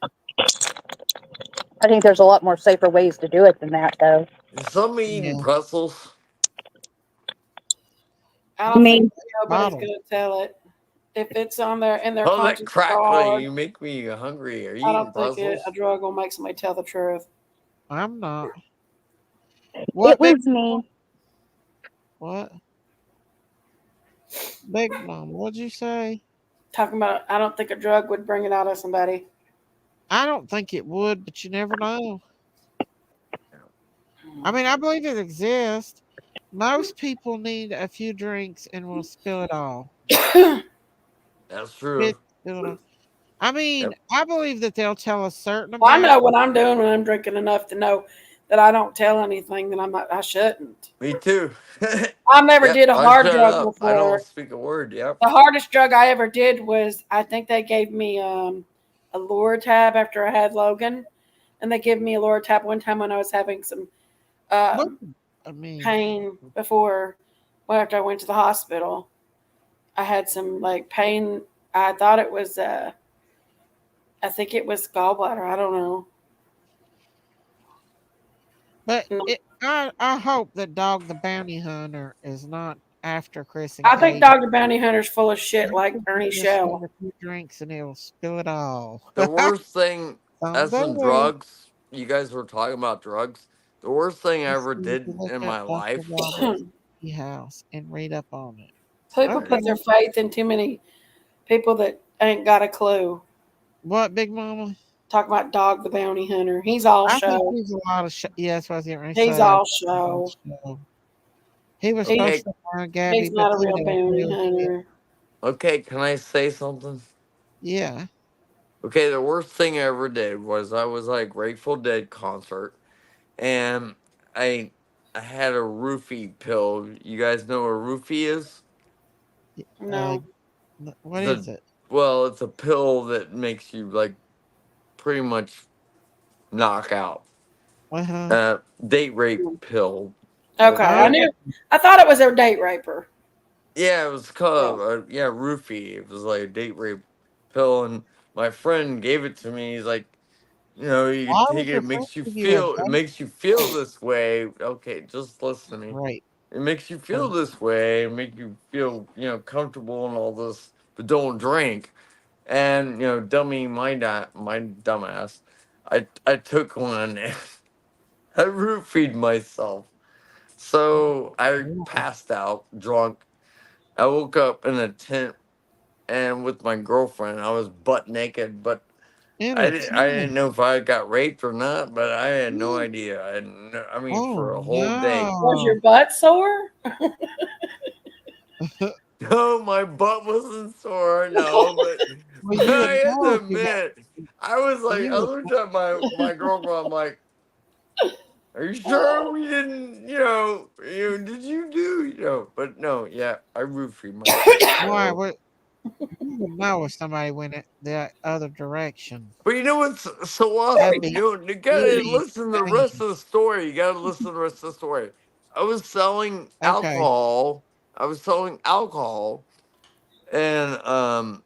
I think there's a lot more safer ways to do it than that, though. Is somebody eating pretzels? I don't think nobody's Bottle. going to tell it. If it's on there and their Oh, that conscience so crackling! hard, You make me hungry. Are I you eating don't think pretzels? a drug will make somebody tell the truth. I'm not. It was me. What? Big Mom, what'd you say? Talking about, I don't think a drug would bring it out of somebody. I don't think it would, but you never know. I mean, I believe it exists. Most people need a few drinks and will spill it all. That's true. I mean, I believe that they'll tell a certain Well, I amount. know what I'm doing when I'm drinking enough to know that I don't tell anything that I shouldn't. Me too. I never did a I hard shut drug up. I before. don't speak a word. Yep. The hardest drug I ever did was, I think they gave me a Loratab after I had Logan, and they gave me a Loratab one time when I was having some pain before. Well, after I went to the hospital, I had some like pain. I thought it was. I think it was gallbladder. I don't know. But I hope that Dog the Bounty Hunter is not after Chris and I think Katie. Dog the Bounty Hunter's full of shit like Ernie Just Shell. have a few drinks and he'll spill it all. The worst thing, as in Someday. drugs, you guys were talking about drugs. The worst thing I ever You did can look in up my Dr. life. Robert's house and read up on it. People Okay. put their faith in too many people that ain't got a clue. What, Big Mama? Talk about Dog the Bounty Hunter. He's all I show. think he's a lot of yeah, that's what I was getting ready to He's say. all show. He was Okay. supposed to find Gabby, He's not a but real bounty hunter. Okay, can I say something? Yeah. Okay, the worst thing I ever did was I was at a Grateful Dead concert, and I had a roofie pill. You guys know what a roofie is? No. What is it? Well, it's a pill that makes you like pretty much knock out. Date rape pill. Okay, I thought it was a date raper. Yeah, it was called roofie. It was like a date rape pill, and my friend gave it to me. He's like, you know, you Why can would take it. your It makes you friend give you a feel. It makes you feel this way. Okay, just listen to me. Right. It makes you feel this way. It make you feel, comfortable and all this, but don't drink. And my dumbass, I took one and I roofied myself. So I passed out drunk. I woke up in a tent and with my girlfriend. I was butt naked, but I didn't know if I got raped or not, but I had no idea. For a whole day. Was your butt sore? No, my butt wasn't sore. No, but I had to admit, I was like, I looked at my girlfriend. I'm like, "Are you sure we didn't? Did you do? But no, yeah, I roofied myself. Why? What? You would know if somebody went the other direction. But you know what's so awesome? You gotta really listen to the rest of the story. You gotta listen to the rest of the story. I was selling alcohol. I was selling alcohol, and I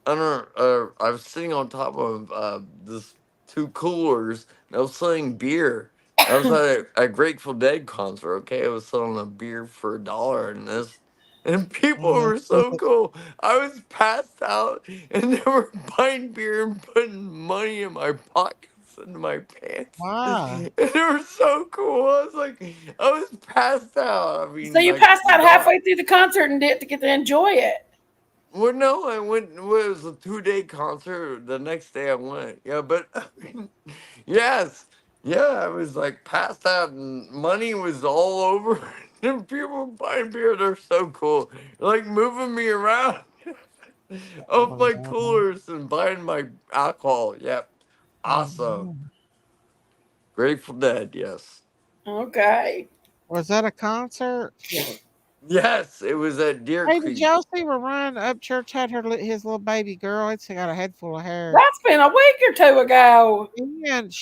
was sitting on top of this two coolers, and I was selling beer. I was at a Grateful Dead concert. Okay, I was selling a beer for $1 in this. And people were so cool. I was passed out, and they were buying beer and putting money in my pockets and my pants. Wow. And they were so cool. I was passed out. So you passed out halfway through the concert and didn't get to enjoy it. Well, no, I went. Well, it was a 2-day concert. The next day I went. Yeah, but yes, yeah, I was like passed out, and money was all over. And people buying beer. They're so cool. Like moving me around off my coolers and buying my alcohol. Yep, awesome. Grateful Dead. Yes. Okay. Was that a concert? Yes, it was at Deer Hey, Creek. did y'all see Ryan Upchurch had his little baby girl? It's got a head full of hair. That's been a week or two ago. And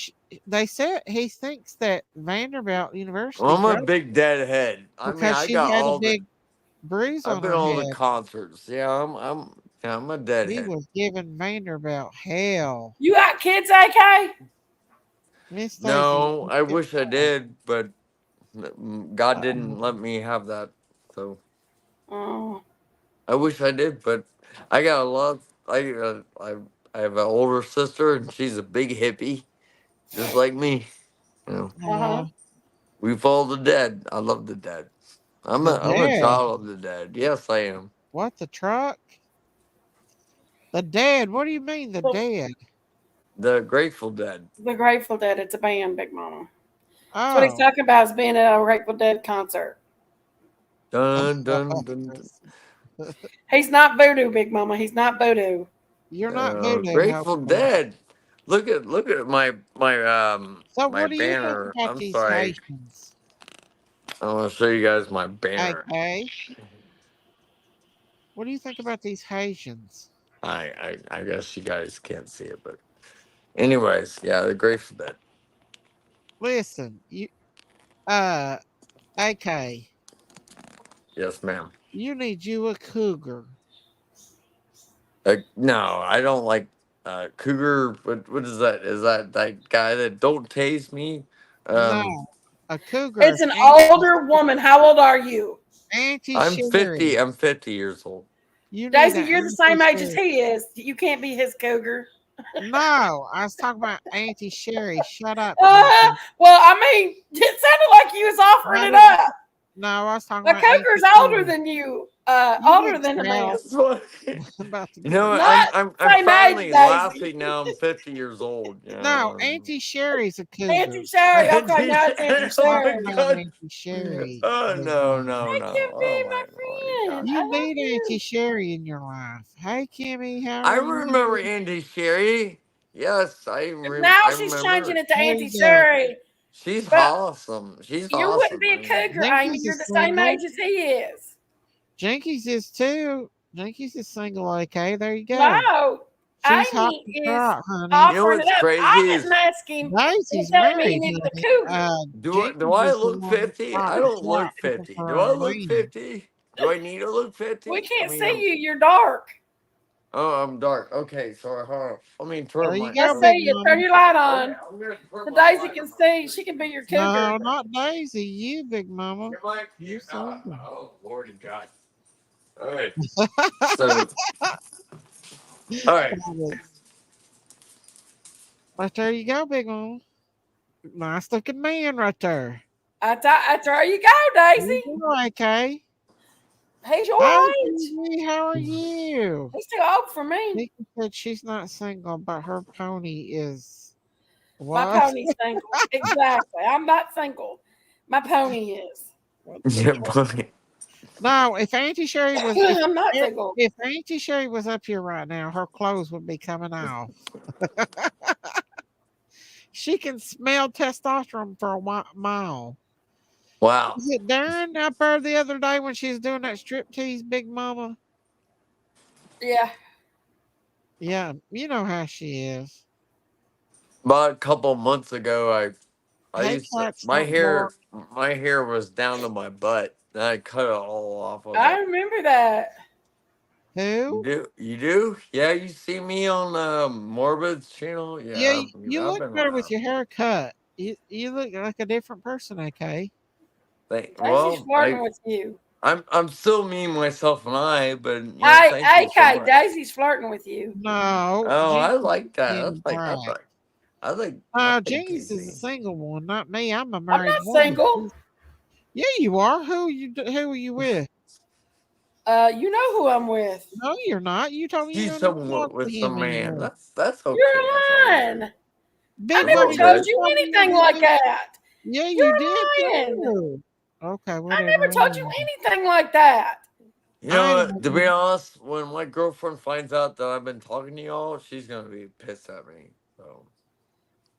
they said he thinks that Vanderbilt University. Well, I'm a big deadhead. Because she got had all a big bruise I've on been her all head. the concerts. Yeah, I'm a deadhead. He was giving Vanderbilt hell. You got kids, AK? Miss No, I wish I did, but God didn't let me have that. So I wish I did, but I got a lot. I have an older sister, and she's a big hippie, just like me. We follow the Dead. I love the Dead. I'm a child of the Dead. Yes, I am. What, the truck? The Dead? What do you mean, the Dead? The Grateful Dead. The Grateful Dead. It's a band, Big Mama. That's Oh. what he's talking about, is being at a Grateful Dead concert. Dun, dun, dun, dun. He's not voodoo, Big Mama. He's not voodoo. You're not voodoo. Grateful Dead. Look at my So my what do you think banner. about I'm these sorry. Haitians? I want to show you guys my banner. Okay. What do you think about these Haitians? I guess you guys can't see it, but anyways, yeah, the Grateful Dead. Listen, AK. Yes, ma'am. You need you a cougar. No, I don't like cougar. What is that? Is that guy that don't tase me? No, a cougar It's is an older woman. How old are you? Auntie I'm Sherry. 50. I'm 50 years old. You need Daisy, a you're the Auntie same age as Sherry. he is. You can't be his cougar. No, I was talking about Auntie Sherry. Shut up. Well, I mean, it sounded like you was offering it up. No, I was talking The about Auntie cougar's older Sherry. than you. You Older can than a man. tell. About to You know, get Not I'm same finally age, Daisy. laughing now. I'm 50 years old. You No, know? Auntie Sherry's a cougar. Auntie Sherry. Okay, now it's Auntie Oh my Sherry. God. Auntie Sherry. Oh no, no, Hey, no. Kimmy, Oh my my friend. God. I You love need you. Auntie Sherry in your life. Hey, Kimmy, how I are remember you? Andy Sherry. Yes, Now I she's remember. changing it to There Auntie you go. Sherry. She's But awesome. She's you wouldn't awesome. be a I mean, cougar, Amy. Jinkies You're is the same single. age as he is. Jinkies is too. Jinkies is single. Okay, there you go. No, She's hot Amy to is trot, honey. you know offering it what's up. I crazy didn't is ask him. He Daisy's said me he married, needed a honey. cougar. do Jinkies I is the look one 50? hot I to don't trot look looking 50. for Do a I look man. 50? Do I need to look 50? We I can't mean, see you. You're dark. I'm dark. Okay, sorry. Hold on. Let me There turn you my. go, Let's big see you. Turn mama. your light Okay, on. I'm gonna turn So my Daisy light can on. see. She can be your cougar. No, not Daisy. You, big mama. Am I? You so Oh, Lordy God. All right. So, all right. Right there you go, big mama. Nice looking man right there. There you go, Daisy. You do, okay. He's your Hi, age. Gigi, how are you? He's too old for me. Nikki said she's not single, but her pony is. My What? pony's single. Exactly. I'm not single. My pony is. Yeah, boy. No, if Auntie Sherry was I'm not single. if Auntie Sherry was up here right now, her clothes would be coming off. She can smell testosterone for a mile. Wow. Was it Darren up there the other day when she was doing that strip tease, Big Mama? Yeah. Yeah, you know how she is. About a couple months ago, I Hey, used to cats don't bark. my hair was down to my butt. And I cut it all off. I was I like, remember that. Who? You do? Yeah, you see me on Morbid's channel? Yeah, Yeah, you I've look been better with around. your hair cut. You look like a different person, okay? Daisy's flirting with you. I'm still me, myself, and I. But Hey, thank you so AK, much. Daisy's flirting with you. No, Oh, I Jinkies like that. being bright. I like Jinkies is a Casey. single one, not me. I'm a I'm married not woman. single. Yeah, you are. Who are you with? You know who I'm with. No, you're not. You told me you She's don't even someone talk to with him some man. anymore. That's okay. That's all You're right. lying. I Big A never little Mama, told bit. you you told me anything like that. Yeah, you did You're lying. too. Okay, I whatever. never told you anything like that. You know I what? To be know. honest, when my girlfriend finds out that I've been talking to y'all, she's gonna be pissed at me. So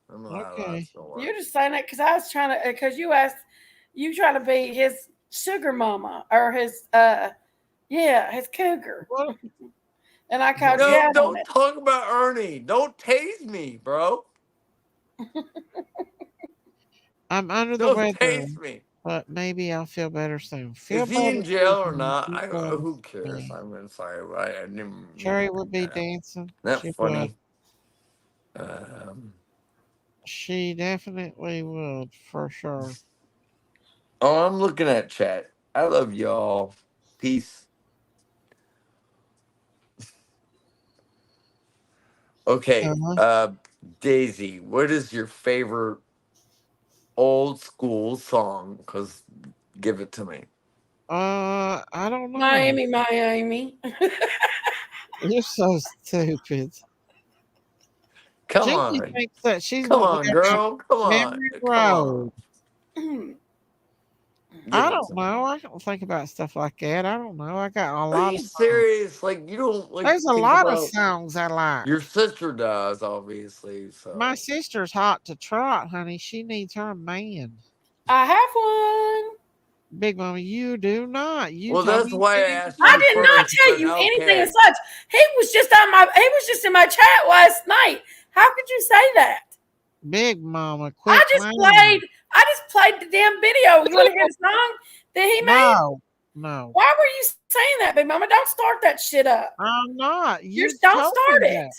I don't know how Okay. that's gonna work. You're just saying that because I was trying to, because you asked, you trying to be his sugar mama or his, his cougar. Well, And I called you No, out on don't it. talk about Ernie. Don't tase me, bro. I'm under the Don't weather, tase me. but maybe I'll feel better soon. Feel Is he better in jail or soon. not? Feel better Who cares? soon. I'm sorry. I didn't mean Sherry to would bring be that up. dancing. Isn't that She would. funny? She definitely would, for sure. Oh, I'm looking at chat. I love y'all. Peace. Okay, Daisy, what is your favorite old school song? Because give it to me. I don't know. Miami. You're so stupid. Come Jinky on. thinks that she's Come wanting on, to go down girl. Come on. memory Come road. on. Give I it don't to me. know. I don't think about stuff like that. I don't know. I got a Are lot you of songs. serious? Like, you don't There's a think lot of about songs I like. your sister does, obviously. So My sister's hot to trot, honey. She needs her a man. I have one. Big Mama, you do not. You well, told that's me you why I didn't asked I you talk did to not first. her. tell But you anything as okay. such. He was just in my chat last night. How could you say that? Big Mama, I quit just lying. I just played the damn video. You want to hear the song that he made? No. Why were you saying that, Big Mama? Don't start that shit up. I'm not. You don't start it.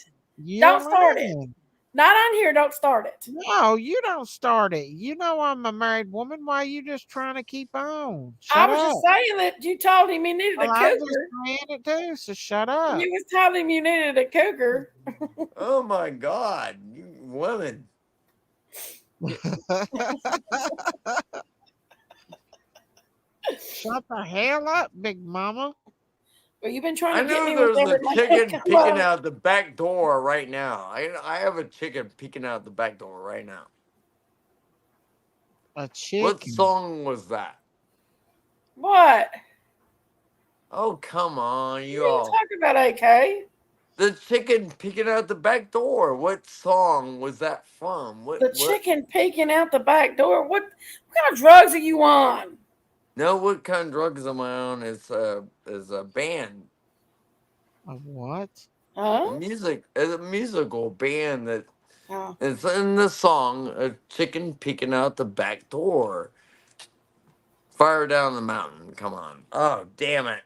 Don't start it. Not on here. Don't start it. No, you don't start it. You know I'm a married woman. Why are you just trying to keep on? I was just saying that you told him he needed a cougar. I'm just saying it too, so shut up. You was telling him you needed a cougar. Oh my God, you women. Shut the hell up, Big Mama. Well, you've been trying I to get me know there's with a chicken peeking out the back door right now. I have a chicken peeking out the back door right now. A chicken? What song was that? What? Oh, come on, you What are you all. talking about, AK? The chicken peeking out the back door. What song was that from? The chicken peeking out the back door. What kind of drugs are you on? No, what kind of drugs am I on? Is a band. Of what? Huh? It's a musical band that Oh. it's in the song "A Chicken Peeking Out the Back Door." Fire down the mountain. Come on. Oh, damn it.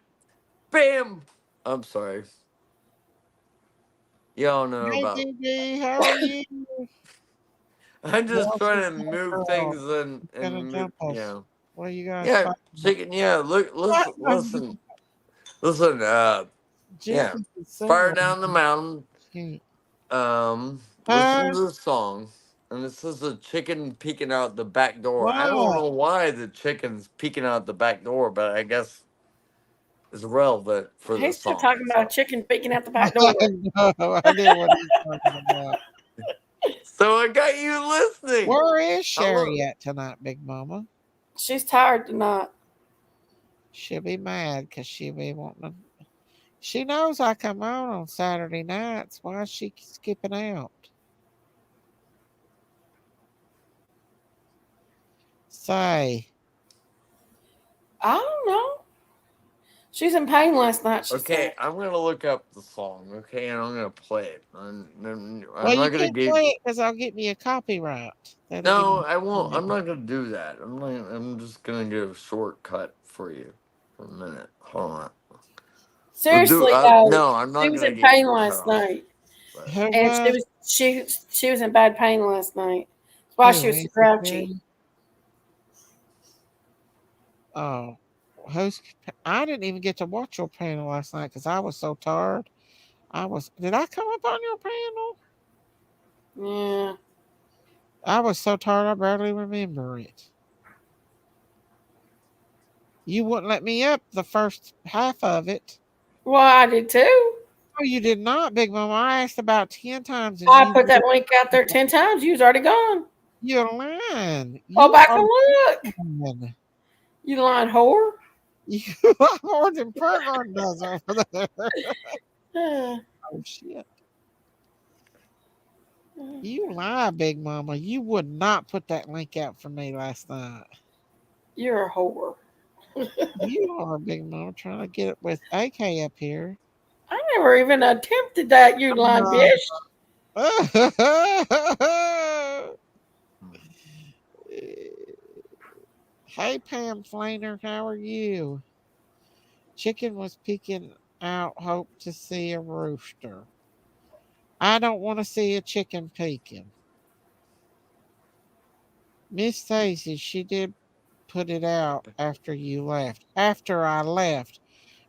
Bam. I'm sorry. Y'all know Hey, about. DD, how are you? I'm just Well, trying to she's move girl. things Gonna and move, jump us. you know. What are you guys Yeah, talking chicken. Yeah, listen. Yeah, Jeff is fire single. down the mountain. Listen to the song, and this is a chicken peeking out the back door. I don't What? know why the chicken's peeking out the back door, but I guess it's relevant for the He's still song. talking about a chicken peeking out the back door. No, I get what he's talking about. So I got you listening. Where is Sherry at tonight, Big Mama? She's tired tonight. She'll be mad because she'll be wanting to. She knows I come on Saturday nights. Why is she skipping out? Say. I don't know. She's in pain last night. She Okay, said. I'm gonna look up the song. Okay, and I'm gonna play it. I'm Well, you not gonna can't play it because I'll get me a copyright. No, I won't. I'm not gonna do that. I'm just gonna get a shortcut for you for a minute. Hold on. Seriously, No, I'm not she was gonna in get pain you last cut off. night, Who and was? she was in bad pain last night. That's why she was so grouchy. Oh, I didn't even get to watch your panel last night because I was so tired. Did I come up on your panel? Yeah. I was so tired I barely remember it. You wouldn't let me up the first half of it. Well, I did too. No, you did not, Big Mama. I asked about 10 times. And I you put that link out there 10 times. You was already gone. You're lying. Go You back are and look. lying. You lying whore. You are more than Pergon does over there. Oh, shit. You lie, Big Mama. You would not put that link out for me last night. You're a whore. You are, Big Mama, trying to get it with AK up here. I never even attempted that, you lying bitch. Hey, Pam Flainer, how are you? Chicken was peeking out, hope to see a rooster. I don't want to see a chicken peeking. Miss Daisy, she did put it out after you left. After I left.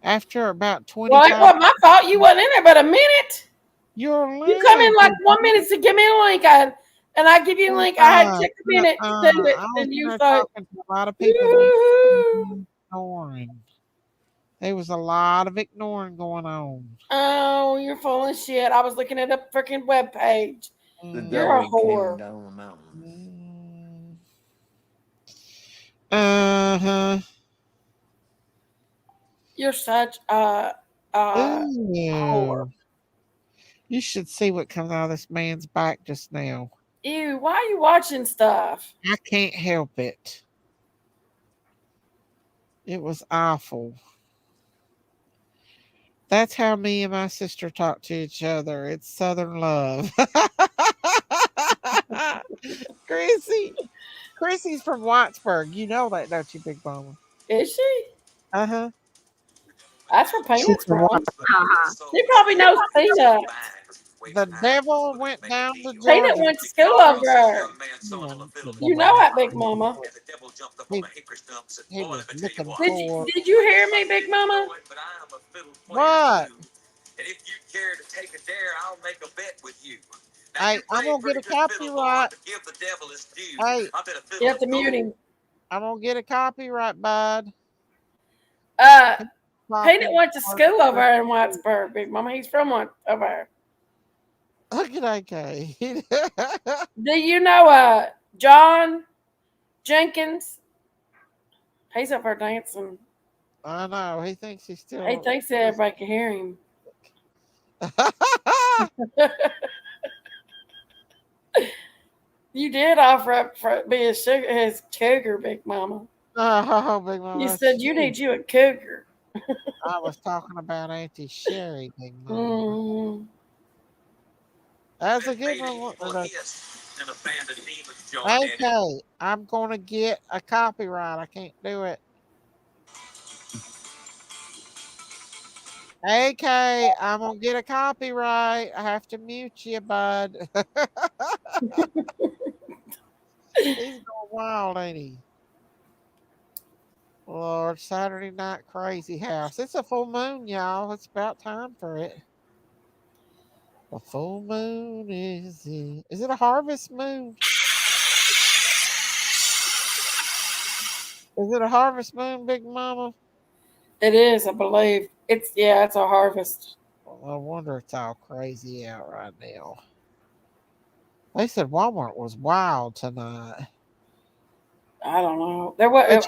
After about 25 Well, it wasn't my fault. You wasn't in there but a minute. You're lying. You come in like 1 minute to give me a link, and I give you a link. I had to take a minute to do it, and you start talking to a lot of people. Ignoring. There was a lot of ignoring going on. Oh, you're full of shit. I was looking at a freaking web page. You're a whore. Down the mountain. Uh-huh. You're such a whore. You should see what comes out of this man's back just now. Ew, why are you watching stuff? I can't help it. It was awful. That's how me and my sister talk to each other. It's Southern love. Chrissy Chrissy's from Whitesburg. You know that, don't you, Big Mama? Is she? Uh-huh. That's where Peanut's from from. She probably knows Peanut. The devil went down to Peanut Georgia. went to school over there. You know that, Big Mama. He was looking Did for you hear me, Big Mama? what? And if you care to take a dare, I'll make a bet with you. Hey, I'm gonna get a copyright. Give the devil his due. Hey, I bet a You have to mute him. I'm gonna get a copyright, bud. Peanut went to school over there in Whitesburg, Big Mama. He's from over there. Okay. Do you know John Jenkins? He's up there dancing. I know. He thinks he's still. He thinks that everybody can hear him. You did offer up for be his cougar, Big Mama. Oh, Big Mama. You said you need you a cougar. I was talking about Auntie Sherry, Big Mama. Mm-hmm. That's a good one. Okay, I'm gonna get a copyright. I can't do it. Okay, I'm gonna get a copyright. I have to mute you, bud. He's going wild, ain't he? Lord, Saturday Night Crazy House. It's a full moon, y'all. It's about time for it. The full moon is it? Is it a harvest moon? Is it a harvest moon, Big Mama? It is, I believe. It's a harvest. Well, no wonder it's all crazy out right now. They said Walmart was wild tonight. I don't know. There was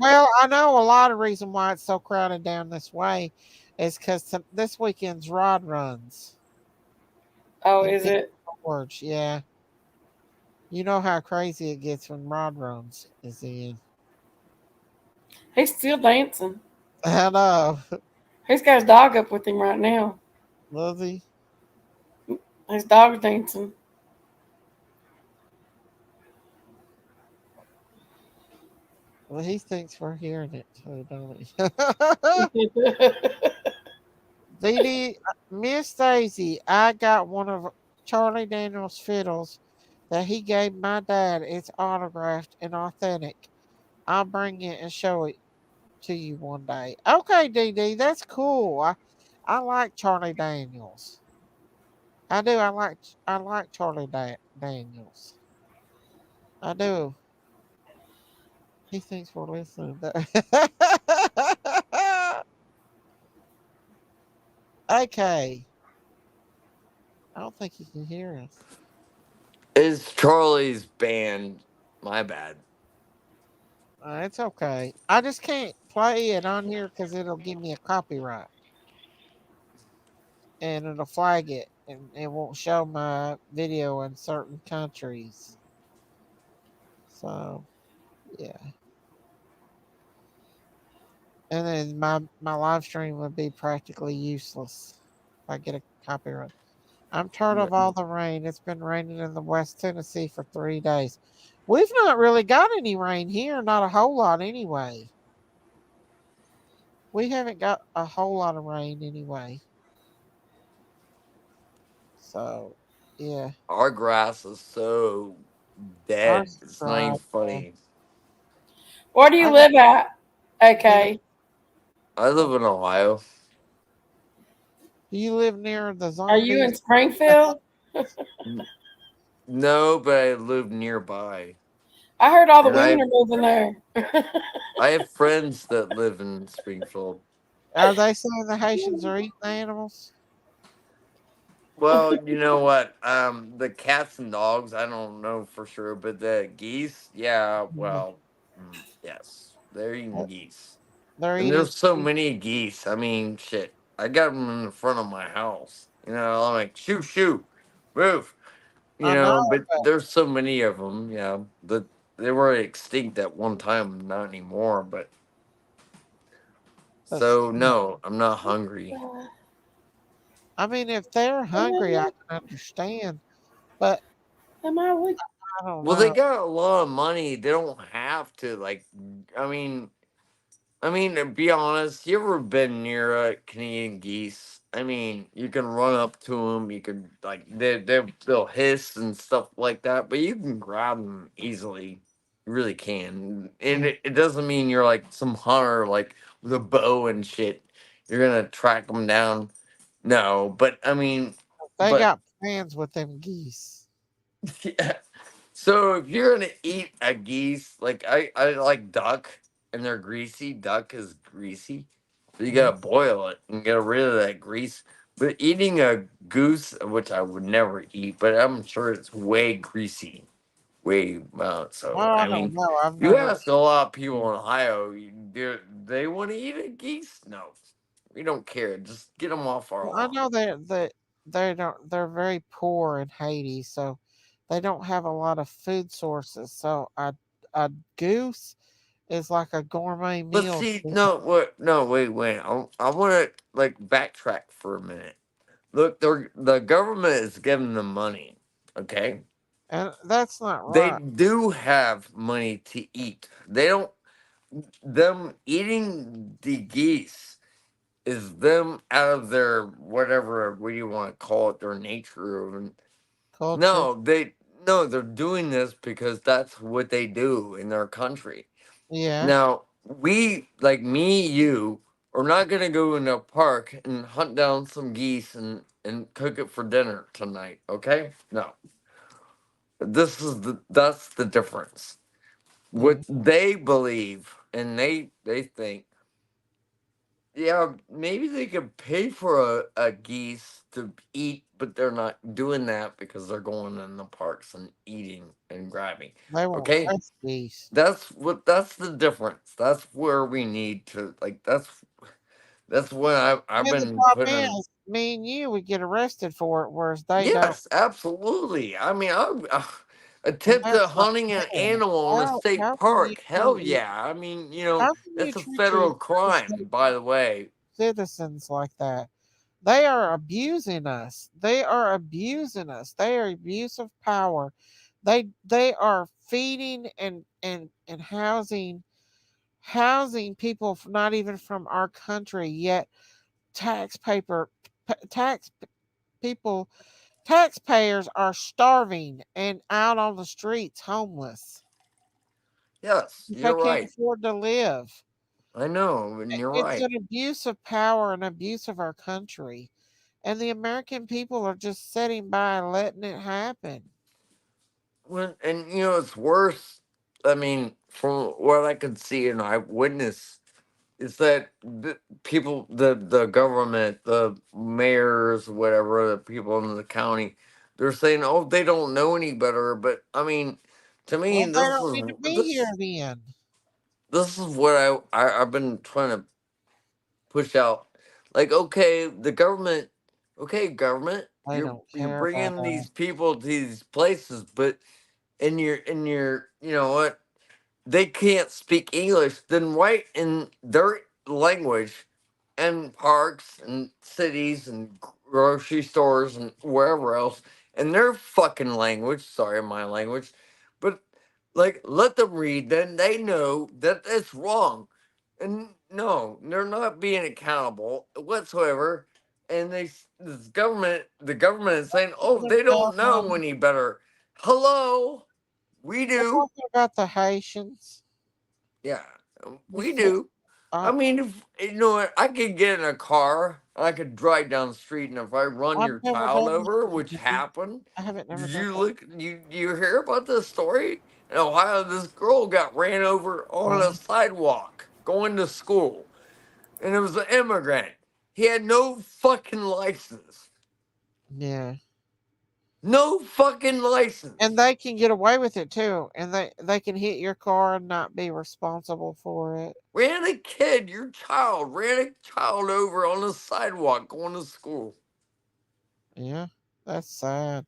well, I know a lot of reason why it's so crowded down this way is because this weekend's rod runs. Oh, is it? George, yeah. You know how crazy it gets when rod runs is in. He's still dancing. I know. He's got his dog up with him right now. Does he? His dog's dancing. Well, he thinks we're hearing it too, don't he? Dee Miss Daisy, I got one of Charlie Daniels' fiddles that he gave my dad. It's autographed and authentic. I'll bring it and show it to you one day. Okay, Dee, that's cool. I like Charlie Daniels. I do. I like Charlie Daniels. I do. He thinks we're listening. Okay. I don't think he can hear us. It's Charlie's band. My bad. It's okay. I just can't play it on here because it'll give me a copyright. And it'll flag it. And it won't show my video in certain countries. So, yeah. And then my live stream would be practically useless if I get a copyright. I'm tired of all the rain. It's been raining in the West Tennessee for 3 days. We've not really got any rain here, not a whole lot anyway. We haven't got a whole lot of rain anyway. So, yeah. Our grass is so dead. It's not even funny. Where do you live at? Okay. I live in Ohio. Do you live near the zombies? Are you in Springfield? No, but I live nearby. I heard all the women are moving there. I have friends that live in Springfield. Are they saying the Haitians are eating animals? Well, you know what? The cats and dogs, I don't know for sure, but the geese, yeah, well, yes, they're eating geese. There's so many geese. I mean, shit. I got them in the front of my house. You know, I'm like, shoo, move. You know, but there's so many of them. Yeah, they were extinct at one time, not anymore. But so no, I'm not hungry. I mean, if they're hungry, I can understand. But am I weak? I don't Well, they know. got a lot of money. They don't have to like. I mean, to be honest, you ever been near a Canadian geese? I mean, you can run up to them. You can like they'll hiss and stuff like that, but you can grab them easily. You really can, and it doesn't mean you're like some hunter like with a bow and shit. You're gonna track them down. No, but I mean, They but got plans with them geese. yeah. So if you're gonna eat a geese, like I like duck, and they're greasy. Duck is greasy, so you Yeah. gotta boil it and get rid of that grease. But eating a goose, which I would never eat, but I'm sure it's way greasy, way Oh, So I I don't mean, know. I've you never. ask a lot of people in Ohio, they want to eat a geese? No, we don't care. Just get them off our Well, I lawn. know they don't. They're very poor in Haiti, so they don't have a lot of food sources. So a goose is like a gourmet But meal. see, no, what? No, wait. I want to like backtrack for a minute. Look, the government is giving them money. Okay, And that's not they right. do have money to eat. They don't. Them eating the geese is them out of their whatever. What do you want to call it? Their nature. Culture. No, they're doing this because that's what they do in their country. Yeah. Now, we, like me, you, are not going to go in a park and hunt down some geese and cook it for dinner tonight, okay? No. That's the difference. What Yeah. they believe and they think, yeah, maybe they could pay for a geese to eat, but they're not doing that because they're going in the parks and eating and grabbing. They want Okay? fresh geese. That's the difference. That's where we need to like that's what I've And the been problem putting. is, me and you would get arrested for it, whereas they don't. Yes, absolutely. I mean, I And attempted that's not hunting an fair. animal in a state How can you park. Hell treat yeah. I mean, how can you that's a treat your federal crime, by the way. citizens like that? They are abusing us. They are abusing us. They are abuse of power. They are feeding and housing people not even from our country, yet taxpayer tax people taxpayers are starving and out on the streets homeless. Yes, They you're can't right. afford to live. I know, and you're It's right. an abuse of power and abuse of our country. And the American people are just sitting by and letting it happen. And it's worse. I mean, from what I could see and I've witnessed, is that the people, the government, the mayors, whatever, the people in the county, they're saying, "Oh, they don't know any better." But I mean, to me, Well, they don't need to be here then. this is what I've been trying to push out. Like, okay, the government, okay, government, They you're don't you're care about bringing us. these people to these places, but in your you know what, they can't speak English, then write in their language and parks and cities and grocery stores and wherever else in their fucking language. Sorry, my language, but like let them read. Then they know that it's wrong, and no, they're not being accountable whatsoever. And the government is saying, "Oh, they don't know any better." Hello, we We're do. talking about the Haitians. Yeah, The we fa- do. I mean, if you know what, I could get in a car and I could drive down the street, and if I run I've your never child done over, that. which happened, I haven't never did done you that. look? You hear about this story in Ohio? This girl got ran over on a sidewalk going to school, and it was an immigrant. He had no fucking license. Yeah. No fucking license. And they can get away with it too. And they can hit your car and not be responsible for it. Ran a kid, your child, ran a child over on the sidewalk going to school. Yeah. That's sad.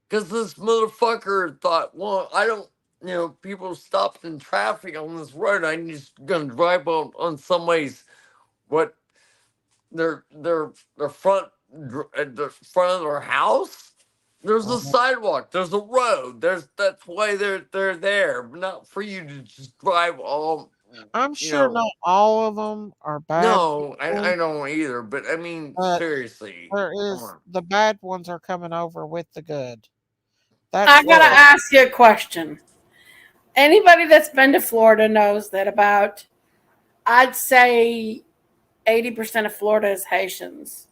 Because this motherfucker thought, well, I don't, people stopped in traffic on this road. I'm just gonna drive on somebody's what their front the front of their house. There's a sidewalk. There's a road. That's why they're there, not for you to just drive all. I'm sure not all of them are bad. No, people, I don't either. But I mean, but seriously, there come is on. the bad ones are coming over with the good. I gotta ask you a question. Anybody that's been to Florida knows that about, I'd say, 80% of Florida is Haitians.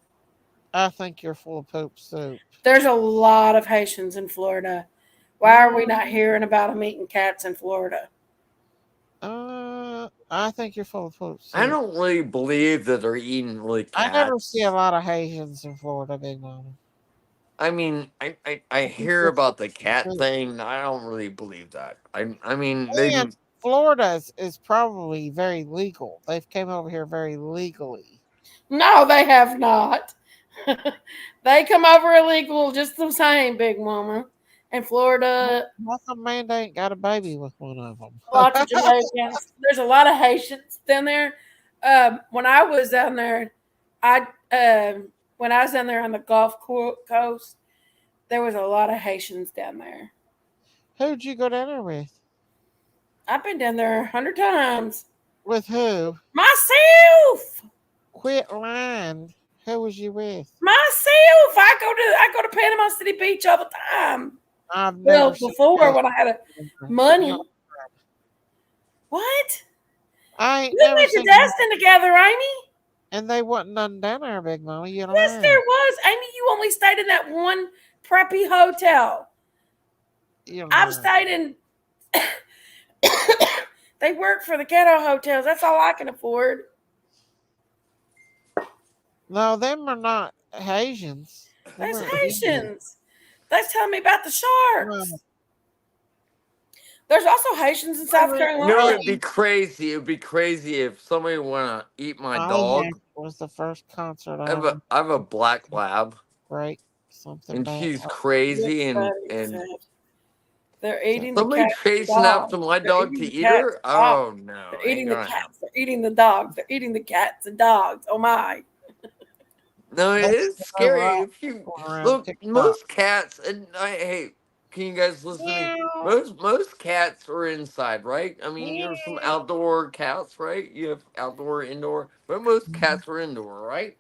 I think you're full of poop soup. There's a lot of Haitians in Florida. Why are we not hearing about them eating cats in Florida? I think you're full of poop soup. I don't really believe that they're eating really cats. I never see a lot of Haitians in Florida, Big Mama. I mean, I hear about the cat thing. I don't really believe that. I mean, And Florida is probably very legal. They've came over here very legally. No, they have not. They come over illegal just the same, Big Mama. In Florida, Nothing man ain't got a baby with one of them. lots of Jamaicans. There's a lot of Haitians down there. When I was down there, when I was down there on the Gulf Coast, there was a lot of Haitians down there. Who'd you go down there with? I've been down there 100 times. With who? Myself. Quit lying. Who was you with? Myself. I go to Panama City Beach all the time. I've never before when I had money. What? I ain't we never went to seen Destin together, Amy. And they wasn't none down there, Big Mama. You know. Yes, there was. Amy, you only stayed in that one preppy hotel. I've stayed in. They work for the ghetto hotels. That's all I can afford. No, them are not Haitians. That's Haitians. That's telling me about the sharks. There's also Haitians in South Carolina. You know, it'd be crazy. It'd be crazy if somebody want to eat my dog. Was the first concert I have a black lab. Right. Something. And she's crazy and they're eating the somebody cat. chasing after my dog to eat her. Oh no! They're eating the cats. They're eating the dogs. They're eating the cats and dogs. Oh my! No, it is scary. If you look, most cats and hey, can you guys listen to me? Most cats are inside, right? I mean, you have some outdoor cats, right? You have outdoor, indoor, but most cats are indoor, right?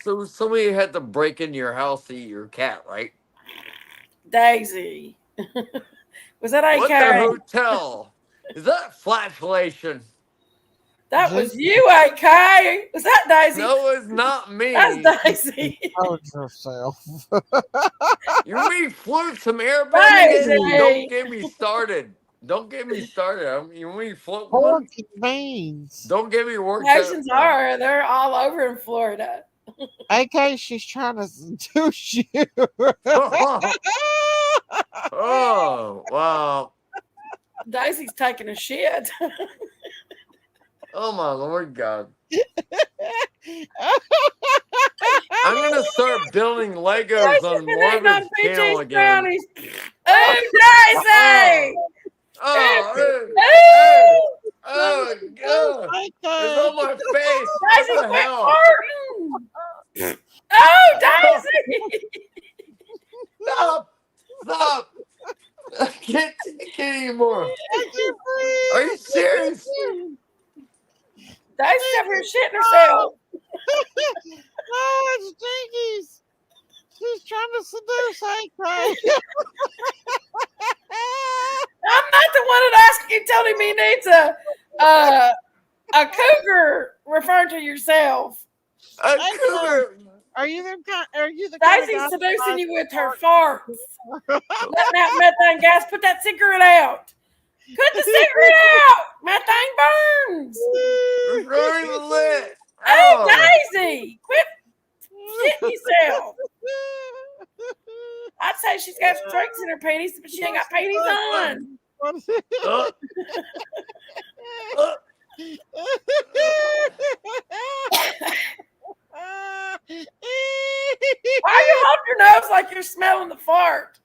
So somebody had to break into your house to eat your cat, right? Daisy. Was that What's a hotel? Is that flatulation? That was you, AK. Was that Daisy? No, it's not me. That's Daisy. Told yourself. You float some airbending and don't get me started. Don't get me started. You mean float one? Beans. Don't get me worked Haitians are. They're all over in Florida. AK, she's trying to seduce you. Oh, wow. Daisy's taking a shit. Oh, my Lord God. I'm going to start building Legos on Marvin's channel again. Oh, Daisy! Oh, God. It's on my face. Daisy, What the quit hell? farting. Oh, Daisy! Stop. I can't take it anymore. Are you serious? Daisy's over here shitting herself. No, it's Jinkies. She's trying to seduce AK. I'm not the one that asked you, telling me needs a cougar. Referring to yourself. A cougar. Are you the Daisy's seducing you with her farts. Letting out methane gas. Put that cigarette out. Put the cigarette out. Methane burns. It's already lit. Oh, Daisy, quit shitting yourself. I'd say she's got strings in her panties, but she ain't got panties on. Why you hold your nose like you're smelling the fart?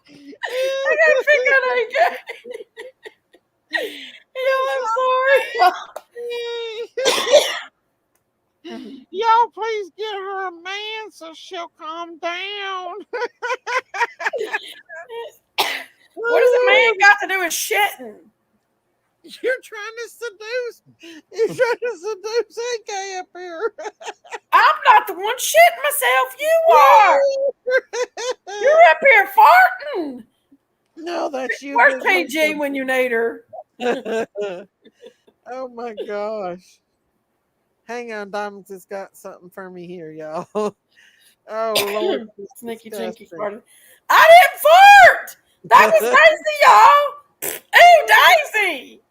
I gotta pick on AK. I'm sorry. y'all please get her a man so she'll calm down. What does a man got to do with shitting? You're trying to seduce. You're trying to seduce AK up here. I'm not the one shitting myself. You are. You're up here farting. No, that's you. Where's PG when you need her? Oh my gosh. Hang on, Diamonds has got something for me here, y'all. Oh Lord. Sneaky jinky farted. I didn't fart! That was Daisy, y'all! Ooh, Daisy!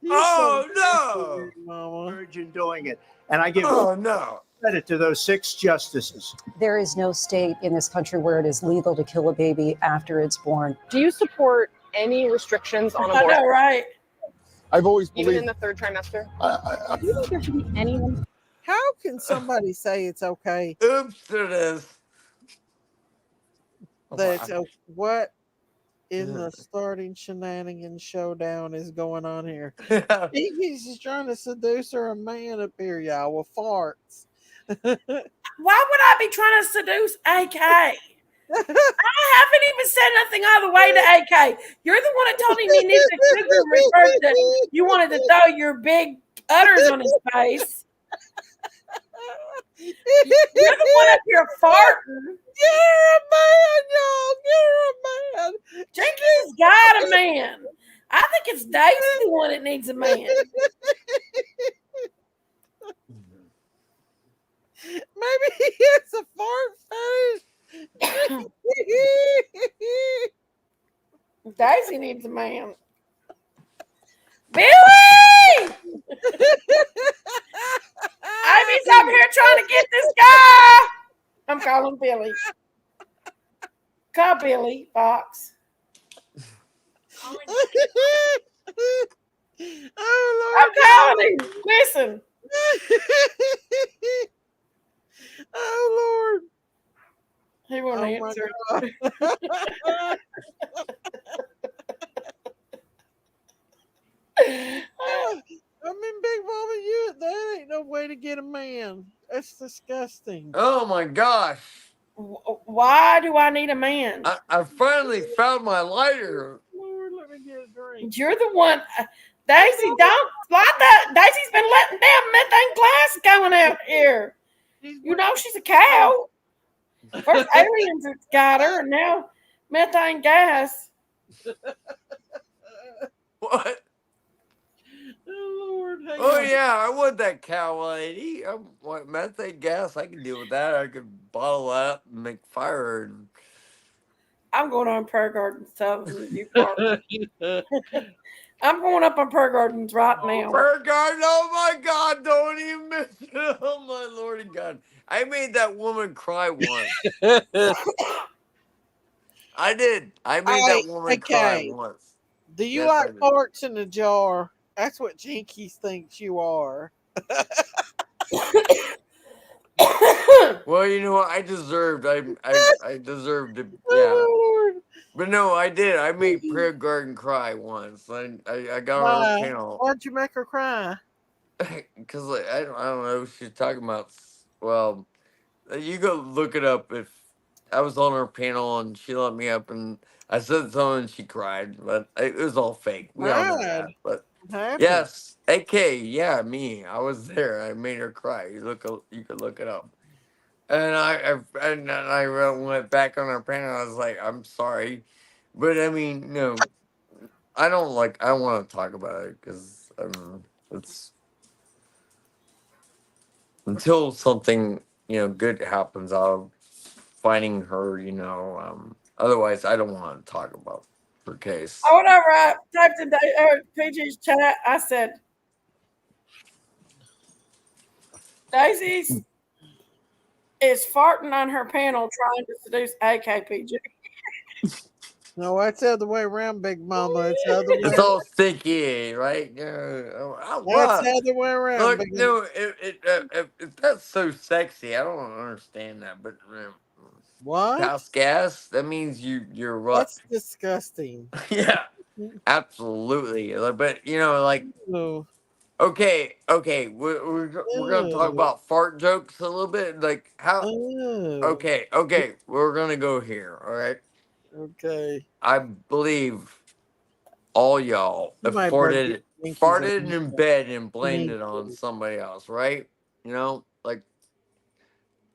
Oh no, Mama. Virgin doing it, and I give no credit to those 6 justices. There is no state in this country where it is legal to kill a baby after it's born. Do you support any restrictions on I abortion? know, right? I've always believed. Even in the 3rd trimester? Do you think there should be anyone? How can somebody say it's okay? Oops, it is. That what in the starting shenanigans showdown is going on here? He's just trying to seduce her a man up here, y'all, with farts. Why would I be trying to seduce AK? I haven't even said nothing all the way to AK. You're the one that told him he needed a cougar and referred that you wanted to throw your big udders on his face. You're the one up here farting. Get her a man, y'all. Get her a man. Jenkins got a man. I think it's Daisy the one that needs a man. Maybe he has a fart fetish. Daisy needs a man. Billy! Ivy's up here trying to get this guy. I'm calling Billy. Call Billy Fox. Oh, I'm calling him. Listen. Oh Lord. He won't answer. I mean, Big Mama, that ain't no way to get a man. That's disgusting. Oh my gosh. Why do I need a man? I finally found my lighter. Lord, let me get a drink. You're the one. Daisy, don't light that. Daisy's been letting down methane glass going out here. You know she's a cow. First aliens got her, and now methane gas. What? Oh Lord. Oh yeah, I want that cow lady. I want methane gas. I can deal with that. I could bottle that up and make fire. And I'm going on Prayer Gardens. So you I'm going up on Prayer Gardens right now. Prayer Garden, oh my God, don't even miss it. Oh my Lordy God. I made that woman cry once. I did. I made that woman cry once. Do you like farts in a jar? That's what Jinkies thinks you are. Well, you know what? I deserved to, yeah. But no, I did. I made Prayer Garden cry once. I got on her panel. Why'd you make her cry? Because I don't know. She's talking about, well, you go look it up. If I was on her panel and she let me up and I said something and she cried, but it was all fake. We all know that. But yes, AK, yeah, me. I was there. I made her cry. You could look it up. And I went back on her panel. I was like, I'm sorry, but I mean, no, I don't want to talk about it because it's until something good happens. I'll finding her. Otherwise, I don't want to talk about her case. Oh, whatever. I typed in PG's chat. I said, Daisy is farting on her panel trying to seduce AKPG. No, that's the other way around, Big Mama. It's the other way. It's all sticky, right? That's the other way around. Look, Big no, if that's so sexy, I don't understand that. But what? House gas? That means you're right. That's disgusting. Yeah, absolutely. But Okay, we're gonna talk about fart jokes a little bit. Like how? Okay, we're gonna go here. All right. Okay. I believe all y'all You have might break your pinkies farted on in bed and blamed me it on too. somebody else, right? You know, like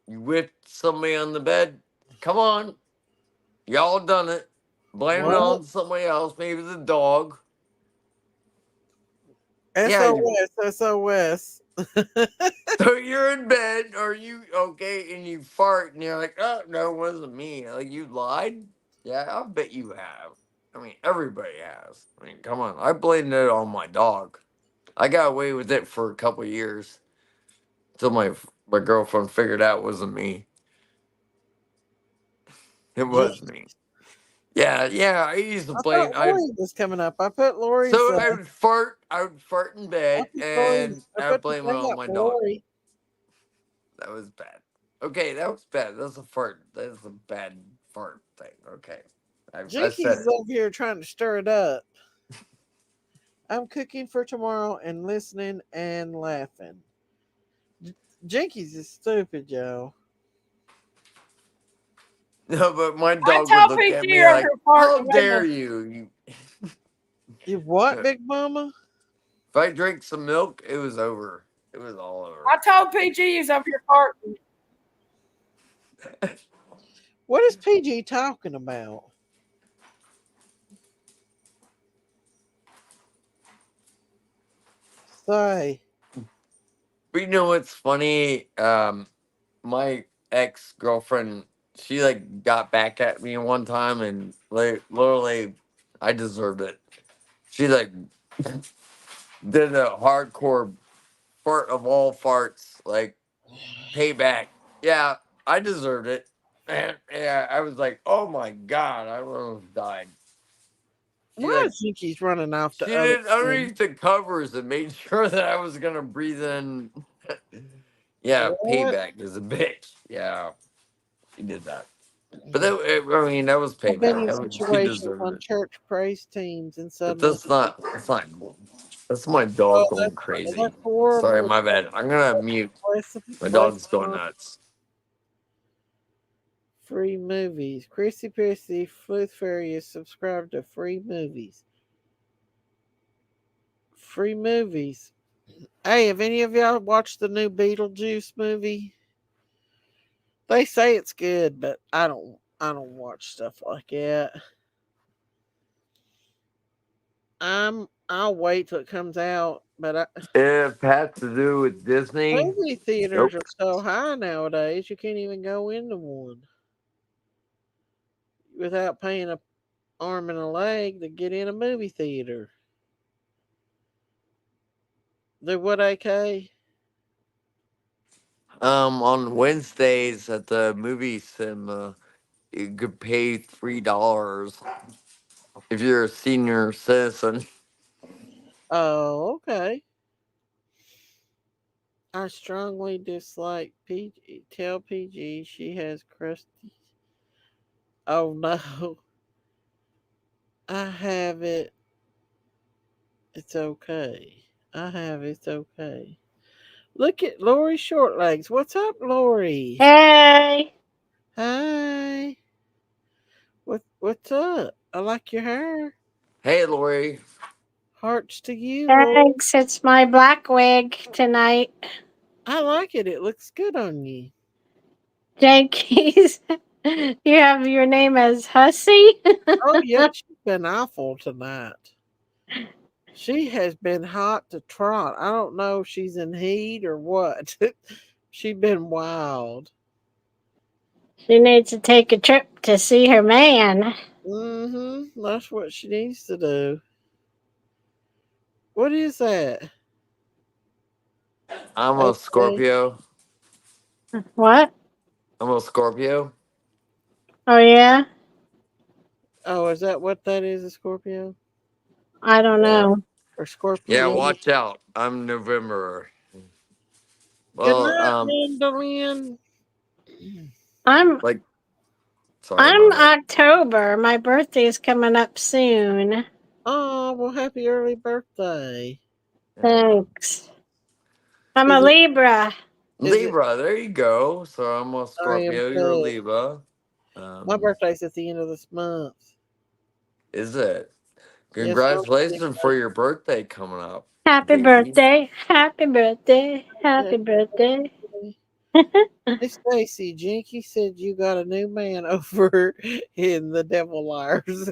you whipped somebody on the bed. Come on, y'all done it. Blame it What? on somebody else, maybe the dog. Yeah, SOS. so you're in bed, or you okay, and you fart, and you're like, "Oh no, it wasn't me." Like you lied. Yeah, I bet you have. I mean, everybody has. I mean, come on. I blamed it on my dog. I got away with it for a couple years until my girlfriend figured out it wasn't me. It was me. Yeah. I used to I blame. thought Lori was coming up. I put Lori's. So I would fart. I would fart in bed, and I I would put the blame it thing on up my for dog. Lori. That was bad. Okay, that was bad. That's a fart. That's a bad fart thing. Okay, I Jinkies said is it. over here trying to stir it up. I'm cooking for tomorrow and listening and laughing. Jinkies is stupid, Joe. No, but my I dog would told look at PG me over like, here farting "How away dare the- you?" You what, Big Mama? If I drank some milk, it was over. It was all over. I told PG he's over here farting. What is PG talking about? Say. But you know what's funny? My ex girlfriend, she like got back at me one time, and like literally, I deserved it. She like did a hardcore fart of all farts, like payback. Yeah, I deserved it. And yeah, I was like, oh my god, I almost died. She Why like is Jinkies running off the she other did underneath the covers and made sure that I was gonna breathe in. Yeah, What? payback is a bitch. Yeah, she did that. But I mean, that was I've been payback. in She situations deserved on it. church praise teams and But suddenly. that's not cool. That's my dog going crazy. That's Sorry, horrible. my bad. I'm gonna mute. My Bless dog's going nuts. Free movies. Chrissy Pissy, Flute Fairy is subscribed to free movies. Free movies. Hey, have any of y'all watched the new Beetlejuice movie? They say it's good, but I don't watch stuff like that. I'll wait till it comes out, but If it has to do with Disney, movie theaters nope. are so high nowadays you can't even go into one without paying an arm and a leg to get in a movie theater. Do what, AK? On Wednesdays at the movie cinema, you could pay $3 if you're a senior citizen. Oh, okay. I strongly dislike PG. Tell PG she has crusty. Oh no. I have it. It's okay. I have it's okay. Look at Lori Shortlegs. What's up, Lori? Hey. Hi. What's up? I like your hair. Hey, Lori. Hearts to you, Lori. Thanks. It's my black wig tonight. I like it. It looks good on you. Yankees. You have your name as Hussy? Oh yeah, she's been awful tonight. She has been hot to trot. I don't know if she's in heat or what. She's been wild. She needs to take a trip to see her man. Mm-hmm. That's what she needs to do. What is that? I'm a Okay. Scorpio. What? I'm a Scorpio. Oh, yeah? Oh, is that what that is, a Scorpio? I don't Yeah. know. Or Scorpio? Yeah, watch out. I'm November. Good Well, night, Mandolin. I'm like, sorry, my bad. October. My birthday's coming up soon. Oh, well, happy early birthday. Thanks. I'm a Is it- Libra. Libra, there you go. So I'm a I am Scorpio, you're a too. Libra. My birthday's at the end of this month. Is it? Yes, I'm Congratulations for your birthday coming up. Happy Jinky. birthday. Happy birthday. Happy birthday. Hey Stacy, Jinky said you got a new man over in the Devil Liars.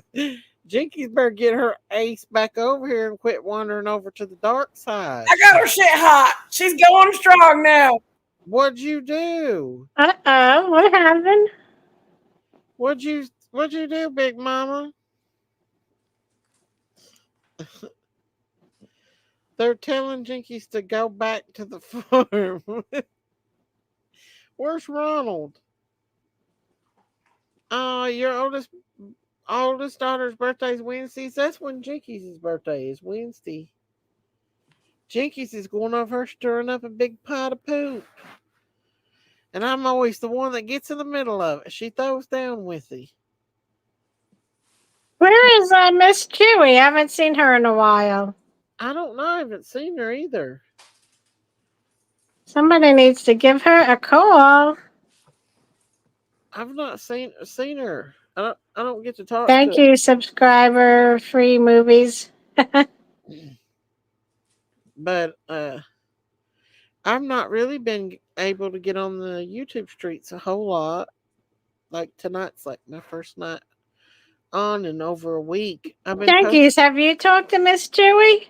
Jinky's better get her ace back over here and quit wandering over to the dark side. I got her shit hot. She's going strong now. What'd you do? Uh-oh, what happened? What'd you do, Big Mama? They're telling Jinkies to go back to the farm. Where's Ronald? Your oldest daughter's birthday is Wednesday. That's when Jinkies' birthday is, Wednesday. Jinkies is going over her stirring up a big pot of poop. And I'm always the one that gets in the middle of it. She throws down with me. Where is Miss Chewy? I haven't seen her in a while. I don't know. I haven't seen her either. Somebody needs to give her a call. I've not seen her. I don't get to talk Thank to you, subscriber free movies. But I've not really been able to get on the YouTube streets a whole lot. Like tonight's like my first night on in over a week. I've been Thank you. Have you talked to Miss Chewy?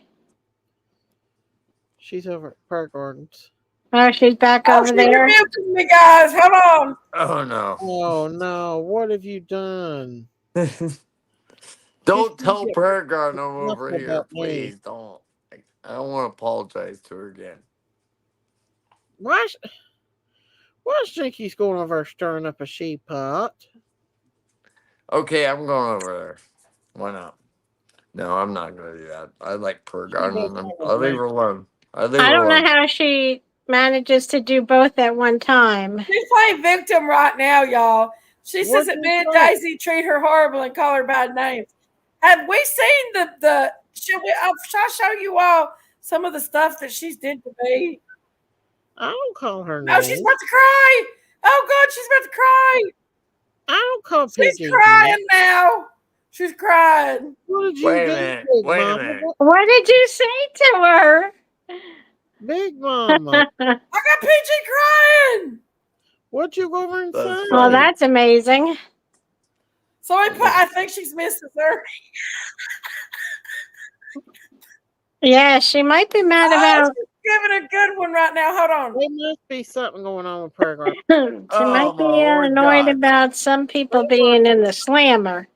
She's over at Prayer Gardens. Oh, she's back Oh, over she there. rebuked me, guys. Hold on. Oh no. Oh no, what have you done? Don't tell Prayer Garden I'm over nothing here. about me. Please don't. I don't want to apologize to her again. Why's Jinky's going over there stirring up a sheep pot? Okay, I'm going over there. Why not? No, I'm not going to do that. I like Prayer Garden. I'll leave her alone. I don't know how she manages to do both at one time. She's playing victim right now, y'all. She says that me and Daisy treat her horrible and call her bad names. Have we seen the should I show you all some of the stuff that she's did to me? I don't call her No, names. she's about to cry. Oh God, she's about to cry. I don't call She's PG crying now. She's crying. What did you Wait a do, minute. Big Wait a Mama? minute. What did you say to her? Big Mama. I got PG crying. What'd you go over and say? Well, that's amazing. So I think she's Mrs. Her. Yeah, she might be mad about. She's giving a good one right now. Hold on. There must be something going on with Prayer Garden. She might be annoyed about some people being in the slammer,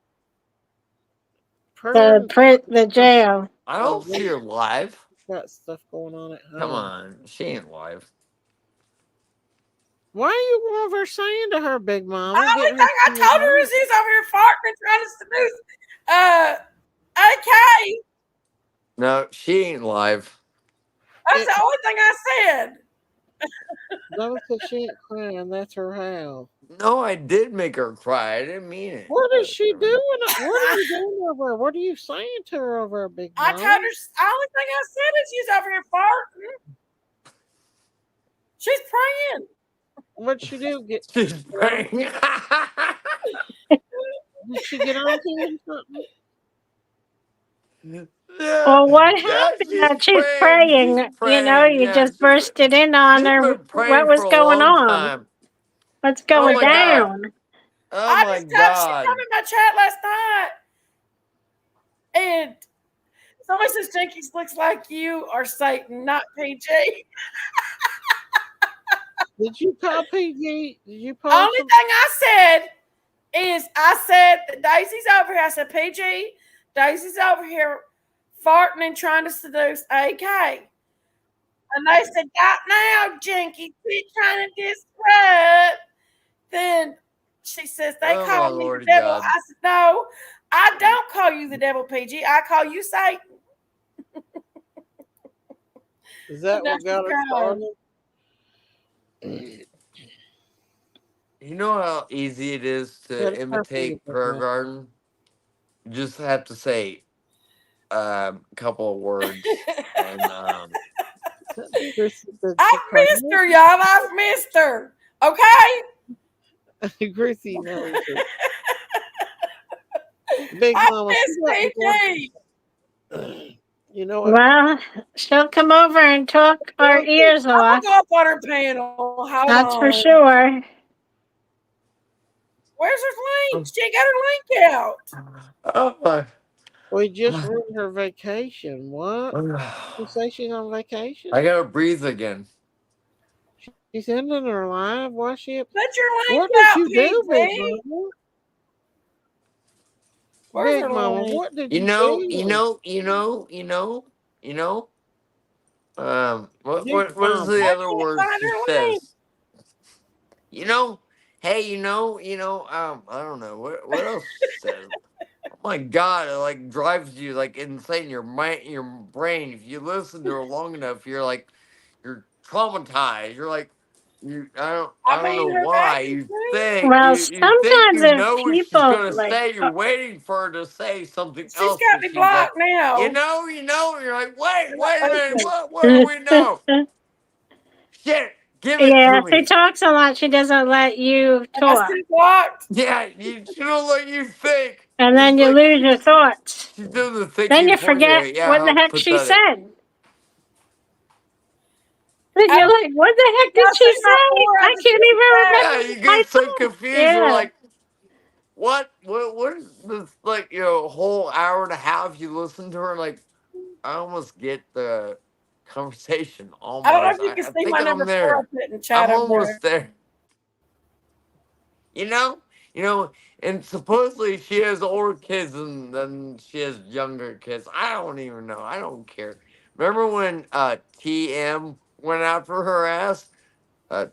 the jail. I don't see her live. Got stuff going on at home. Come on. She ain't live. Why are you going over there saying to her, Big Mama? The only thing I told her is he's over here farting and trying to seduce AK. No, she ain't live. That's the only thing I said. Mama said she ain't crying. That's her howl. No, I did make her cry. I didn't mean it. What is she doing? What are you doing over there? What are you saying to her over there, Big Mama? I told her. The only thing I said is she's over here farting. She's praying. What'd she do? She's praying. Did she get on to you or something? Well, what happened? She's praying. You know, you just bursted in on her. What was going on? What's going down? Oh I my just God. she come in my chat last night, and somebody says Jinkies looks like you or Satan, not PG. Did you call PG? Did you post Only thing I said is I said that Daisy's over here. I said PG, Daisy's over here farting and trying to seduce AK. And they said, "Got now, Jinky, quit trying to disrupt." Then she says, "They call me the devil." God. I said, "No, I don't call you the devil, PG. I call you Satan." Is that what got her started? You know how easy it is to imitate Prayer Garden? You just have to say, couple of words. And I've missed her, y'all. I've missed her. Okay. Chrissy knows it. Big Mama, I miss PG. You know what? Well, she'll come over and talk our ears I'll off. go up on her panel. Hold That's on. for sure. Where's her link? She ain't got her link out. Oh, We just ruined her vacation. What? You say she's on vacation? I gotta breathe again. She's ending her live. Why she? Put your link What did out, you do, Big PG? Mama? Where's Big her Mama, link? what did You you know. What is the other word she says? You know, hey, I don't know what else she says. Oh my God, it like drives you like insane. Your brain. If you listen to her long enough, you're traumatized. You're like, I don't know her why. name, You please. think Well, you think sometimes you if know what she's people gonna like, say. You're waiting for her to say something She's else, got but me she's like, blocked now. you know. You're like, wait a minute. What do we know? Shit, give it yeah, to if she me. talks a lot, she doesn't let you talk, blocked. Yeah, she don't let you think. and It's then you like lose your thoughts. she's doing the thinking Then you for forget you. Yeah, what the how heck she pathetic. said. Then you're like, what the heck did she say? I can't Yeah, even you remember my get so thoughts. confused. Yeah. You're like, what is this, like, whole hour and a half you listen to her, like, I almost get the conversation I don't know almost. if you can I see think my I'm number 4 I there. put in the chat I'm over almost there. there. And supposedly she has older kids than she has younger kids. I don't even know. I don't care. Remember when TM went after her ass?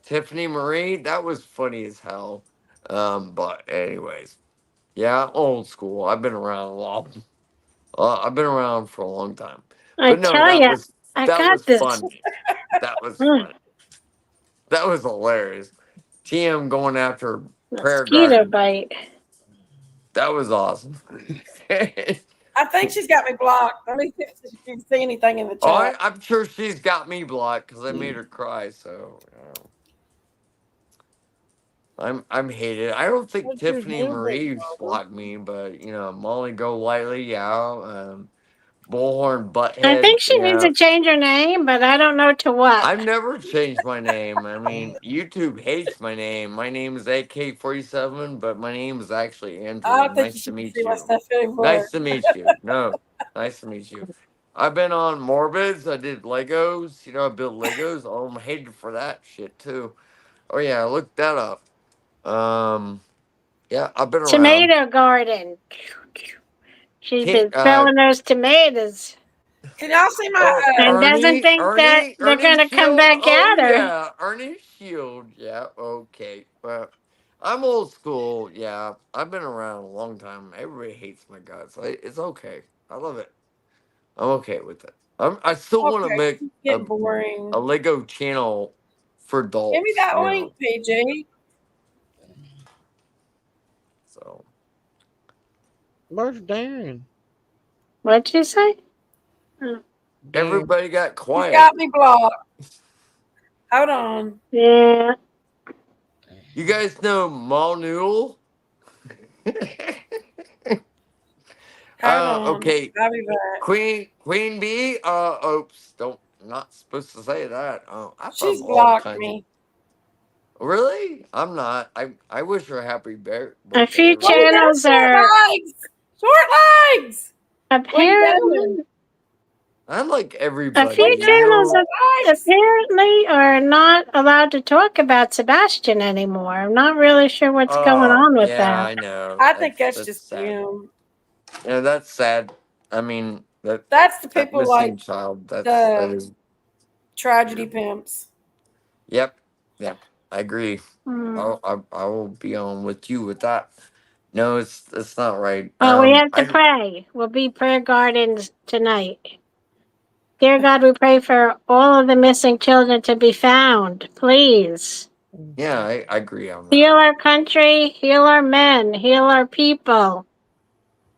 Tiffany Marie? That was funny as hell. But anyways. Yeah, old school. I've been around a lot. I've been around for a long time. I But no, tell ya, I that got was this. funny. That was funny. That was hilarious. TM going after Prayer Mosquito Garden. bite. That was awesome. I think she's got me blocked. Let me see if she can see anything in the Oh, chat. I'm sure she's got me blocked because I made her cry. So I'm hated. I don't think What'd you Tiffany do, Big Marie's Mama? blocked me, but Molly Go Lightly, yeah. Bullhorn I Butthead, think she needs yeah. to change her name, but I don't know to what. I've never changed my name. I mean, YouTube hates my name. My name is AK-47, but my name is actually I Andrew. don't think Nice you to can meet see my you. stuff anymore. Nice to meet you. No, nice to meet you. I've been on Morbids. I did Legos. I built Legos. Oh, I'm hated for that shit too. Oh yeah, look that up. Yeah, I've been around. Tomato garden. She's been Uh, throwing those tomatoes. Can y'all see my oh, And doesn't think that they're Ernie going to come Shield. back Oh at her. yeah, Ernie Shield. Yeah, okay. Well, I'm old school. Yeah, I've been around a long time. Everybody hates my guts. It's okay. I love it. I'm okay with it. I still want to Okay, make it's getting boring. a Lego channel for adults. Give me that link, PG. So. Where's Darren? What'd you say? Everybody got She's quiet. got me blocked. Hold on. Yeah. You guys know Mall Noodle? Hold on. Okay. I'll be back. Queen Bee. Oops. Not supposed to say that. I'm She's from all blocked kinds. me. Really? I'm not. I wish her a happy birthday. A few What are you doing, channels short are legs? Short legs. What are you doing? apparently I like a everybody. few channels apparently are not allowed to talk about Sebastian anymore. I'm not really sure what's going Oh, on with yeah, that. I know. I think that's just sad. him. Yeah, that's sad. I mean, That's the that people like missing child. That the is. tragedy pimps. Yep. I agree. Hmm. I will be on with you with that. No, it's not right. Oh, we have to pray. We'll be prayer gardens tonight. Dear God, we pray for all of the missing children to be found. Please. Yeah, I agree on that. Heal our country, heal our men, heal our people.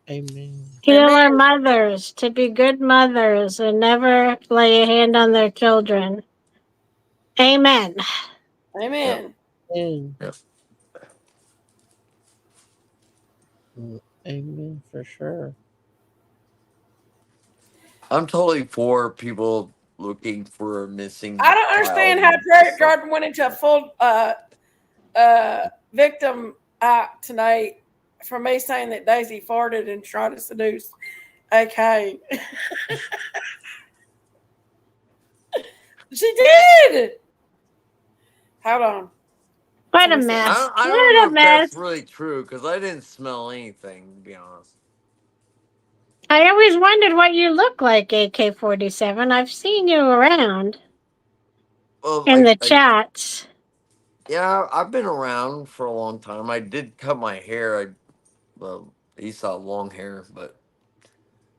Amen. Heal our mothers to be good mothers and never lay a hand on their children. Amen. Amen. Yep. Amen for sure. I'm totally for people looking for a missing. I don't understand how Prairie Garden went into a full victim act tonight for me saying that Daisy farted and tried to seduce AK. She did. Hold on. What a mess. I don't know if that's really true because I didn't smell anything, to be honest. I always wondered what you look like, AK-47. I've seen you around in the chats. Yeah, I've been around for a long time. I did cut my hair. I used to have long hair, but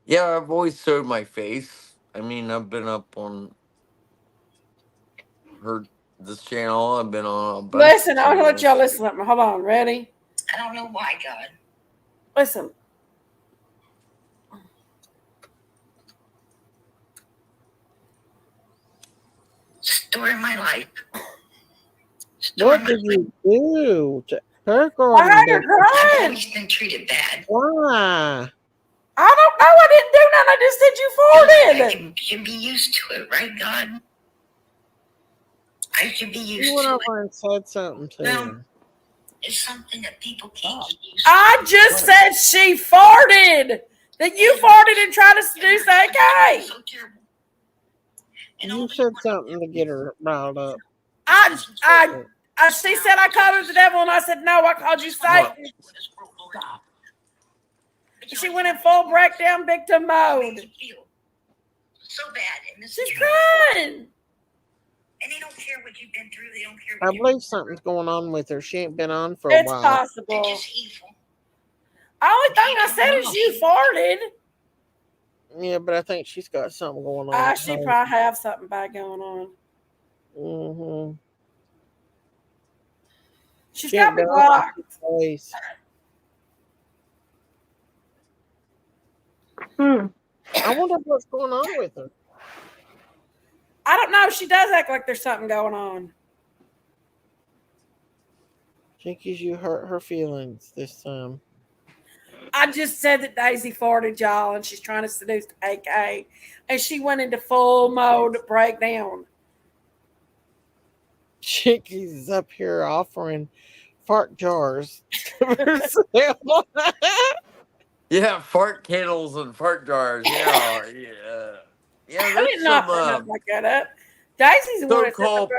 yeah, I've always showed my face. I mean, I've been up on this channel. I've been on a bunch Listen, of I want to let channels. y'all listen to me. Hold on, ready? I don't know why, God. Listen. Story of my life. What did you do to her, Gordon? I had her crying. Always been treated bad. Why? I don't know. I didn't do nothing. I just said you farted. I should be used to it, right, God? I should be used You went to over and said something to her. It's something that people can't get used to. I just said she farted. That you farted and tried to seduce AK. So terrible. You said something to get her riled up. She said I called her the devil, and I said no. I called you Satan. She went in full breakdown victim mode. So bad. And She's crying. And they don't care what you've been through. They don't care. I believe something's going on with her. She ain't been on for a It's while. possible. They're just evil. Only thing I said is you farted. Yeah, but I think she's got something going on. She probably have something bad going on. Mm-hmm. She's got me blocked. I wonder what's going on with her. I don't know. She does act like there's something going on. Jinkies, you hurt her feelings this time. I just said that Daisy farted, y'all, and she's trying to seduce AK, and she went into full mode breakdown. Jinkies is up here offering fart jars for sale. Yeah, fart kettles and fart jars. Yeah, yeah. I didn't know nothing like that up. Daisy's the one that So-called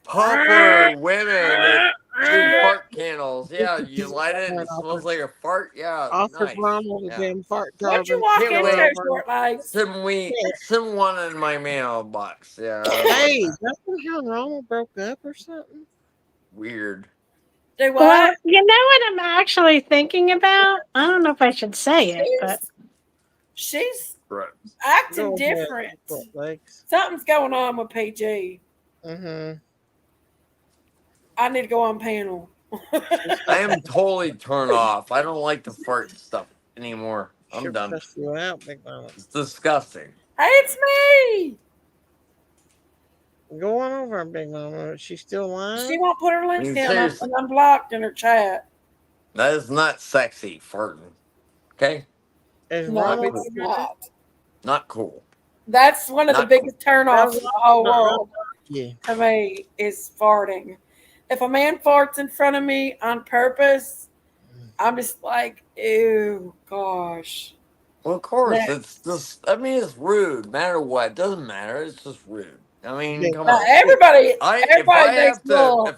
popular women that do fart candles. Yeah, you light it and it smells like a fart. Yeah, Offered nice. Ronald a damn fart jar. What'd you walk into, short legs? Send one in my mailbox. Yeah. Hey, that's how Ronald broke up or something? Weird. Do what? Well, you know what I'm actually thinking about? I don't know if I should say it, but she's acting different. Something's going on with PG. Mm-hmm. I need to go on panel. I am totally turned off. I don't like the fart stuff anymore. I'm done. You out, Big Mama. It's disgusting. Hey, it's me. Go on over, Big Mama. She's still lying? She won't put her links down. I'm blocked in her chat. That is not sexy, farting. Okay? No, it's not. Not cool. That's one of the biggest turnoffs in the whole world to me is farting. If a man farts in front of me on purpose, I'm just like, ew, gosh. Well, of course, it's just, I mean, it's rude. No matter what, it doesn't matter. It's just rude. I mean, come on. Everybody if I thinks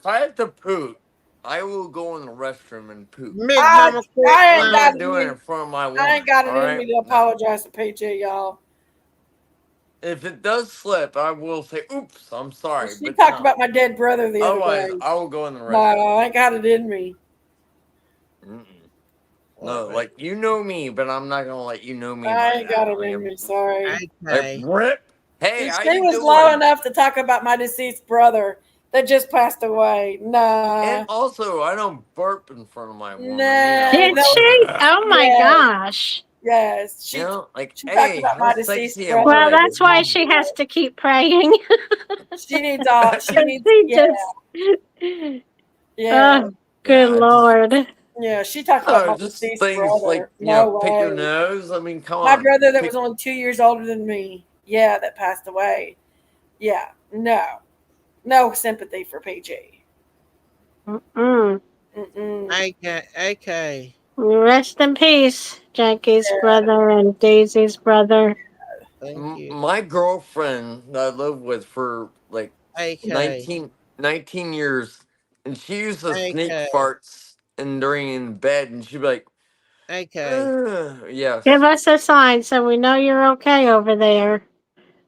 have to poop, I will go in the restroom and poop. I I'm ain't not doing it in front of my woman. I ain't got it all in me to apologize to PG, y'all. If it does slip, I will say, oops, I'm sorry. She talked about my dead brother the other Otherwise, day. I will go in the restroom. No, I ain't got it in me. No, like, you know me, but I'm not going to let you know me. I ain't got it in me, sorry. Like, rip. Hey, how She you was doing? low enough to talk about my deceased brother that just passed away. Nah. And also, I don't burp in front of my woman. Nah. did she? Oh my gosh. Yes, You know, like, she talked hey, about how my deceased sexy am Well, brother. I? that's why she has to keep praying. She needs all. She needs. She Yeah, just, yeah, oh, good Yeah, just Lord. yeah. She talked about my just deceased things like, brother. No pick your way. nose. I mean, come My on, brother that was pick. only 2 years older than me. Yeah, that passed away. Yeah, no sympathy for PG. Mm-mm. Mm-mm. AK. Rest in peace, Jackie's Yeah, brother and Daisy's brother. Thank you. My girlfriend that I lived with for like AK. 19 years, and she used to sneak AK. farts and during in bed, and she'd be like, AK. Give yes. us a sign so we know you're okay over there.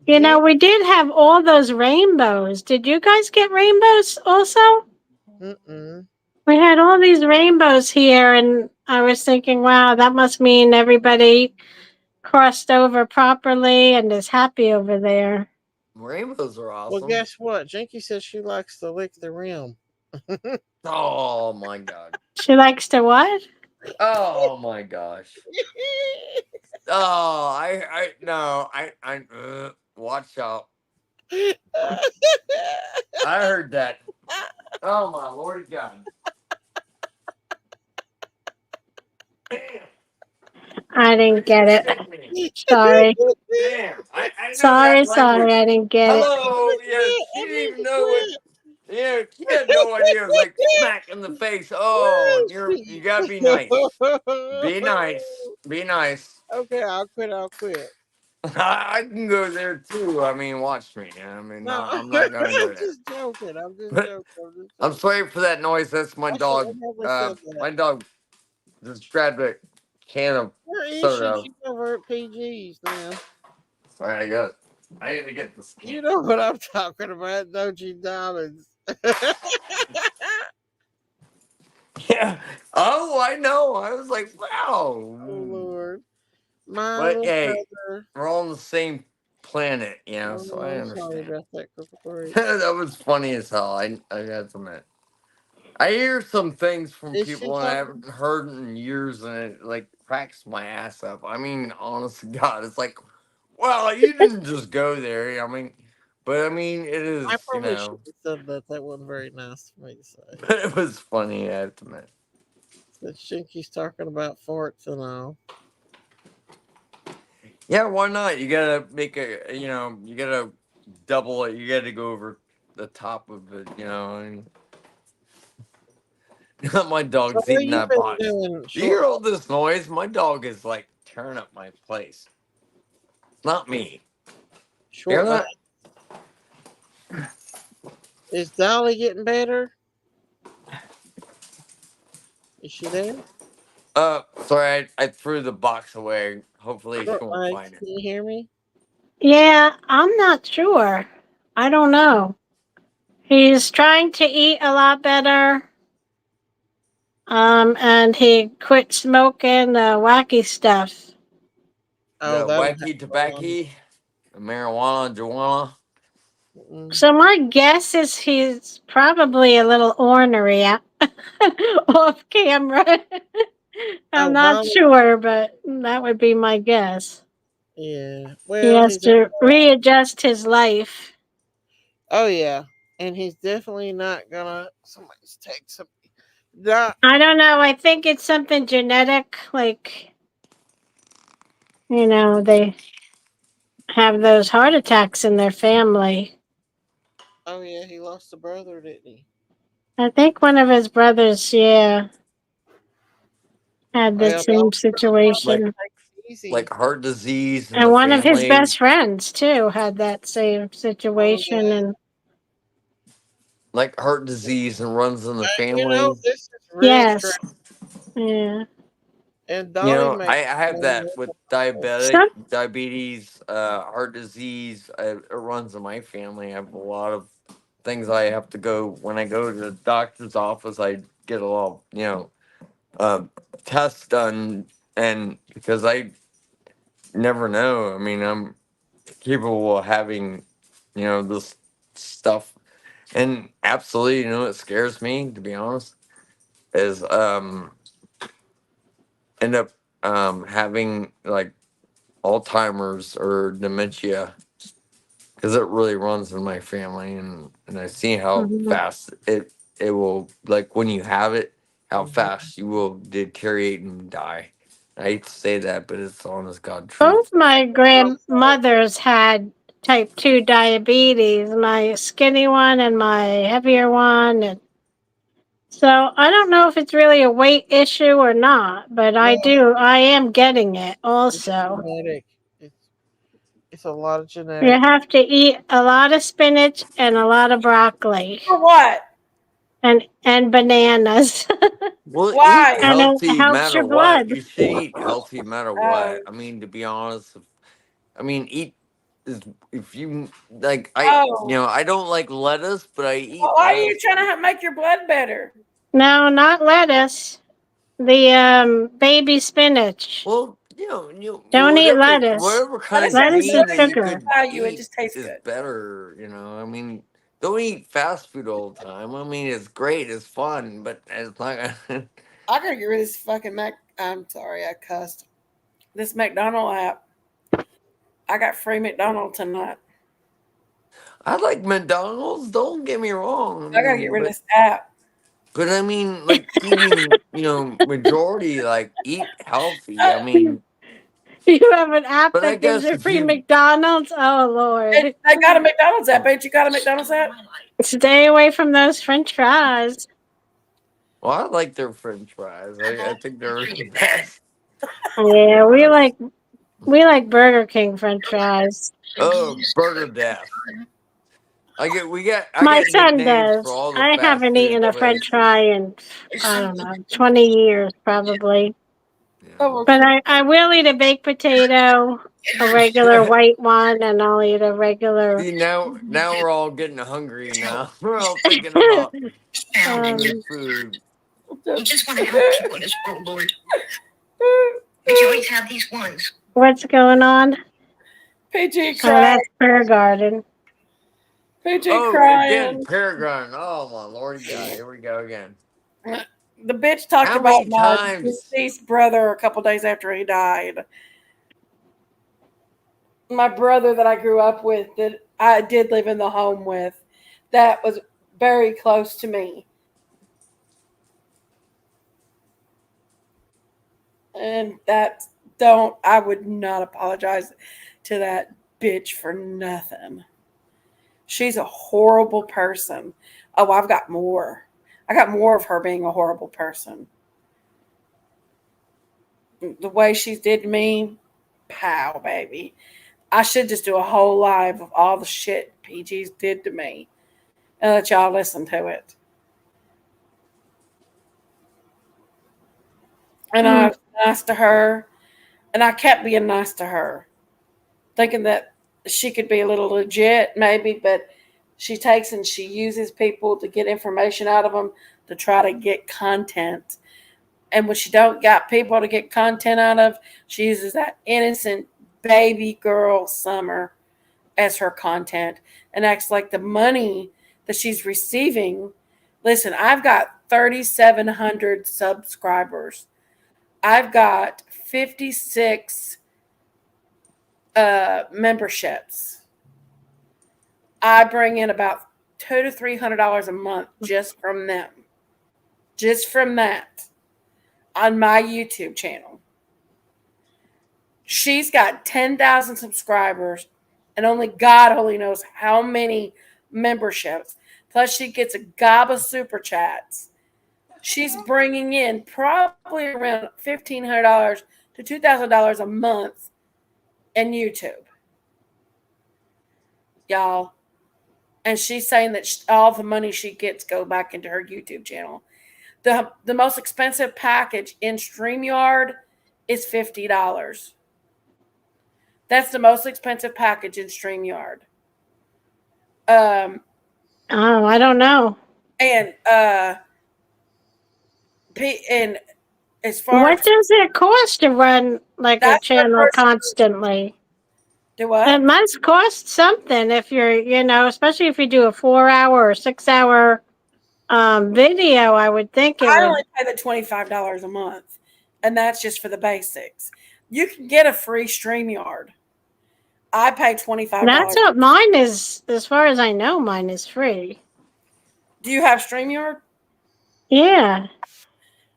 You know, Jink. we did have all those rainbows. Did you guys get rainbows also? Mm-mm. We had all these rainbows here, and I was thinking, wow, that must mean everybody crossed over properly and is happy over there. Rainbows are Well, awesome. guess what? Jinky says she likes to lick the rim. Oh my god. She likes to what? Oh my gosh. Oh, I no, watch out. I heard that. Oh my lord God. I didn't get it. Shit me. Sorry. Damn. I know Sorry, that sorry, language. I didn't get it. Hello. Yeah, she didn't even know what. Yeah, she had no idea. It was like smack in the face. Oh, you gotta be nice. Be nice. Be nice. Okay, I'll quit. I'll quit. I can go there too. I mean, watch me. I mean, no, No, I'm not gonna go I'm there. just joking. I'm just But joking. I'm just I'm joking. sorry for that noise. That's my I should dog. have never said that. My dog just grabbed a can of Where is she? soda. She's over at PG's now. All right, I got it. I need to get this can. You know what I'm talking about, don't you, Diamonds? Yeah. Oh, I know. I was like, Oh, wow. Lord. My But little hey, brother. we're all on the same planet, so I Oh, I'm sorry understand. about that, Cripple Creek. That was funny as hell. I got to admit. I hear some things from Is she people and I talking? haven't heard in years, and it like cracks my ass up. I mean, honest to God, it's like, well, you didn't just go there. I mean, but I mean, it I is, probably should have said that. That wasn't very nice for me to say. but it was funny. I have to admit. That Shinky's talking about farts and all. Yeah, why not? You gotta make you gotta double it. You gotta go over the top of it. And my So dog's what eating you that been box. doing Do you short? hear all this noise? My dog is like tearing up my place. Not me. Hear Short night. that? Is Dolly getting better? Is she there? Sorry, I threw the box away. Hopefully she Short won't night. find it. Can you hear me? Yeah, I'm not sure. I don't know. He's trying to eat a lot better. And he quit smoking the wacky stuff. Oh, The that'll wacky help a lot. tobacco, the marijuana, Joanna. So my guess is he's probably a little ornery off camera. I'm Oh, not Dolly. sure, but that would be my guess. Yeah. He Well, has he's on to the right. readjust his life. Oh yeah, and he's definitely not gonna. Somebody's texting me. Not. I don't know. I think it's something genetic, like, they have those heart attacks in their family. Oh yeah, he lost a brother, didn't he? I think one of his brothers, yeah, had the Well, same Like situation. take it easy. like heart disease in And the one of his family. best friends, too, had that same Oh situation. yeah. And Like heart disease and runs in the family. This is real yes, stressful. yeah. And Dolly I makes have that with Some, diabetes, heart disease. It runs in my family. I have a lot of things I have to go when I go to the doctor's office. I get a lot, tests done, and because I never know. I mean, I'm capable of having, this stuff, and absolutely, it scares me to be honest. Is end up having like Alzheimer's or dementia, because it really runs in my family, and I see how fast it will, like when you have it, how fast you will deteriorate and die. I hate to say that, but it's the honest God truth. Both my grandmothers had type 2 diabetes, my skinny one and my heavier one. And so I don't know if it's really a weight issue or not, but I am getting it also. Genetic. It's a lot of You genetic. have to eat a lot of spinach and a lot of broccoli. For what? And bananas. Well, Why? eat And it healthy helps matter your what. blood. You should eat healthy matter what. I mean, to be honest, eat is if you like. Oh. I don't like lettuce, but I eat Why are you lettuce. trying to make your blood better? No, not lettuce. The baby spinach. Well, Don't eat lettuce. whatever kind of Lettuce Lettuce has is green that you sugar. could value. It eat just tastes is good. better. I mean, don't eat fast food all the time. I mean, it's great, it's fun, but it's not. I gotta get rid of this fucking I'm sorry, I cussed. This McDonald app. I got free McDonald tonight. I like McDonald's. Don't get me wrong. I gotta get rid of this app. But I mean, like eating, majority like eat healthy. I mean, You have an app but I that gives guess you if free you, McDonald's? Oh, Lord. I got a McDonald's app. Ain't you got a McDonald's app? Stay away from those French fries. well, I like their French fries. I think they're the best. Yeah, we like Burger King French fries. Oh, burger death. I My got son nicknames for does. all the I fast haven't food eaten a French places. fry in, I don't know, 20 years probably. Oh, But I will eat a baked potato, a regular white one, and I'll eat a regular. See, now we're all getting hungry now. We're all thinking about good food. You just want to help people in this world, Lord. But you always have these ones. What's going on? PG Oh, crying. that's Prayer Garden. PG Oh, again, crying. Paragon. Oh my Lord God, here we go again. The bitch talked How about many my times? deceased brother a couple days after he died. My brother that I grew up with, that I did live in the home with, that was very close to me. And I would not apologize to that bitch for nothing. She's a horrible person. Oh, I've got more. I got more of her being a horrible person. The way she did me, pow, baby. I should just do a whole live of all the shit PG's did to me and let y'all listen to it. And I was nice to her, and I kept being nice to her, thinking that she could be a little legit, maybe, but she takes and she uses people to get information out of them to try to get content. And when she don't got people to get content out of, she uses that innocent baby girl Summer as her content and acts like the money that she's receiving. Listen, I've got 3,700 subscribers. I've got 56 memberships. I bring in about $200 to $300 a month just from them. Just from that on my YouTube channel. She's got 10,000 subscribers and only God only knows how many memberships. Plus she gets a gob of super chats. She's bringing in probably around $1,500 to $2,000 a month in YouTube. Y'all. And she's saying that all the money she gets go back into her YouTube channel. The most expensive package in StreamYard is $50. That's the most expensive package in StreamYard. Oh, I don't know. And as far What does it cost to run like a channel constantly? Do what? It must cost something if you're, especially if you do a 4-hour or 6-hour video. I would think it I would. only pay the $25 a month, and that's just for the basics. You can get a free StreamYard. I pay $25. That's what mine is. As far as I know, mine is free. Do you have StreamYard? Yeah.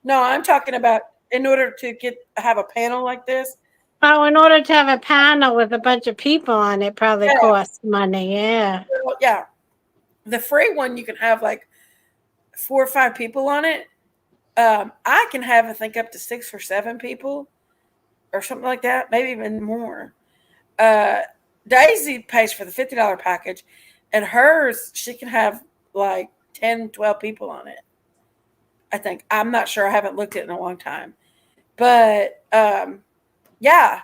No, I'm talking about in order to have a panel like this. Oh, in order to have a panel with a bunch of people on it, probably Yeah. costs money. Yeah. Well, yeah. The free one, you can have like 4 or 5 people on it. I can have, I think, up to 6 or 7 people or something like that, maybe even more. Daisy pays for the $50 package, and hers, she can have like 10, 12 people on it. I think. I'm not sure. I haven't looked at it in a long time. But, yeah.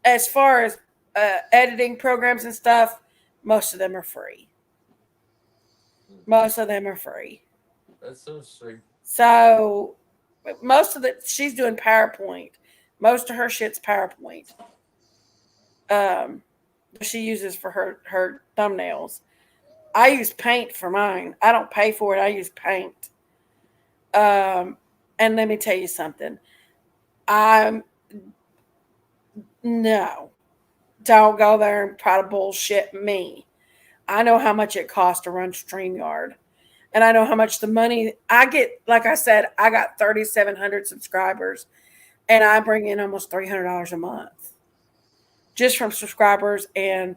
As far as editing programs and stuff, most of them are free. Most of them are free. That's so sweet. So, most of it, she's doing PowerPoint. Most of her shit's PowerPoint. She uses for her thumbnails. I use Paint for mine. I don't pay for it. I use Paint. And let me tell you something. No. Don't go there and try to bullshit me. I know how much it costs to run StreamYard. And I know how much the money I get. Like I said, I got 3,700 subscribers. And I bring in almost $300 a month. Just from subscribers and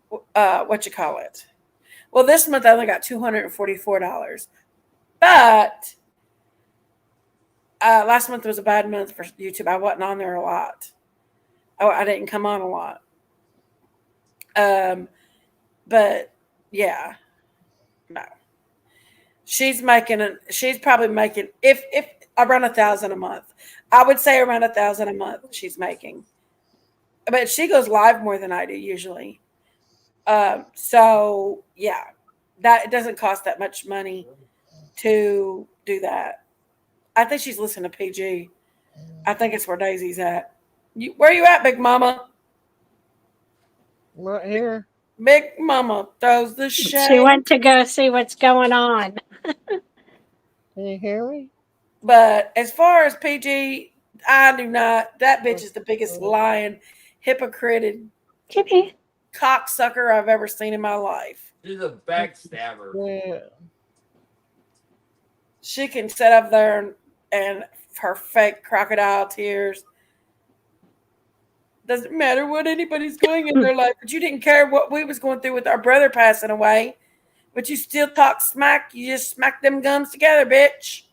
what you call it. Well, this month I only got $244. But last month was a bad month for YouTube. I wasn't on there a lot. I didn't come on a lot. But yeah, no. She's probably making, if around $1,000 a month. I would say around $1,000 a month she's making. But she goes live more than I do usually. So yeah, that it doesn't cost that much money to do that. I think she's listening to PG. I think it's where Daisy's at. Where you at, Big Mama? Right here. Big Mama throws the shade. She went to go see what's going on. Can you hear me? But as far as PG, I do not. That bitch is the biggest lying, hypocrite, cocksucker I've ever seen in my life. She's a backstabber. Yeah. She can sit up there and her fake crocodile tears. Doesn't matter what anybody's going in their life, but you didn't care what we was going through with our brother passing away. But you still talk smack. You just smack them gums together, bitch.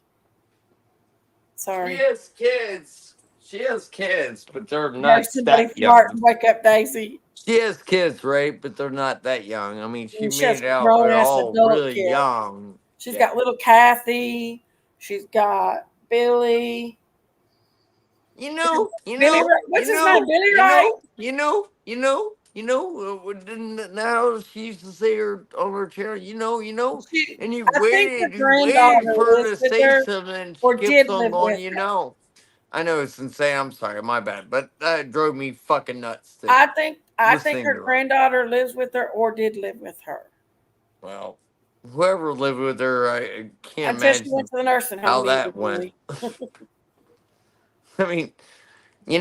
Sorry. She has kids, but they're not somebody that smart young. and wake up Daisy. She has kids, right? But they're not that young. I mean, she She has made it out grown-ass all adult really kids. young. She's got little Kathy. She's got Billy. You know, what's his name? Billy Wright. Didn't now she used to say her on her channel, and you I think waited her granddaughter for her to lives with say her, something and or she did keeps on live going, with her. I know it's insane. I'm sorry, my bad. But that drove me fucking nuts. I think listening her to her. granddaughter lives with her or did live with her. Well, whoever lived with her, I can't Until she imagine went to the nursing home. how that went. I mean,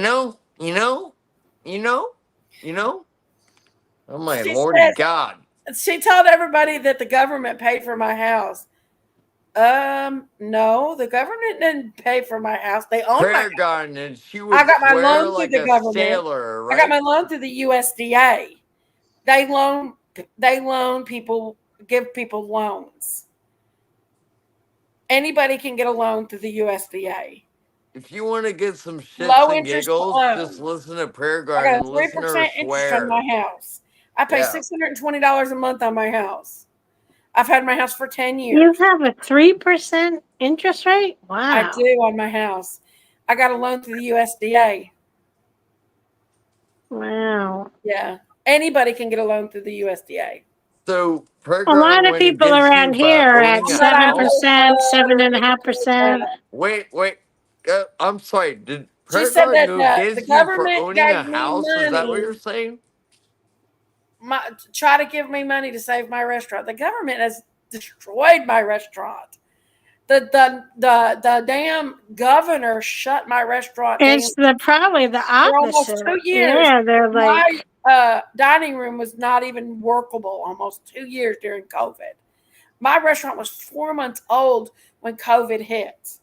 oh my lordy God. She told everybody that the government paid for my house. No, the government didn't pay for my house. They own my house. Garden, and she would I got my swear loan like through the a government. sailor, right? I got my loan through the USDA. They loan people, give people loans. Anybody can get a loan through the USDA. If you want to get some shits Low and interest giggles, loan. just listen to Prayer I Garden. got a Listen to her 3% interest on my house. I pay $620 a month on my house. I've had my house for 10 years. You have a 3% interest rate? Wow. I do on my house. I got a loan through the USDA. Wow. Yeah. Anybody can get a loan through the USDA. So a lot of people around here are at 7%, 7.5%. Wait. I'm sorry. Did She said that the government gave a me house? money. Is that what you're saying? Try to give me money to save my restaurant. The government has destroyed my restaurant. The damn governor shut my restaurant down It's probably the for almost opposite. 2 years. Yeah, they're like My dining room was not even workable almost 2 years during COVID. My restaurant was 4 months old when COVID hit.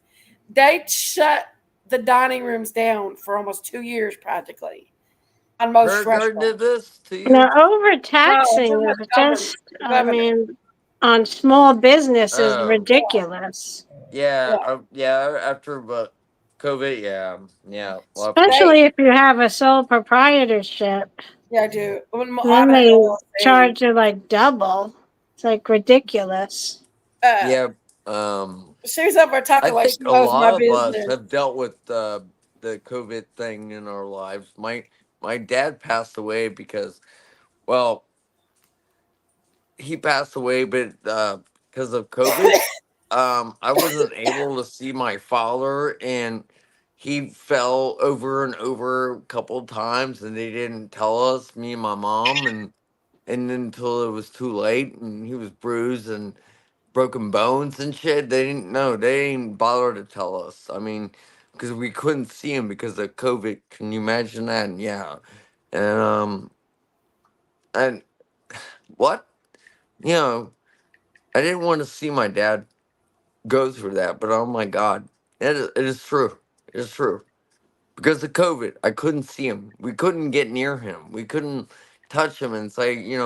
They shut the dining rooms down for almost 2 years practically on most Garden did restaurants. this to you? no No, I'm overtaxing talking about is the governor. just. The I governor. mean, on small business is Oh, ridiculous. yeah, Yeah. yeah. After but COVID, yeah. A lot of people. Especially if you have a sole proprietorship. Yeah, I do. When I Then had they LLC, charge you like double. It's like ridiculous. Yeah. She's over I talking like think she a knows lot my of us business. have dealt with the COVID thing in our lives. My dad passed away because, well, he passed away, but because of COVID, I wasn't able to see my father, and he fell over and over a couple of times, and they didn't tell us, me and my mom, and until it was too late, and he was bruised and broken bones and shit. They didn't know. They didn't bother to tell us. I mean, because we couldn't see him because of COVID. Can you imagine that? And yeah, and what? You know, I didn't want to see my dad go through that, but oh my God, it is true. It is true. Because of COVID, I couldn't see him. We couldn't get near him. We couldn't touch him and say, he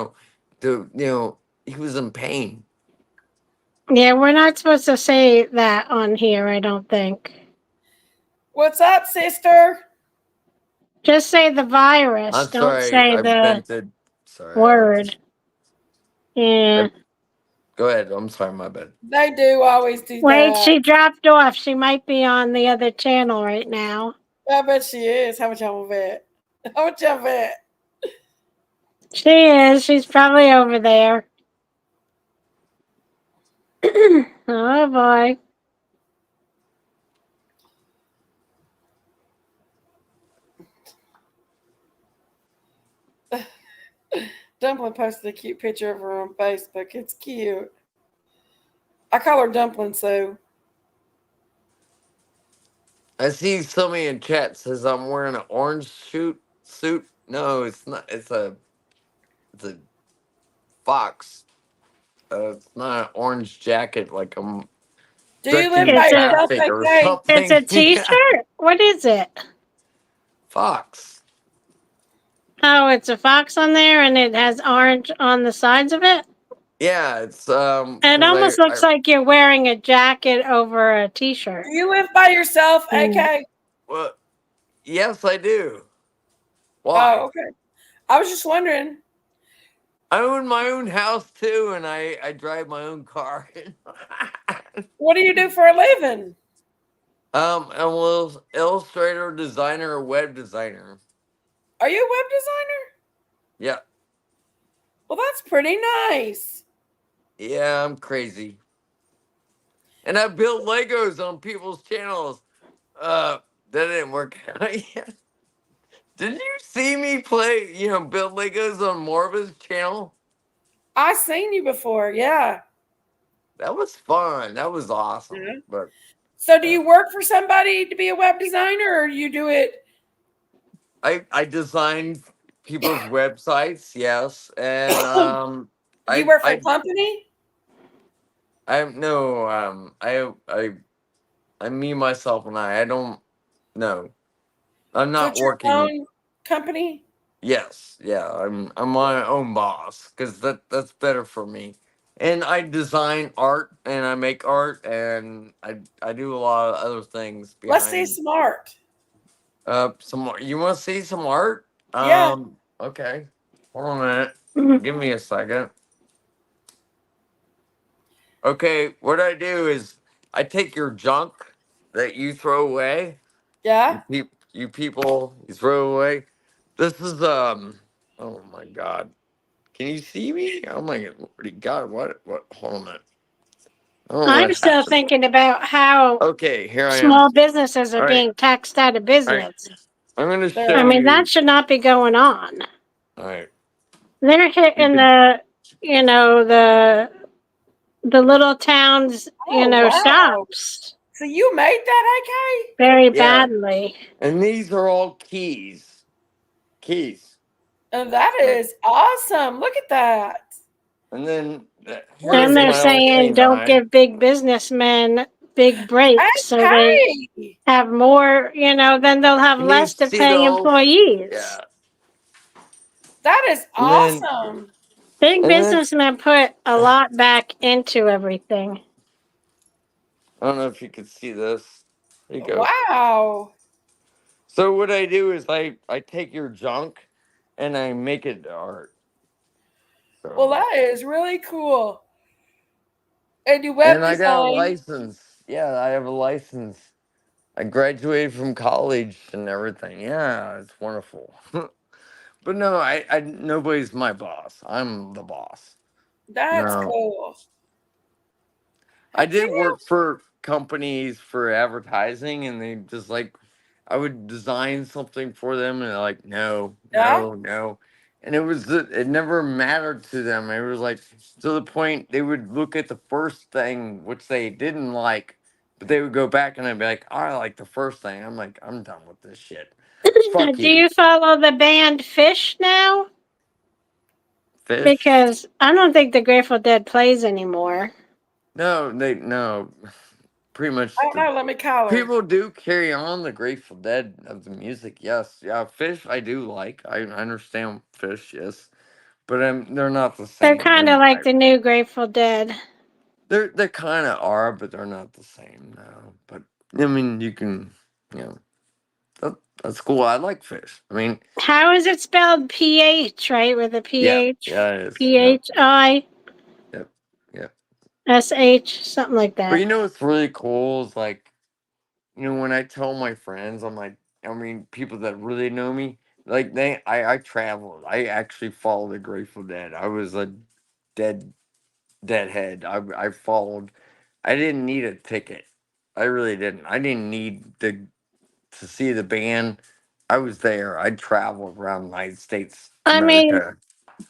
was in pain. Yeah, we're not supposed to say that on here, I don't think. What's up, sister? Just say the virus. I'm Don't sorry, say I the vented. Sorry, word. Yeah. go ahead. I'm sorry, my bad. They do always do Wait, that. she dropped off. She might be on the other channel right now. I bet she is. How much y'all bet? How much y'all bet? She is. She's probably over there. Oh boy. Dumpling posted a cute picture of her on Facebook. It's cute. I call her Dumpling Sue. I see somebody in chat says I'm wearing an orange suit. No, it's not. It's a fox. It's not an orange jacket like I'm Do you live stretching by It's a yourself, traffic or KK? it's something. a t-shirt? What is it? Fox. Oh, it's a fox on there and it has orange on the sides of it? Yeah, it's It because almost looks like you're wearing a jacket over a t-shirt. Do you live by yourself, AK? well, yes, I do. Why? Oh, okay. I was just wondering. I own my own house too, and I drive my own car. What do you do for a living? I'm an illustrator, designer, web designer. Are you a web designer? Yeah, Well, that's pretty nice. yeah, I'm crazy, and I built Legos on people's channels. That didn't work out yet. Did you see me play? Build Legos on Morva's channel. I seen you before, yeah. That was fun. That was awesome. Yeah. But So do you work for somebody to be a web designer or you do it? I design people's websites, yes, and Do you work for a company? I me myself and I don't know. I'm So not it's your working. own company? Yes, yeah, I'm my own boss because that's better for me. And I design art and I make art and I do a lot of other things Let's see behind. some art. Some more. You want to see some art? Yeah. Okay. Hold on a minute. Give me a second. Okay, what I do is I take your junk that you throw away. Yeah. You people, you throw away. This is Oh my God. Can you see me? Oh my God. What? Hold on a minute. I don't know I'm what still happened. thinking about how Okay, here I am. small businesses are All right. being taxed out of All right. business. I'm gonna I show mean, that you. should not be going on. All right. They're hitting the the little towns, Oh, wow. shops So you made that, AK? very Yeah. badly. And these are all keys. Keys. Oh, that is awesome. Look at that. And then Then here's they're my old saying don't canine. give big businessmen big breaks, so they Okay. have more, then they'll have Can you less to see pay those? employees. Yeah. That is And then, awesome. Big and then businessmen put a lot back into everything. I don't know if you can see this. There you go. Wow. So what I do is I take your junk and I make it art. So, Well, that is really cool. And you web and I got a design. license. Yeah, I have a license. I graduated from college and everything. Yeah, it's wonderful. But no, I nobody's my boss. I'm the boss. That's No. cool. I did work for companies for advertising, and they just like, I would design something for them, and they're like, no, Yeah. no, no. And it never mattered to them. It was like, to the point they would look at the first thing, which they didn't like, but they would go back and I'd be like, I like the first thing. I'm like, I'm done with this shit. Fuck Do you. you follow the band Fish now? Fish? Because I don't think the Grateful Dead plays anymore. No. Pretty much I don't know. Let me call her. people do carry on the Grateful Dead of the music, yes. Yeah, Fish I do like. I understand Fish, yes. But they're not the They're same. kind of like the new Grateful Dead. They kind of are, but they're not the same, no. But I mean, you can, that's cool. I like Fish. I mean, How is it spelled? PH, right? With a PH? yeah, it is. PHI? Yep. SH, something like But that. you know what's really cool is like, when I tell my friends, I'm like, I mean, people that really know me, like I traveled. I actually followed the Grateful Dead. I was a deadhead. I followed. I didn't need a ticket. I really didn't. I didn't need to see the band. I was there. I traveled around the United States, I mean, America.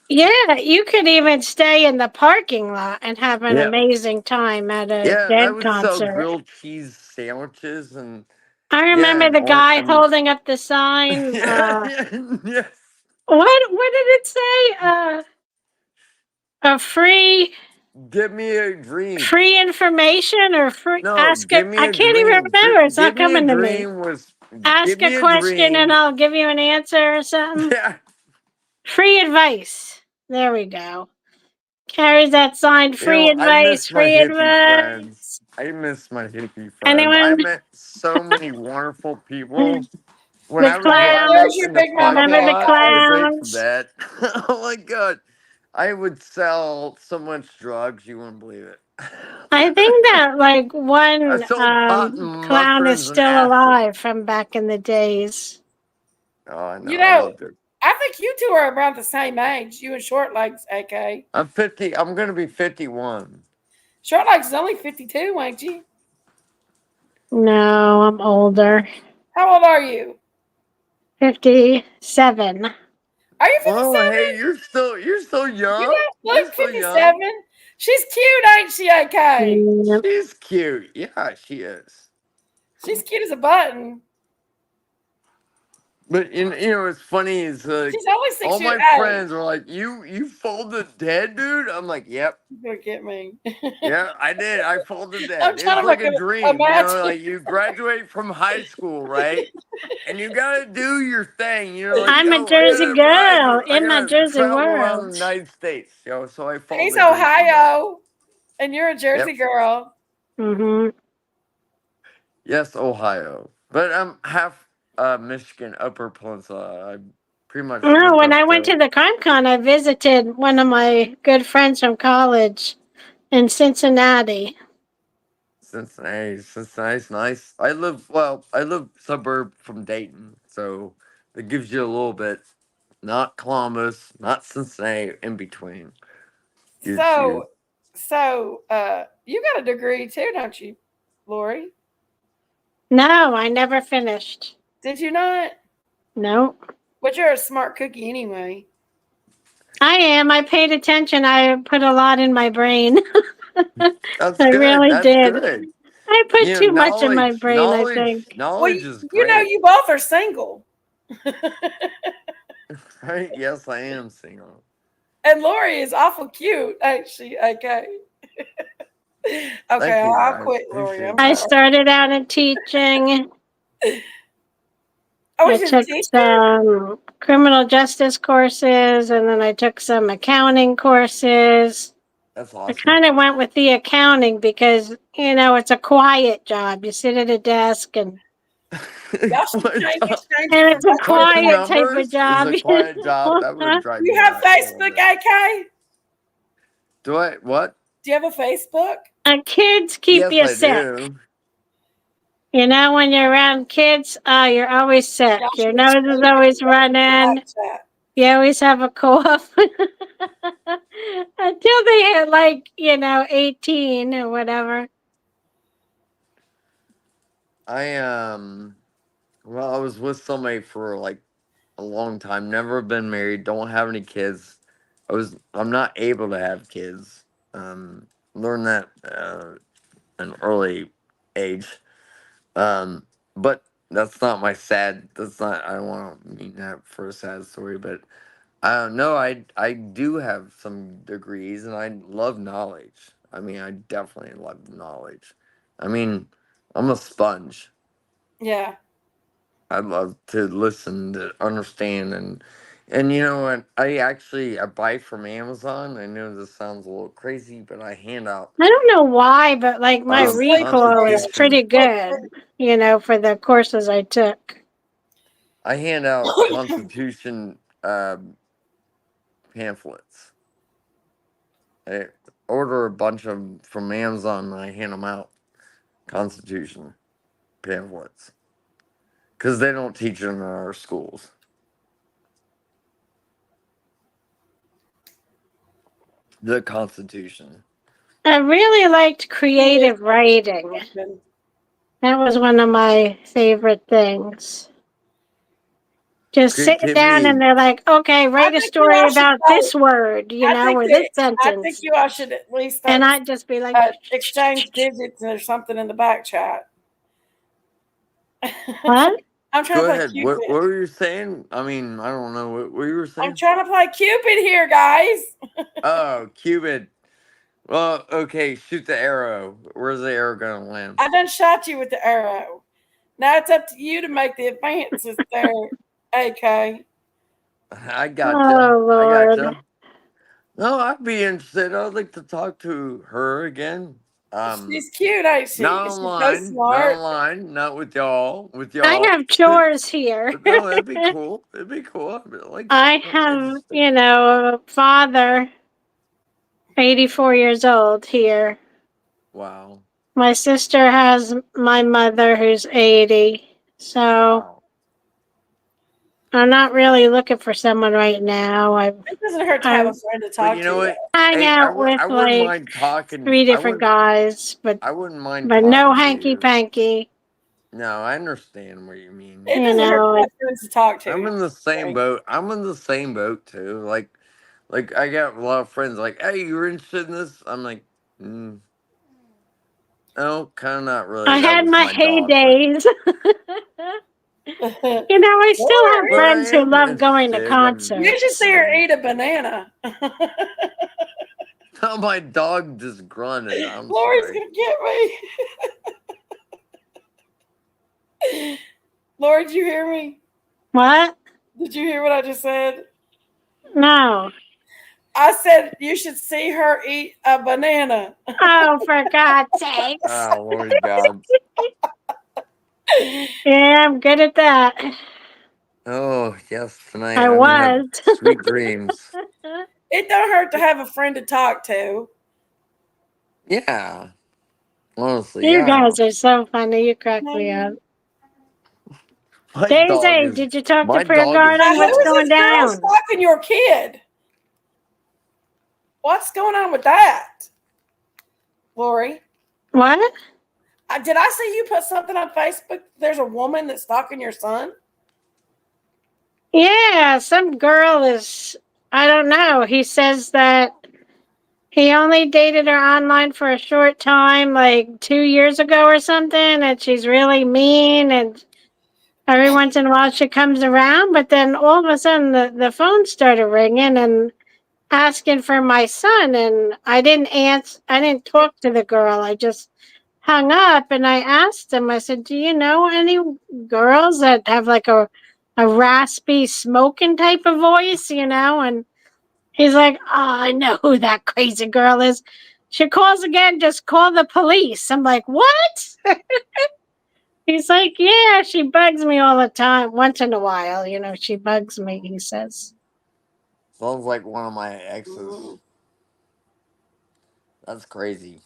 yeah, you could even stay in the parking lot and have an Yeah, amazing time at a yeah. And I Dead would sell concert. grilled cheese sandwiches and I yeah, remember and the or I guy mean, holding up the sign. yes. What did it say? A free Give me a dream. information or free No, ask it. give me I a can't even dream. remember. It's Give not me a coming to me. dream was give Ask a me a question and dream. I'll give you an answer or something. Yeah. Free advice. There we go. Carries that sign. Free I advice. miss my Free hippie advice. friends. I miss my hippie friends. I Anyone? met so many wonderful people. When The I would Hey, drive clown. there's up your in the Big Mama parking Remember the lot of the podcast. Grateful clowns? Dead, oh my god, I would sell so much drugs you wouldn't believe it. I think that like I one sold pot and clown is mushrooms and still acid. alive from back in the days. Oh, I know. You I know, loved it. I think you two are around the same age. You and Short Legs, AK. I'm 50. I'm gonna be 51. Short Legs is only 52, ain't you? No, I'm older. How old are you? 57. Are you 57? Oh, hey, you're still You young. don't You're look still young. 57. She's cute, ain't she, AK? Yep. She's cute. Yeah, she is. She's cute as a button. But what's funny is She's only 6 all years my friends were like, "You folded dead, dude." I'm like, "Yep, You're gonna get me. yeah, I did. I folded I'm dead. It trying was to like look a at dream, imagine. like you graduate from high school, right? And you gotta do your thing. You're like, I'm a yo, I Jersey gotta ride. girl I in my gotta Jersey travel around world. the United States, So I He's folded Grateful Dead. Ohio, and you're a Jersey Yep. girl. Mm-hmm. Yes, Ohio, but I'm half Michigan, Upper Peninsula. I pretty much No, lived when up I went there. to the CrimeCon, I visited one of my good friends from college in Cincinnati. Cincinnati's nice. I live suburb from Dayton, so that gives you a little bit. Not Columbus, not Cincinnati, in between. So, you got a degree too, don't you, Lori? No, I never finished. Did you not? No. But you're a smart cookie anyway. I am. I paid attention. I put a lot in my brain. That's I good. really That's did. good. I put You know, too much in my brain, I think. Well, knowledge is you know, great. you both are single. Right? Yes, I am single. And Lori is awful cute, ain't she? Okay. Okay, Thank you. I'll I quit, Lori. I'm appreciate I that. sorry. started out in teaching. Oh, I was you a took teacher? some criminal justice courses, and then I took some accounting courses. That's I awesome. kind of went with the accounting because, you know, it's a quiet job. You sit at a desk and Y'all should change it it's a for Crunching quiet type of numbers is job. a quiet job. That would drive You me have nuts a little Facebook, bit. AK? Do I? What? Do you have a Facebook? And kids keep Yes, you I sick. do. You know, when you're around kids, you're always sick. Y'all Your should nose is change always it running. to Snapchat. You always have a cough. Until they hit like, 18 or whatever. Well, I was with somebody for like a long time. Never been married. Don't have any kids. I'm not able to have kids. Learned that an early age. But that's not my sad. That's not. I don't want to mean that for a sad story, but I don't know. I do have some degrees, and I love knowledge. I mean, I definitely love knowledge. I mean, I'm a sponge. Yeah. I love to listen, to understand, and you know what? I buy from Amazon. I know this sounds a little crazy, but I hand out I don't know why, but like my recoil is Constitution. pretty good, for the courses I took. I hand out Constitution pamphlets. I order a bunch of them from Amazon and I hand them out. Constitution pamphlets. Because they don't teach them in our schools. The Constitution. I really liked creative writing. That was one of my favorite things. Just sitting down and Creativity. they're like, okay, write a think you story all should about vote. this word, or this I think sentence. you all should at least And I'd just be like, exchange digits or something in the back chat. what? I'm trying Go to play ahead. Cupid. What were you saying? I mean, I don't know what you were saying. I'm trying to play Cupid here, guys. Oh, Cupid. Well, okay, shoot the arrow. Where's the arrow going to land? I done shot you with the arrow. Now it's up to you to make the advances there, AK. I got Oh, you. I Lord. got you. No, I'd be interested. I'd like to talk to her again. She's cute, ain't she? Not She's so online. smart. Not online. Not with y'all. With y'all. I have chores here. But no, that'd be cool. It'd be cool. I'd be like, I have, a father, 84 years old here. wow. My sister has my mother who's 80. So Wow. I'm not really looking for someone right now. It doesn't hurt to have a friend to talk But you know to. what? hang Hey, out with I wouldn't like mind talking. 3 different guys, but I wouldn't mind no talking to hanky you. panky. No, I understand what you mean. It doesn't hurt to have friends to talk to. I'm in the same boat. I'm in the same boat too. Like I got a lot of friends like, hey, you're interested in this? I'm like, no, kind of not really. I That had was my dog, but- heydays. I still have But I friends who am love going to interested. concerts. You should see her eat a banana. Oh, my dog just grunted. I'm Lori's sorry. gonna get me. Lori, did you hear me? What? Did you hear what I just said? No. I said you should see her eat a banana. Oh, for God's sakes. Oh, Lord God. Yeah, I'm good at that. Oh, yes, tonight. I I'm gonna have was. sweet dreams. It don't hurt to have a friend to talk to. Yeah. Honestly, You yeah. guys are so funny. You crack me up. My dog Daisy, is- did you talk my to Prayer dog is Garden? Who What's is going this girl down? stalking your kid? What's going on with that, Lori? What? Did I see you put something on Facebook? There's a woman that's stalking your son. Yeah, some girl is, I don't know. He says that He only dated her online for a short time, like 2 years ago or something, and she's really mean, and every once in a while she comes around, but then all of a sudden the phone started ringing and asking for my son, and I didn't answer. I didn't talk to the girl. I just hung up, and I asked him, I said, do you know any girls that have like a raspy smoking type of voice, and he's like, oh, I know who that crazy girl is. She calls again, just call the police. I'm like, what? He's like, yeah, she bugs me all the time. Once in a while, she bugs me, he says. Sounds like one of my exes. That's crazy.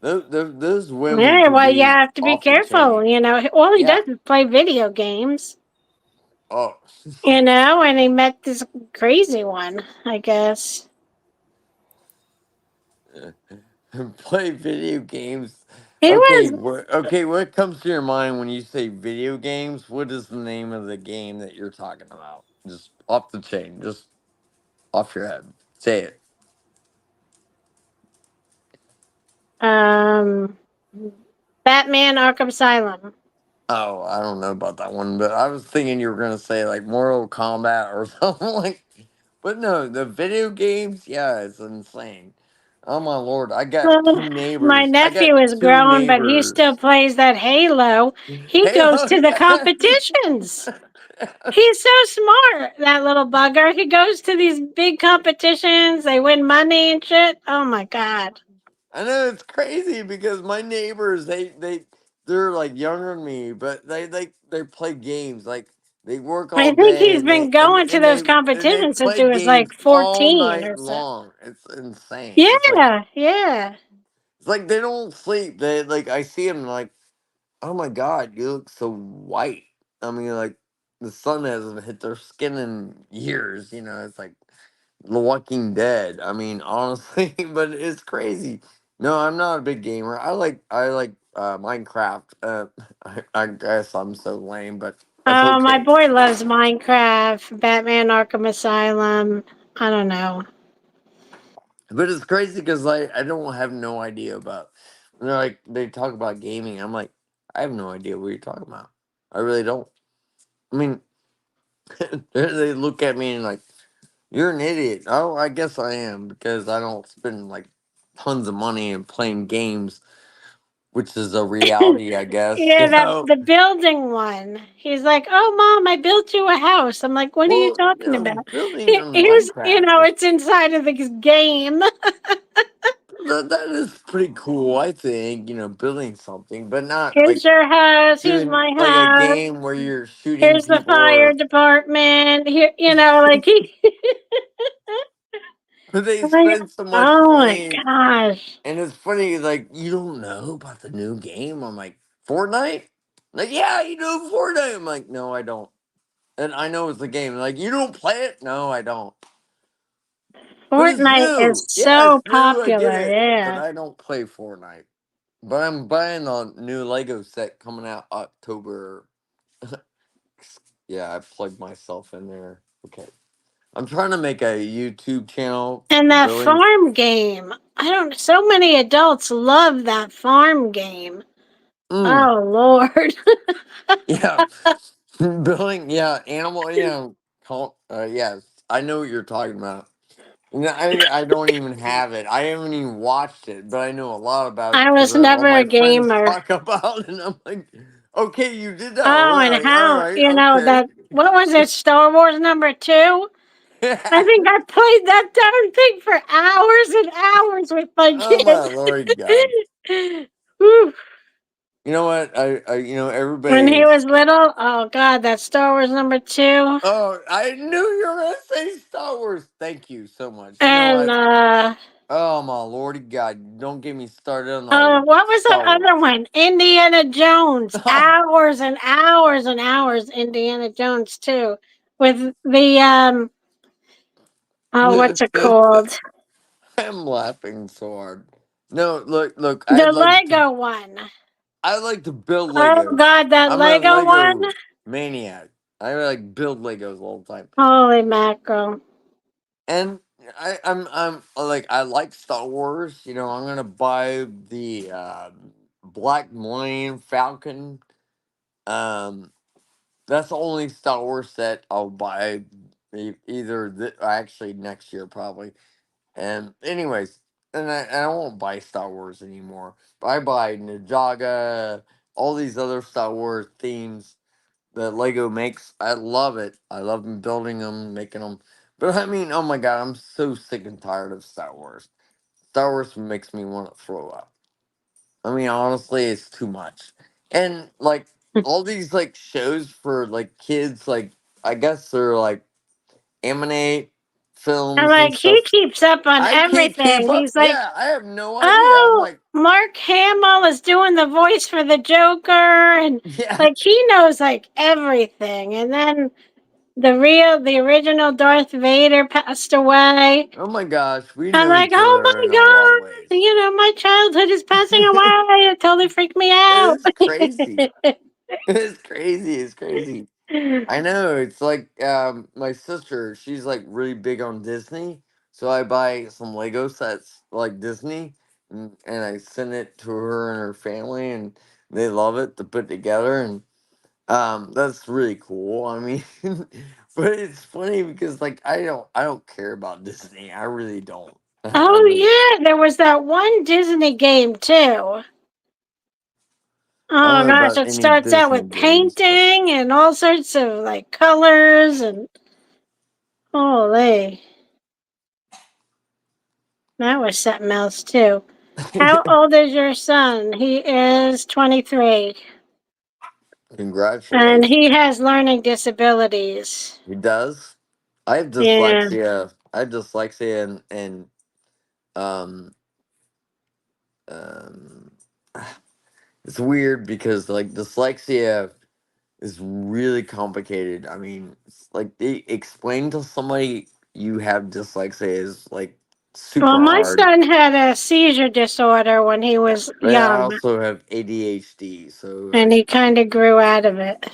Those women Yeah, could well, you be have to be off the careful. chain. All he Yeah. does is play video games, Oh. and he met this crazy one, I guess. Play video games. He Okay, was, what comes to your mind when you say video games? What is the name of the game that you're talking about? Just off the chain, just off your head. Say it. Batman Arkham Asylum. Oh, I don't know about that one, but I was thinking you were gonna say like Mortal Kombat or something like. But no, the video games, yeah, it's insane. Oh my lord, I got Well, two my neighbors. I got nephew is two grown, but he still neighbors. plays that Halo. He goes Halo, to the yeah. competitions. He's so smart, that little bugger. He goes to these big competitions. They win money and shit. Oh my god. I know it's crazy because my neighbors they're like younger than me, but they play games like they work I all think day he's and been going to those they competitions since play he was like games all 14 night or so. long. It's insane. Yeah, yeah. It's like they don't sleep. They like I see them like, oh my god, you look so white. I mean, like the sun hasn't hit their skin in years. It's like The Walking Dead. I mean, honestly, but it's crazy. No, I'm not a big gamer. I like Minecraft. I guess I'm so lame, but that's Oh, my okay. boy loves Minecraft, Batman Arkham Asylum. I don't know. But it's crazy because like I don't have no idea about. Like they talk about gaming. I'm like, I have no idea what you're talking about. I really don't. I mean, they look at me and like, you're an idiot. Oh, I guess I am because I don't spend like tons of money in playing games, which is a reality, I guess. Yeah, the building one. He's like, "Oh, mom, I built you a house." I'm like, "What are you Well, talking about?" building on Here's, Minecraft is it's inside of the game. that is pretty cool. I think building something, but not Here's like your house. Here's doing my like a house. game where you're shooting Here's the people fire or department. Here, like he. but they I'm like, spend so much oh my money. gosh. And it's funny, like, you don't know about the new game. I'm like, Fortnite? Like, yeah, you know Fortnite. I'm like, no, I don't. And I know it's a game. Like, you don't play it? No, I don't. But it's Fortnite is new. Yeah, so it's new. I get popular. it. But Yeah. I don't play Fortnite. But I'm buying the new Lego set coming out October. Yeah, I plugged myself in there. Okay. I'm trying to make a YouTube channel. And that Billing. farm game. So many adults love that farm game. Mm, Oh, Lord. yeah. Billing. Yeah. Animal. Yeah. Yes. I know what you're talking about. No, I don't even have it. I haven't even watched it, but I know a lot about it I because was all never a my friends gamer. talk about it. And I'm like, okay, you did that. Oh, and All how, right, okay. what was it, Star Wars #2? I think I played that darn thing for hours and hours with my Oh my kids. Lord God. Whew. You know what? When Everybody he is. was little, oh God, that Star Wars #2. Oh, I knew you were going to say Star Wars. Thank you so much. You know And, what? Oh my Lordy God. Don't get me started on the what was that Star Wars. other one? Indiana Jones. Hours and hours and hours, Indiana Jones, too. With the, oh, what's it called? I'm laughing so hard. No, look, The Lego one. I like to build Oh Legos. God, that I'm a Lego one. Lego maniac. I like build Legos all the time. Holy mackerel. And I'm like I like Star Wars. You know, I'm gonna buy the Black Millennium Falcon. Um, that's the only Star Wars set I'll buy. Either actually next year probably. And anyways, and I won't buy Star Wars anymore. I buy Ninjaga, all these other Star Wars themes that Lego makes. I love it. I love them building them, making them. But I mean, oh my god, I'm so sick and tired of Star Wars. Star Wars makes me want to throw up. I mean, honestly, it's too much. And like all these like shows for like kids, like I guess they're like anime And films and like he stuff. keeps up on I can't keep everything. up. He's like, Yeah, I have no idea. I'm oh, like, Mark Hamill is doing the voice for the Joker, and yeah. like he knows like everything. And then the original Darth Vader passed away. Oh my gosh, we I'm know like, each oh other in a lot of ways. my god, my childhood is passing away. It totally freaked me out. It's crazy. It's crazy. It's crazy. I know. It's like my sister. She's like really big on Disney, so I buy some Lego sets like Disney, and I send it to her and her family, and they love it to put together, and that's really cool. I mean, but it's funny because like I don't care about Disney. I really don't. I Oh really. yeah, there was that one Disney game too. I don't Oh know gosh, about it any starts out Disney with games, but painting and all sorts of like colors and holy, that was something else too. How old is your son? He is 23 and congratulations. he has learning disabilities. He does. I have Yeah. dyslexia. I have dyslexia and um um. It's weird because like dyslexia is really complicated. I mean, it's like they explain to somebody you have dyslexia is like Well, super my hard. son had a seizure disorder when he was But I young also have ADHD, so and like, he kind of grew out of it.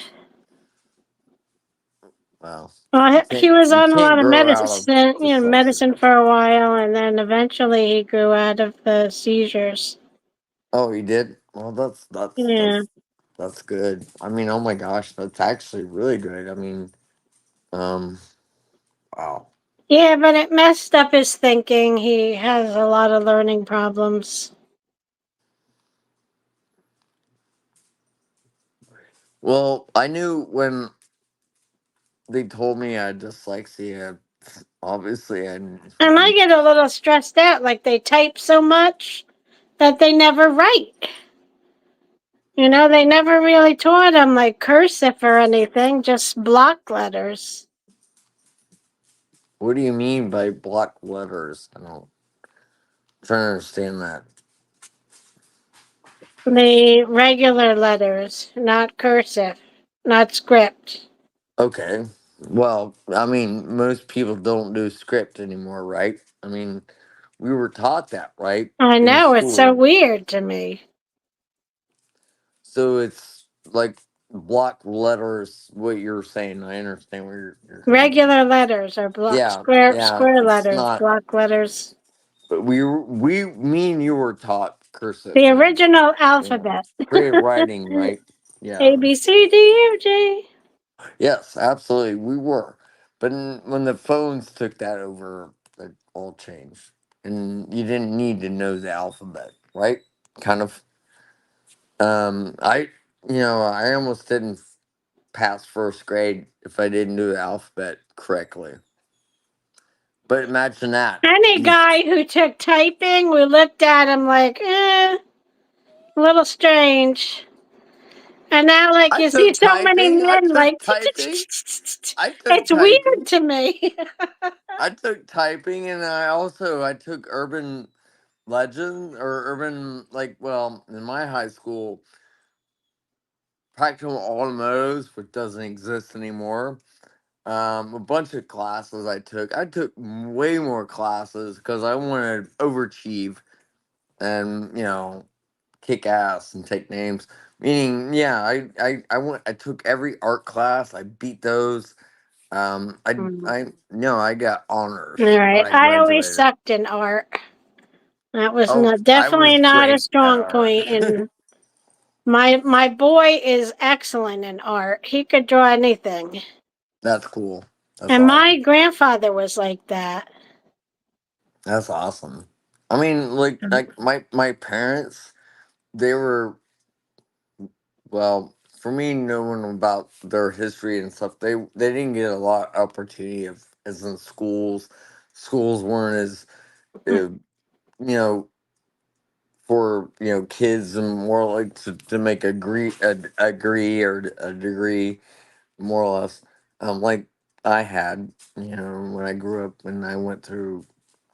wow, Well, he was you on a can't lot of grow out of medicine, dyslexia. medicine for a while, and then eventually he grew out of the seizures. Oh, you did? Well, Yeah. that's good. I mean, oh my gosh, that's actually really good. I mean, um, wow. Yeah, but it messed up his thinking. He has a lot of learning problems. Well, I knew when they told me I had dyslexia. Obviously, I And I get a little stressed out, like they type so much that they never write. They never really taught him like cursive or anything, just block letters. What do you mean by block letters? I don't trying to understand that. The regular letters, not cursive, not script. Okay. Well, I mean, most people don't do script anymore, right? I mean, we were taught that, right? I In know, it's so school. weird to me. So it's like block letters, what you're saying. I understand what you're saying. Regular letters are block Yeah, square yeah. square It's letters, not, block letters. but me and you were taught cursive The and, original you know, alphabet. creative writing, right? A Yeah. B C D E F G. Yes, absolutely, we were. But when the phones took that over, it all changed, and you didn't need to know the alphabet, right? Kind of. I almost didn't pass first grade if I didn't do the alphabet correctly. But imagine that. Any guy who took typing, we looked at him like, a little strange. And now, like, I you see took so many typing. I men, took like, typing. I took it's weird typing. to me. I took typing, and I took urban legend or urban in my high school practical automotives, which doesn't exist anymore. A bunch of classes I took. I took way more classes because I wanted to overachieve and kick ass and take names. Meaning, yeah, I took every art class. I beat those. I got honors All when right. I I always graduated. sucked in art. That was Oh, I definitely was not a great at strong art. point. And my boy is excellent in art. He could draw anything. That's cool. That's And my awesome. grandfather was like that. That's awesome. I mean, like my parents, they were well, for me knowing about their history and stuff, they didn't get a lot of opportunity of as in schools. Schools weren't as you know for kids and more like to make agree or a degree more or less like I had when I grew up when I went through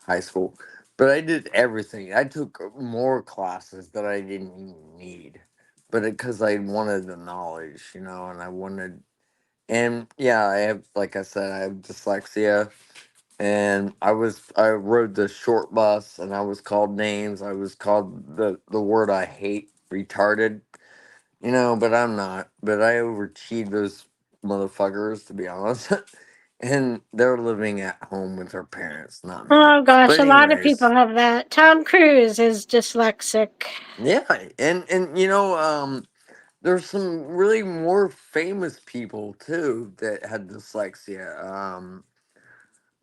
high school, but I did everything. I took more classes that I didn't even need, but because I wanted the knowledge, and I wanted. And yeah, I have, like I said, I have dyslexia, and I rode the short bus, and I was called names. I was called the word I hate, retarded. But I'm not. But I overachieved those motherfuckers, to be honest. And they're living at home with their parents, not me. Oh gosh, But a lot of people anyways, have that. Tom Cruise is dyslexic. yeah, and there's some really more famous people too that had dyslexia.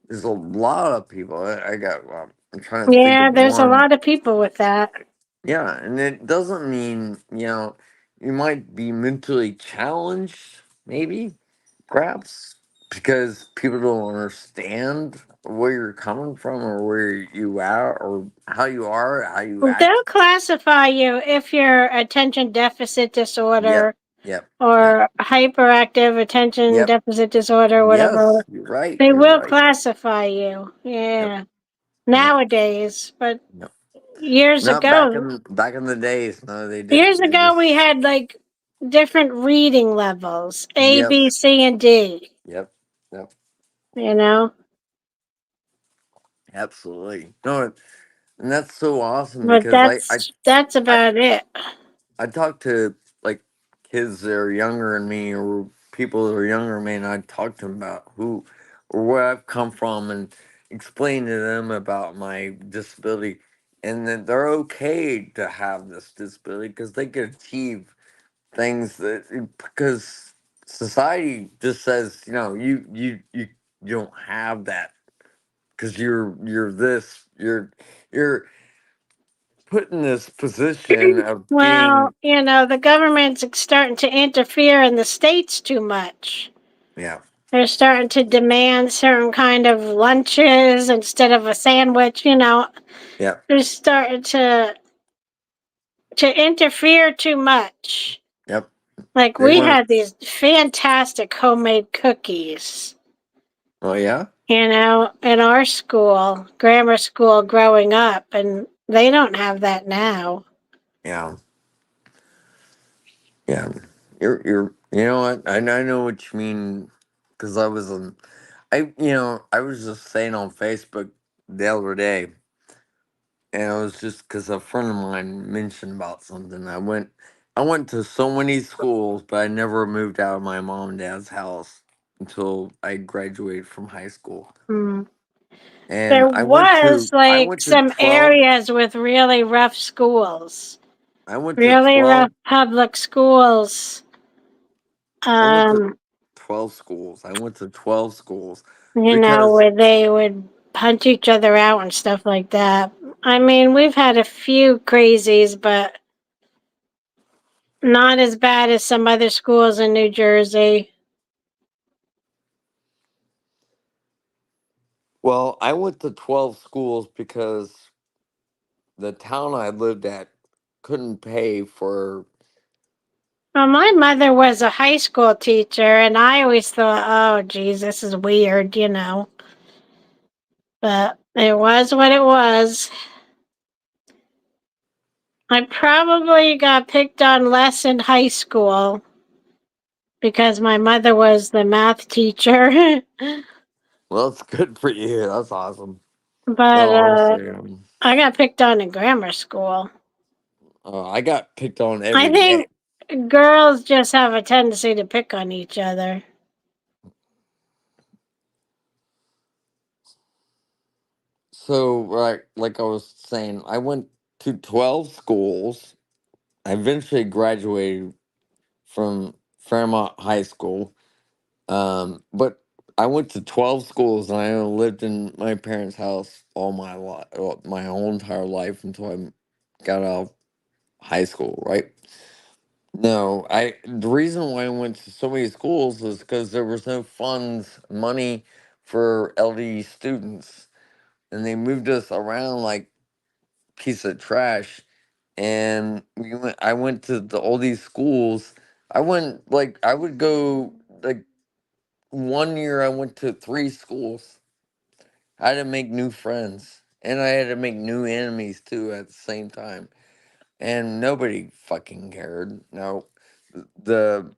There's a lot of people. I'm trying to think Yeah, of there's a one. lot of people with that. Yeah, and it doesn't mean, you might be mentally challenged, maybe, perhaps, because people don't understand where you're coming from or where you are or how you are, how you They'll act. classify you if you're attention deficit Yep, disorder yep, yep, or hyperactive attention yep. deficit disorder, Yes, whatever. you're right. They You're will right. classify you. Yep, Yeah. yep, Nowadays, but yep. years Not back ago, in the days. No, they years didn't. They ago we just. had like different reading levels, A, B, Yes. C, and D, Yep. Yep. you know? Absolutely. No, and that's so awesome But because that's I about it. I talk to like kids that are younger than me or people that are younger than me, and I talk to them about who or where I've come from and explain to them about my disability, and that they're okay to have this disability because they can achieve things that because society just says you don't have that because you're this you're put in this position of Well, being. the government's starting to interfere in the states too much. Yeah. They're starting to demand certain kind of lunches instead of a sandwich. Yeah. They're starting to interfere too much. Yep. Like They we want. had these fantastic homemade cookies, Oh yeah. in our school, grammar school growing up, and they don't have that now. Yeah. Yeah. You're. You know what? I know what you mean because I was on. I was just saying on Facebook the other day, and it was just because a friend of mine mentioned about something. I went to so many schools, but I never moved out of my mom and dad's house until I graduated from high school. Hmm. And There was I like went to some 12. areas with really rough schools, I went to really rough 12. public schools. I went to Um, 12 schools. I went to 12 schools because where they would punch each other out and stuff like that. I mean, we've had a few crazies, but not as bad as some other schools in New Jersey. well, I went to 12 schools because the town I lived at couldn't pay for. Well, my mother was a high school teacher, and I always thought, oh, geez, this is weird. But it was what it was. I probably got picked on less in high school because my mother was the math teacher. Well, it's good for you. That's awesome. But No, honestly, I got picked on in grammar school. I got picked on I every day. think girls just have a tendency to pick on each other. So, like I was saying, I went to 12 schools. I eventually graduated from Fairmont High School. But I went to 12 schools and I lived in my parents' house all my life, my whole entire life until I got out of high school, right? No, the reason why I went to so many schools is because there was no funds, money for LD students, and they moved us around like piece of trash. And I went to all these schools. I would go like 1 year. I went to 3 schools. I had to make new friends, and I had to make new enemies too at the same time. And nobody fucking cared. No, the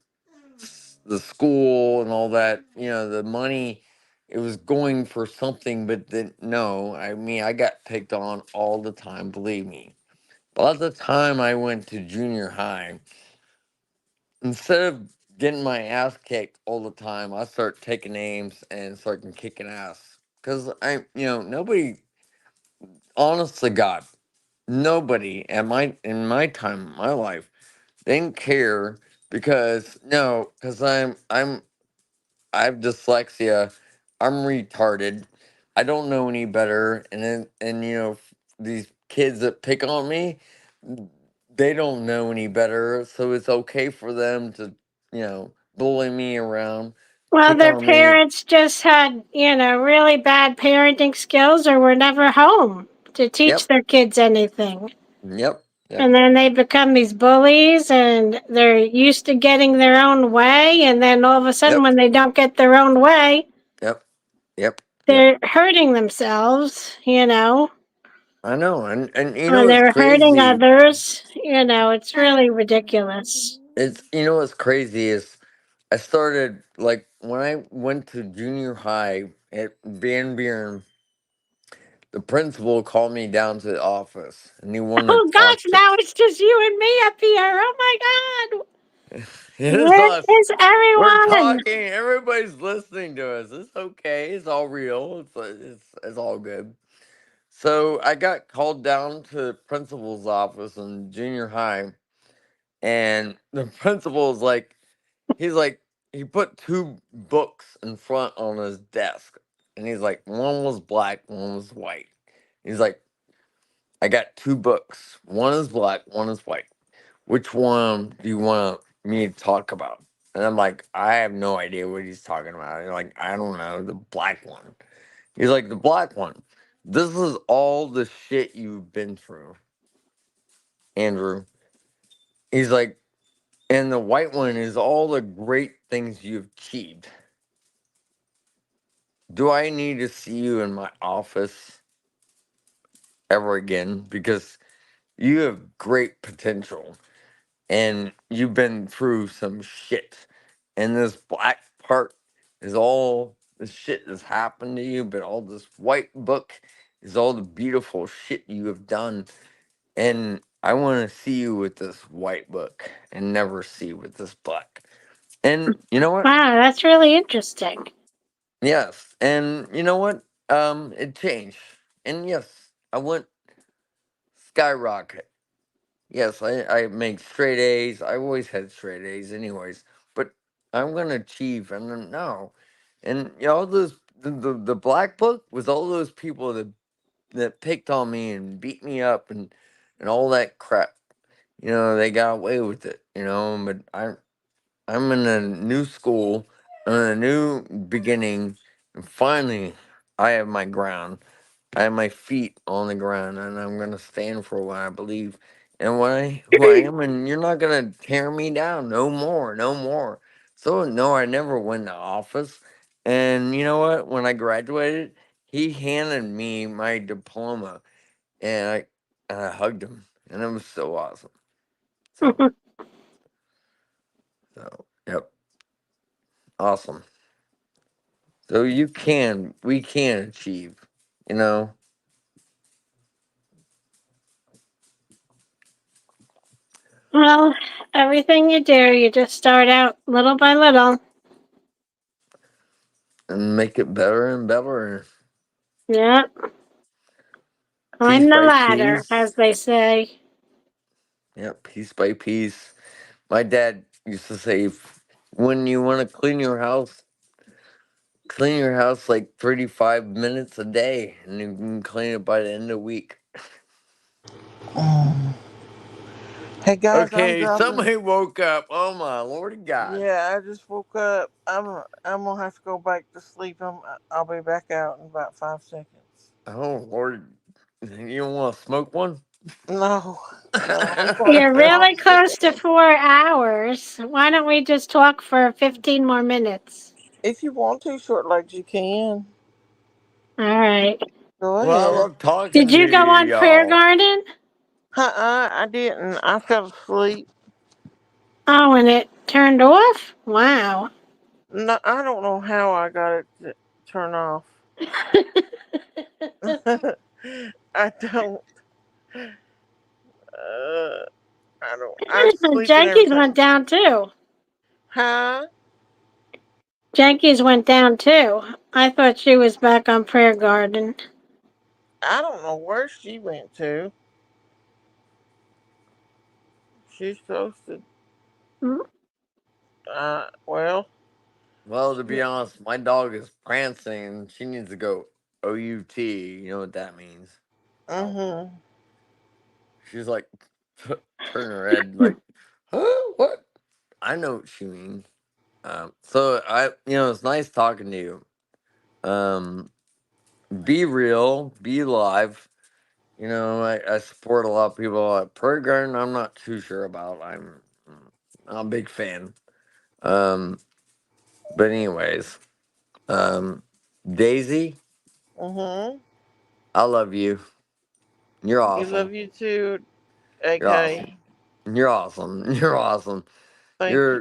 the school and all that, the money, it was going for something, but then no, I mean, I got picked on all the time, believe me. By the time I went to junior high, instead of getting my ass kicked all the time, I start taking names and starting kicking ass. Because nobody, honest to God, nobody in my time, in my life, didn't care because no, because I have dyslexia. I'm retarded. I don't know any better. These kids that pick on me, they don't know any better. So it's okay for them to, bully me around, Well, pick their on me. parents just had, really bad parenting skills or were never home to teach Yep. their kids anything. Yep. Yep. And then they become these bullies and they're used to getting their own way. And then all of a sudden, Yep. when they don't get their own way, Yep. Yep. Yep. they're hurting themselves, I know. And or what's they're hurting crazy? others. It's really ridiculous. It's what's crazy is I started like when I went to junior high at Van Buren, the principal called me down to the office and he wanted Oh to gosh, talk to now it's just you and me up here. Oh my God. it is Where us. is We're everyone? talking, everybody's listening to us. It's okay, it's all real, it's all good. So I got called down to the principal's office in junior high, and the principal's like, he's like, he put 2 books in front on his desk, and he's like, one was black, one was white. He's like, I got 2 books. One is black, one is white. Which one do you want me to talk about? And I'm like, I have no idea what he's talking about. He's like, I don't know, the black one. He's like, the black one. This is all the shit you've been through, Andrew. He's like, and the white one is all the great things you've achieved. Do I need to see you in my office ever again? Because you have great potential and you've been through some shit. And this black part is all the shit that's happened to you, but all this white book is all the beautiful shit you have done. And I want to see you with this white book and never see you with this black. And you know what? Wow, that's really interesting. Yes. And you know what? It changed. And yes, I went skyrocket. Yes, I make straight A's. I always had straight A's anyways. But I'm gonna achieve and then no. And all those the black book was all those people that picked on me and beat me up and all that crap. They got away with it, but I'm in a new school, in a new beginning, and finally I have my ground. I have my feet on the ground, and I'm gonna stand for what I believe and who I am, and you're not gonna tear me down, no more, no more. So no, I never went to office, and you know what? When I graduated, he handed me my diploma, and I hugged him, and it was so awesome. So yep, awesome. So we can achieve, you know. Well, everything you do, you just start out little by little. And make it better and better. Yeah. Piece Climb the by ladder, piece. as they say. Yep, piece by piece. My dad used to say, when you want to clean your house like 35 minutes a day, and you can clean it by the end of the week. Hey guys, I'm Okay, dropping. somebody woke up. Oh my lordy God. Yeah, I just woke up. I'm gonna have to go back to sleep. I'll be back out in about 5 seconds. Oh Lord. You don't want to smoke one? No, no, I'm trying to You're stay really home. close to 4 hours. Why don't we just talk for 15 more minutes? If you want to, short legs, you can. All right. Go Well, I ahead. love Did talking to you go you, on Prayer y'all. Garden? I didn't. I fell asleep. Oh, and it turned off? Wow. No, I don't know how I got it to turn off. I don't. Uh, I don't. I'm sleeping every Jenkins time. went down too. Huh? Jenkins went down too. I thought she was back on Prayer Garden. I don't know where she went to. She's supposed to. Hmm? Well. Well, to be honest, my dog is prancing and she needs to go OUT. You know what that means? Mm-hmm. She's like, turn her head, like, huh? What? I know what she means. It's nice talking to you. Be real, be live. I support a lot of people at Prairie Garden. I'm not too sure about. I'm a big fan. Um, but anyways, Daisy, Mm-hmm. I love you. You're We awesome. love you too, You're awesome. AK. You're awesome. You're awesome. Thank you.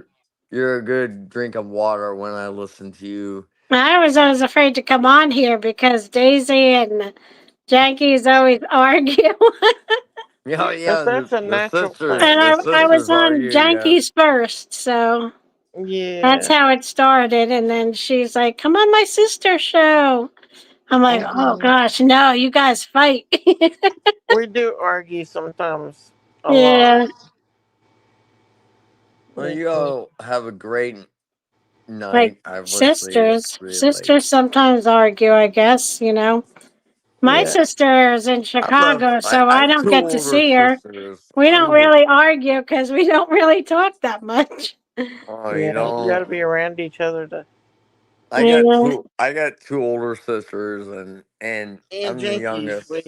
You're a good drink of water when I listen to you. I was always afraid to come on here because Daisy and Jenkins always argue. Yeah, But yeah. that's a The natural sisters, And thing. the I was sisters on argue. Yeah. Jenkins first, so that's Yeah. how it started. And then she's like, "Come on, my sister show." I'm like, "Oh Mm-hmm. gosh, no, you guys fight." We do argue sometimes. A lot. Yeah, Well, you all have a great like night. I've sleep. It's sisters. really late. Sisters sometimes argue, I guess, you know. My Yeah. sister is in Chicago, so I I have don't two get to older see her. sisters. We don't I'm the. really argue because we don't really talk that much. Oh, you Yeah. You got don't. to be around each other to. I got Yeah. two. I got two older sisters, and And I'm the junkies. youngest.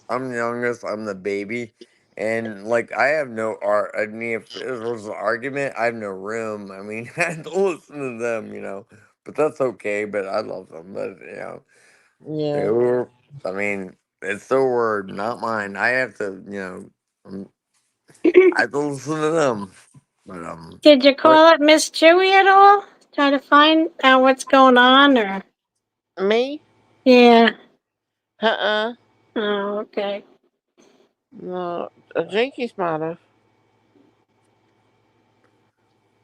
I'm the youngest. I'm the baby, and like I have no art. I mean, if there was an argument, I have no room. I mean, I had to listen to them, but that's okay. But I love them. But they Yeah. were. I mean, it's their word, not mine. I have to, I have to listen to them. But Did you what? call up Miss Chewy at all? Try to find out what's going on, or Me? yeah. Uh-uh. Oh, okay. No. Jinkies might have.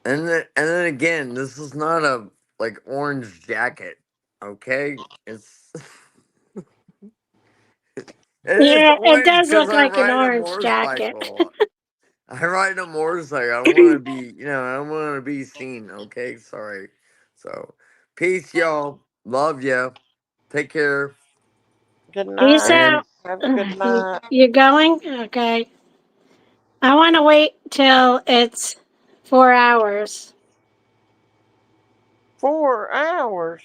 And then again, this is not a like orange jacket. Okay, it is Yeah, it orange does because look I like an ride a orange jacket. motorcycle. I ride a motorcycle. I want to be, I don't want to be seen. Okay, sorry. So, peace, y'all. Love ya. Take care. Good Peace night. And out. Have a good night. You going? Okay. I want to wait till it's 4 hours. 4 hours.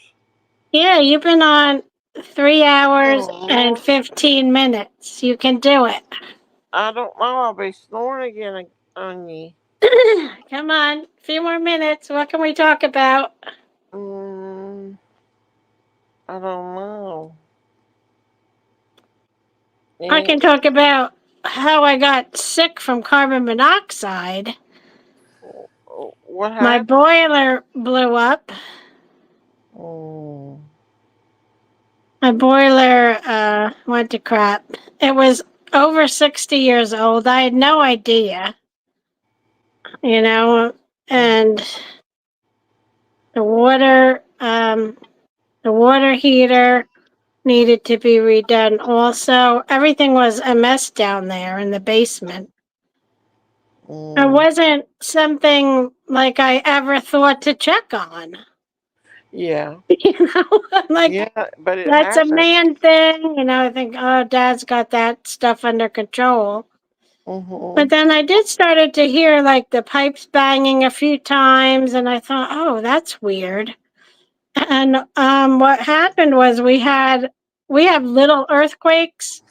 Yeah, you've been on 3 hours and Oh, 15 minutes. You can do it. I don't know. I'll be snoring again on you. Come on, a few more minutes. What can we talk about? Mm, I don't know. I can talk about how I got sick from carbon monoxide. What My happened? boiler blew up. Mm, My boiler went to crap. It was over 60 years old. I had no idea, you know, and the water heater needed to be redone. Also, everything was a mess down there in the basement. It wasn't something like I ever thought to check on. Yeah. You know, like Yeah, but it that's a happened. man thing. You know, I think, oh, Dad's got that stuff under control. But then I did started to hear like the pipes banging a few times, and I thought, oh, that's weird. And what happened was we have little earthquakes,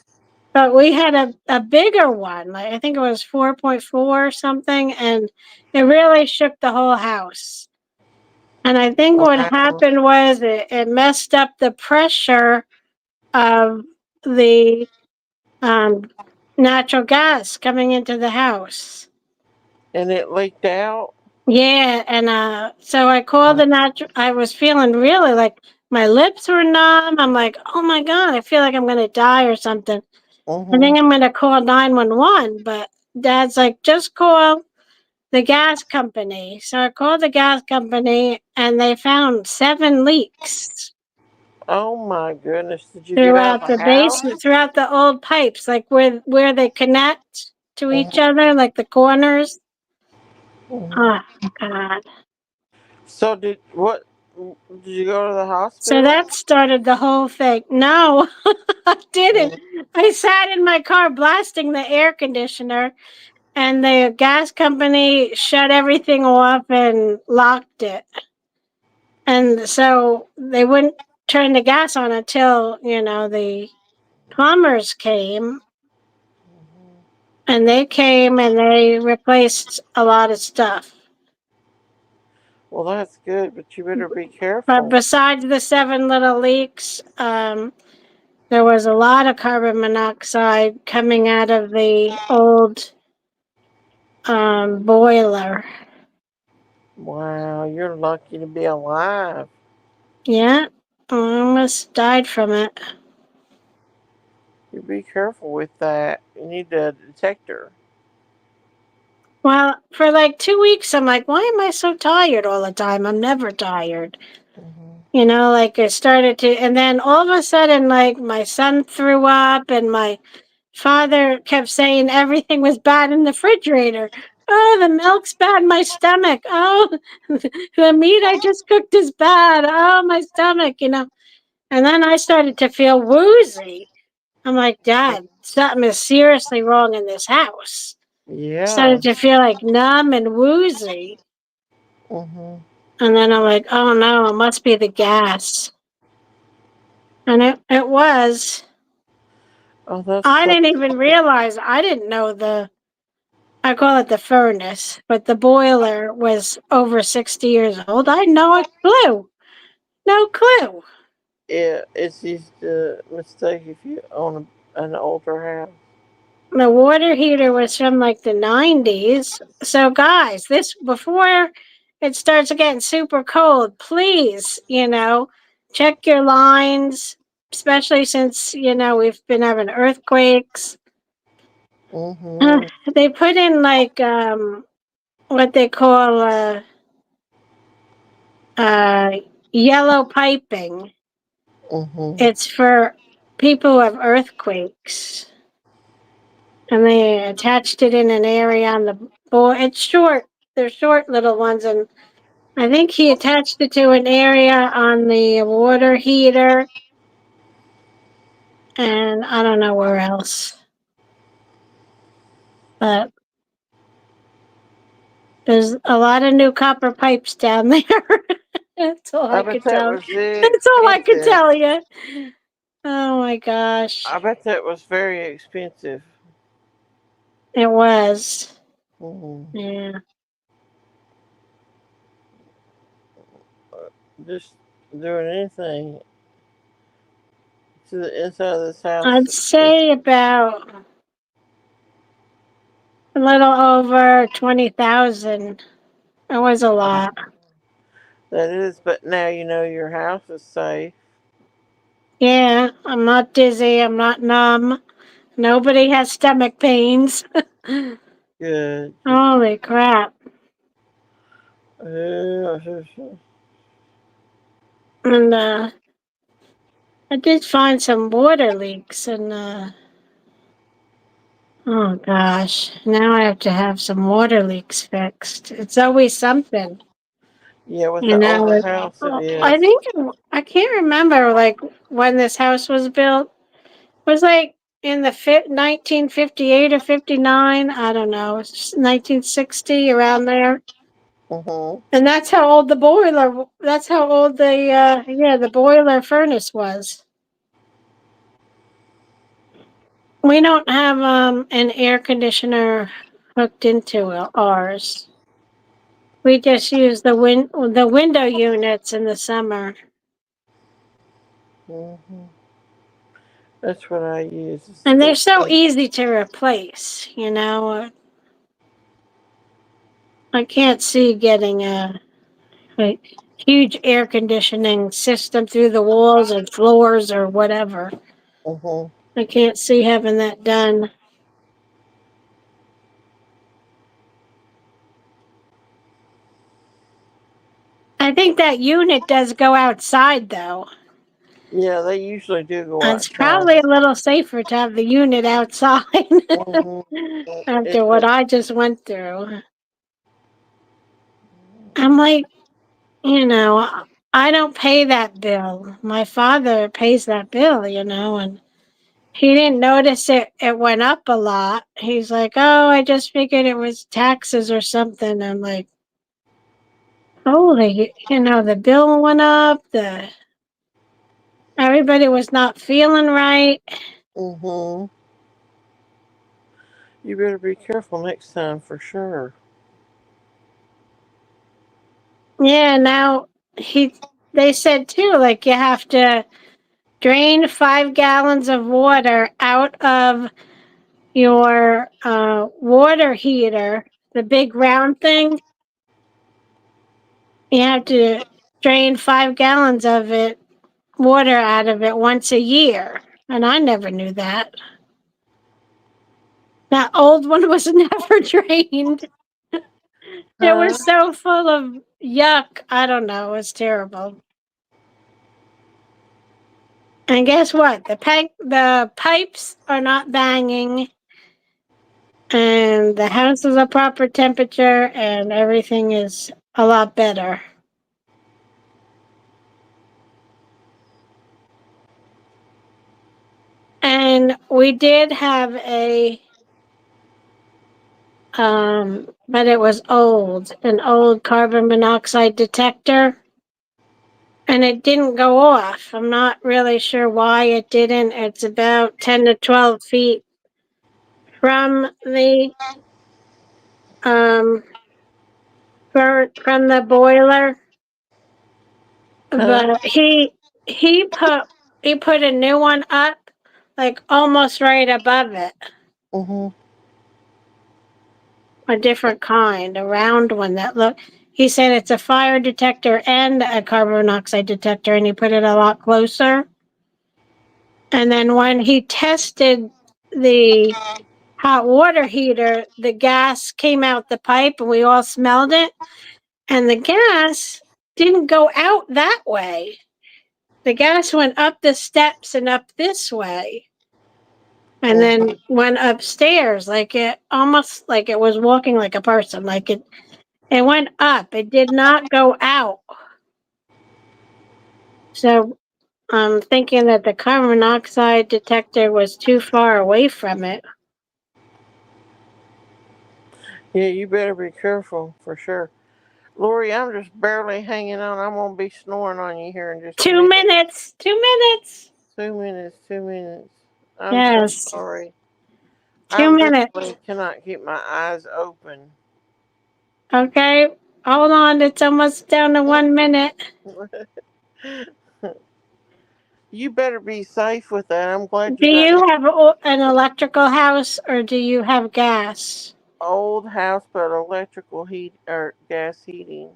but we had a bigger one. Like I think it was 4.4 or something, and it really shook the whole house. And I think what happened was it messed up the pressure of the natural gas coming into the house. And it leaked out? Yeah, and so I called the natural. I was feeling really like my lips were numb. I'm like, oh my God, I feel like I'm going to die or something. I think I'm going to call 911, but Dad's like, just call the gas company. So I called the gas company and they found 7 leaks. Oh my goodness. Did you get out Throughout of the the house? basement, throughout the old pipes, like where they connect to each other, like the corners. Oh God. So did you go to the So hospital? that started the whole thing. No, I didn't. I sat in my car blasting the air conditioner, and the gas company shut everything off and locked it. And so they wouldn't turn the gas on until, the plumbers came. And they came and they replaced a lot of stuff. Well, that's good, but you better be But careful. besides the 7 little leaks, there was a lot of carbon monoxide coming out of the old boiler. Wow, you're lucky to be alive. Yeah, I almost died from it. You be careful with that. You need a detector. Well, for like 2 weeks, I'm like, why am I so tired all the time? I'm never tired. Like I started to, and then all of a sudden, like my son threw up, and my father kept saying everything was bad in the refrigerator. Oh, the milk's bad in my stomach. Oh, the meat I just cooked is bad. Oh, my stomach, And then I started to feel woozy. I'm like, Dad, something is seriously wrong in this house. Yeah. Started to feel like numb and woozy. Mm-hmm. And then I'm like, oh no, it must be the gas. And it was. Oh, that's I so didn't even realize, I didn't know I call it the furnace, but the boiler was over 60 years old. I had no clue. No clue. Yeah, it's just a mistake if you own an older house. The water heater was from like the 90s. So, guys, before it starts getting super cold, please, check your lines, especially since, we've been having earthquakes. They put in like what they call yellow piping. It's for people who have earthquakes. And they attached it in an area on the board. It's short. They're short little ones. And I think he attached it to an area on the water heater. And I don't know where else. But there's a lot of new copper pipes down there. That's all I bet could that tell. was very That's all I could expensive. tell you. Oh my gosh. I bet that was very expensive. It was. Yeah. Just doing anything to the inside of this house. I'd say about a little over 20,000. It was a lot. That is, but now you know your house is safe. Yeah, I'm not dizzy. I'm not numb. Nobody has stomach pains. Good. Holy crap. And I did find some water leaks and oh gosh, now I have to have some water leaks fixed. It's always something. Yeah, with You the know, older house, it I is. think I can't remember like when this house was built. It was like in the 1958 or 59. I don't know. It's 1960 around there. And that's how old the boiler. That's how old the boiler furnace was. We don't have an air conditioner hooked into ours. We just use the window units in the summer. That's what I use. And they're so easy to replace, you know. I can't see getting a huge air conditioning system through the walls and floors or whatever. I can't see having that done. I think that unit does go outside, though. Yeah, they usually do go It's outside. probably a little safer to have the unit outside after what I just went through. I'm like, you know, I don't pay that bill. My father pays that bill, you know, and he didn't notice it went up a lot. He's like, oh, I just figured it was taxes or something. I'm like, holy, you know, the bill went up, everybody was not feeling right. You better be careful next time for sure. Yeah, now they said too, like you have to drain 5 gallons of water out of your water heater, the big round thing. You have to drain 5 gallons of it, water out of it once a year. And I never knew that. That old one was never drained. It was so full of yuck. I don't know. It was terrible. And guess what? The pipes are not banging, and the house is a proper temperature, and everything is a lot better. And we did have but it was an old carbon monoxide detector. And it didn't go off. I'm not really sure why it didn't. It's about 10 to 12 feet from the um from the boiler. But he put a new one up, like almost right above it. A different kind, a round one that looked. He said it's a fire detector and a carbon monoxide detector, and he put it a lot closer. And then when he tested the hot water heater, the gas came out the pipe, and we all smelled it. And the gas didn't go out that way. The gas went up the steps and up this way, and then went upstairs, like it almost like it was walking like a person. Like it went up. It did not go out. So I'm thinking that the carbon monoxide detector was too far away from it. Yeah, you better be careful for sure. Lori, I'm just barely hanging on. I'm gonna be snoring on you here in just 2 minutes. 2 minutes. 2 minutes. 2 minutes. I'm Yes. so sorry. 2 minutes. I literally cannot keep my eyes open. Okay, hold on. It's almost down to 1 minute. You better be safe with that. I'm glad Do you got you have an electrical house or do you have gas? old house, but electrical heat or gas heating.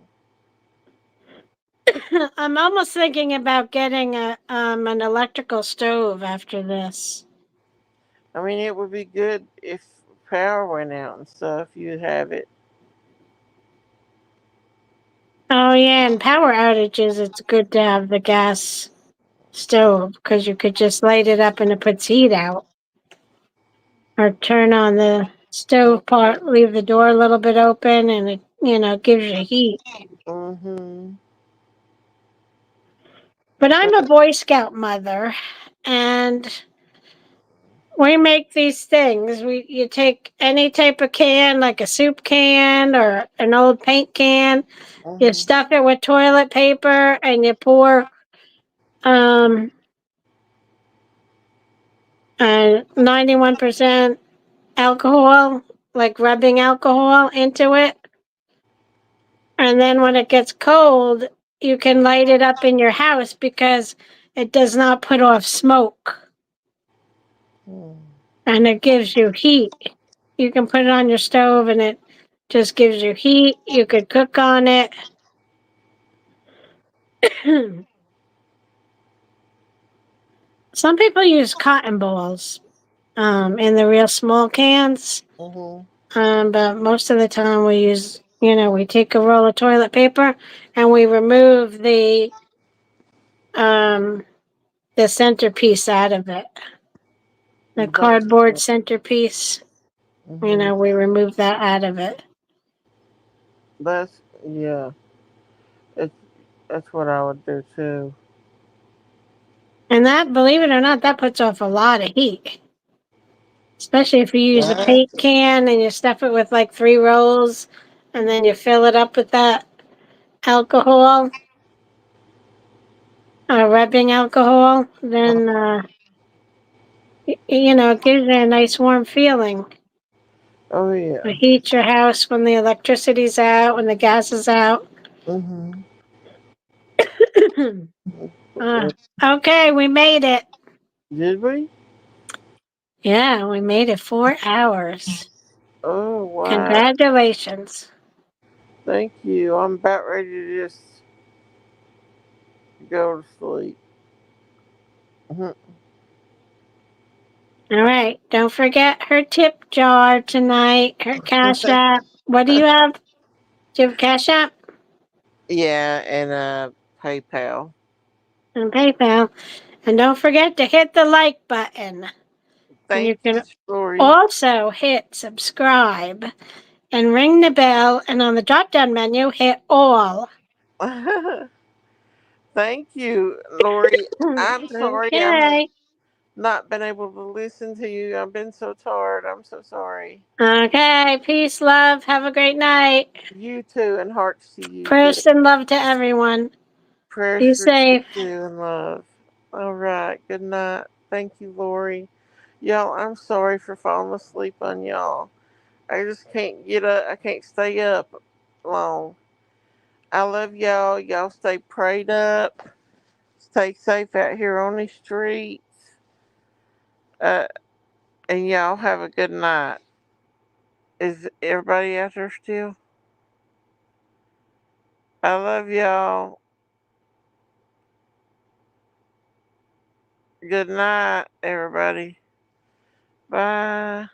I'm almost thinking about getting an electrical stove after this. I mean, it would be good if power went out and stuff. You'd have it. Oh yeah, and power outages, it's good to have the gas stove because you could just light it up and it puts heat out. Or turn on the stove part, leave the door a little bit open, and it, gives you heat. Mm-hmm. But I'm a Boy Scout mother, and we make these things. You take any type of can, like a soup can or an old paint can, you stuff it with toilet paper, and you pour 91% alcohol, like rubbing alcohol, into it. And then when it gets cold, you can light it up in your house because it does not put off smoke. And it gives you heat. You can put it on your stove and it just gives you heat. You could cook on it. Some people use cotton balls in the real small cans. But most of the time we use, we take a roll of toilet paper and we remove the centerpiece out of it. The cardboard centerpiece. We remove that out of it. Yeah. That's what I would do too. And that, believe it or not, that puts off a lot of heat. Especially if you use a paint can and you stuff it with like 3 rolls and then you fill it up with that alcohol, rubbing alcohol, then, it gives you a nice warm feeling. Oh, yeah. It heats your house when the electricity's out, when the gas is out. Okay, we made it. Did we? Yeah, we made it 4 hours. Oh, wow. Congratulations. Thank you. I'm about ready to just go to sleep. All right, don't forget her tip jar tonight, her Cash App. What do you have? Do you have Cash App? Yeah, and PayPal. And PayPal. And don't forget to hit the like button. And you can also hit subscribe and ring the bell. And on the drop down menu, hit all. Thank you, Lori. I'm sorry I have not been able to listen to you. I've been so tired. I'm so sorry. Okay, peace, love. Have a great night. You too, and hearts to you. Prayers and love to everyone. Prayers Be for safe. you too, and love. All right. Good night. Thank you, Lori. Y'all, I'm sorry for falling asleep on y'all. I just can't get up. I can't stay up long. I love y'all. Y'all stay prayed up. Stay safe out here on these streets. And y'all have a good night. Is everybody out there still? I love y'all. Good night, everybody. Bye.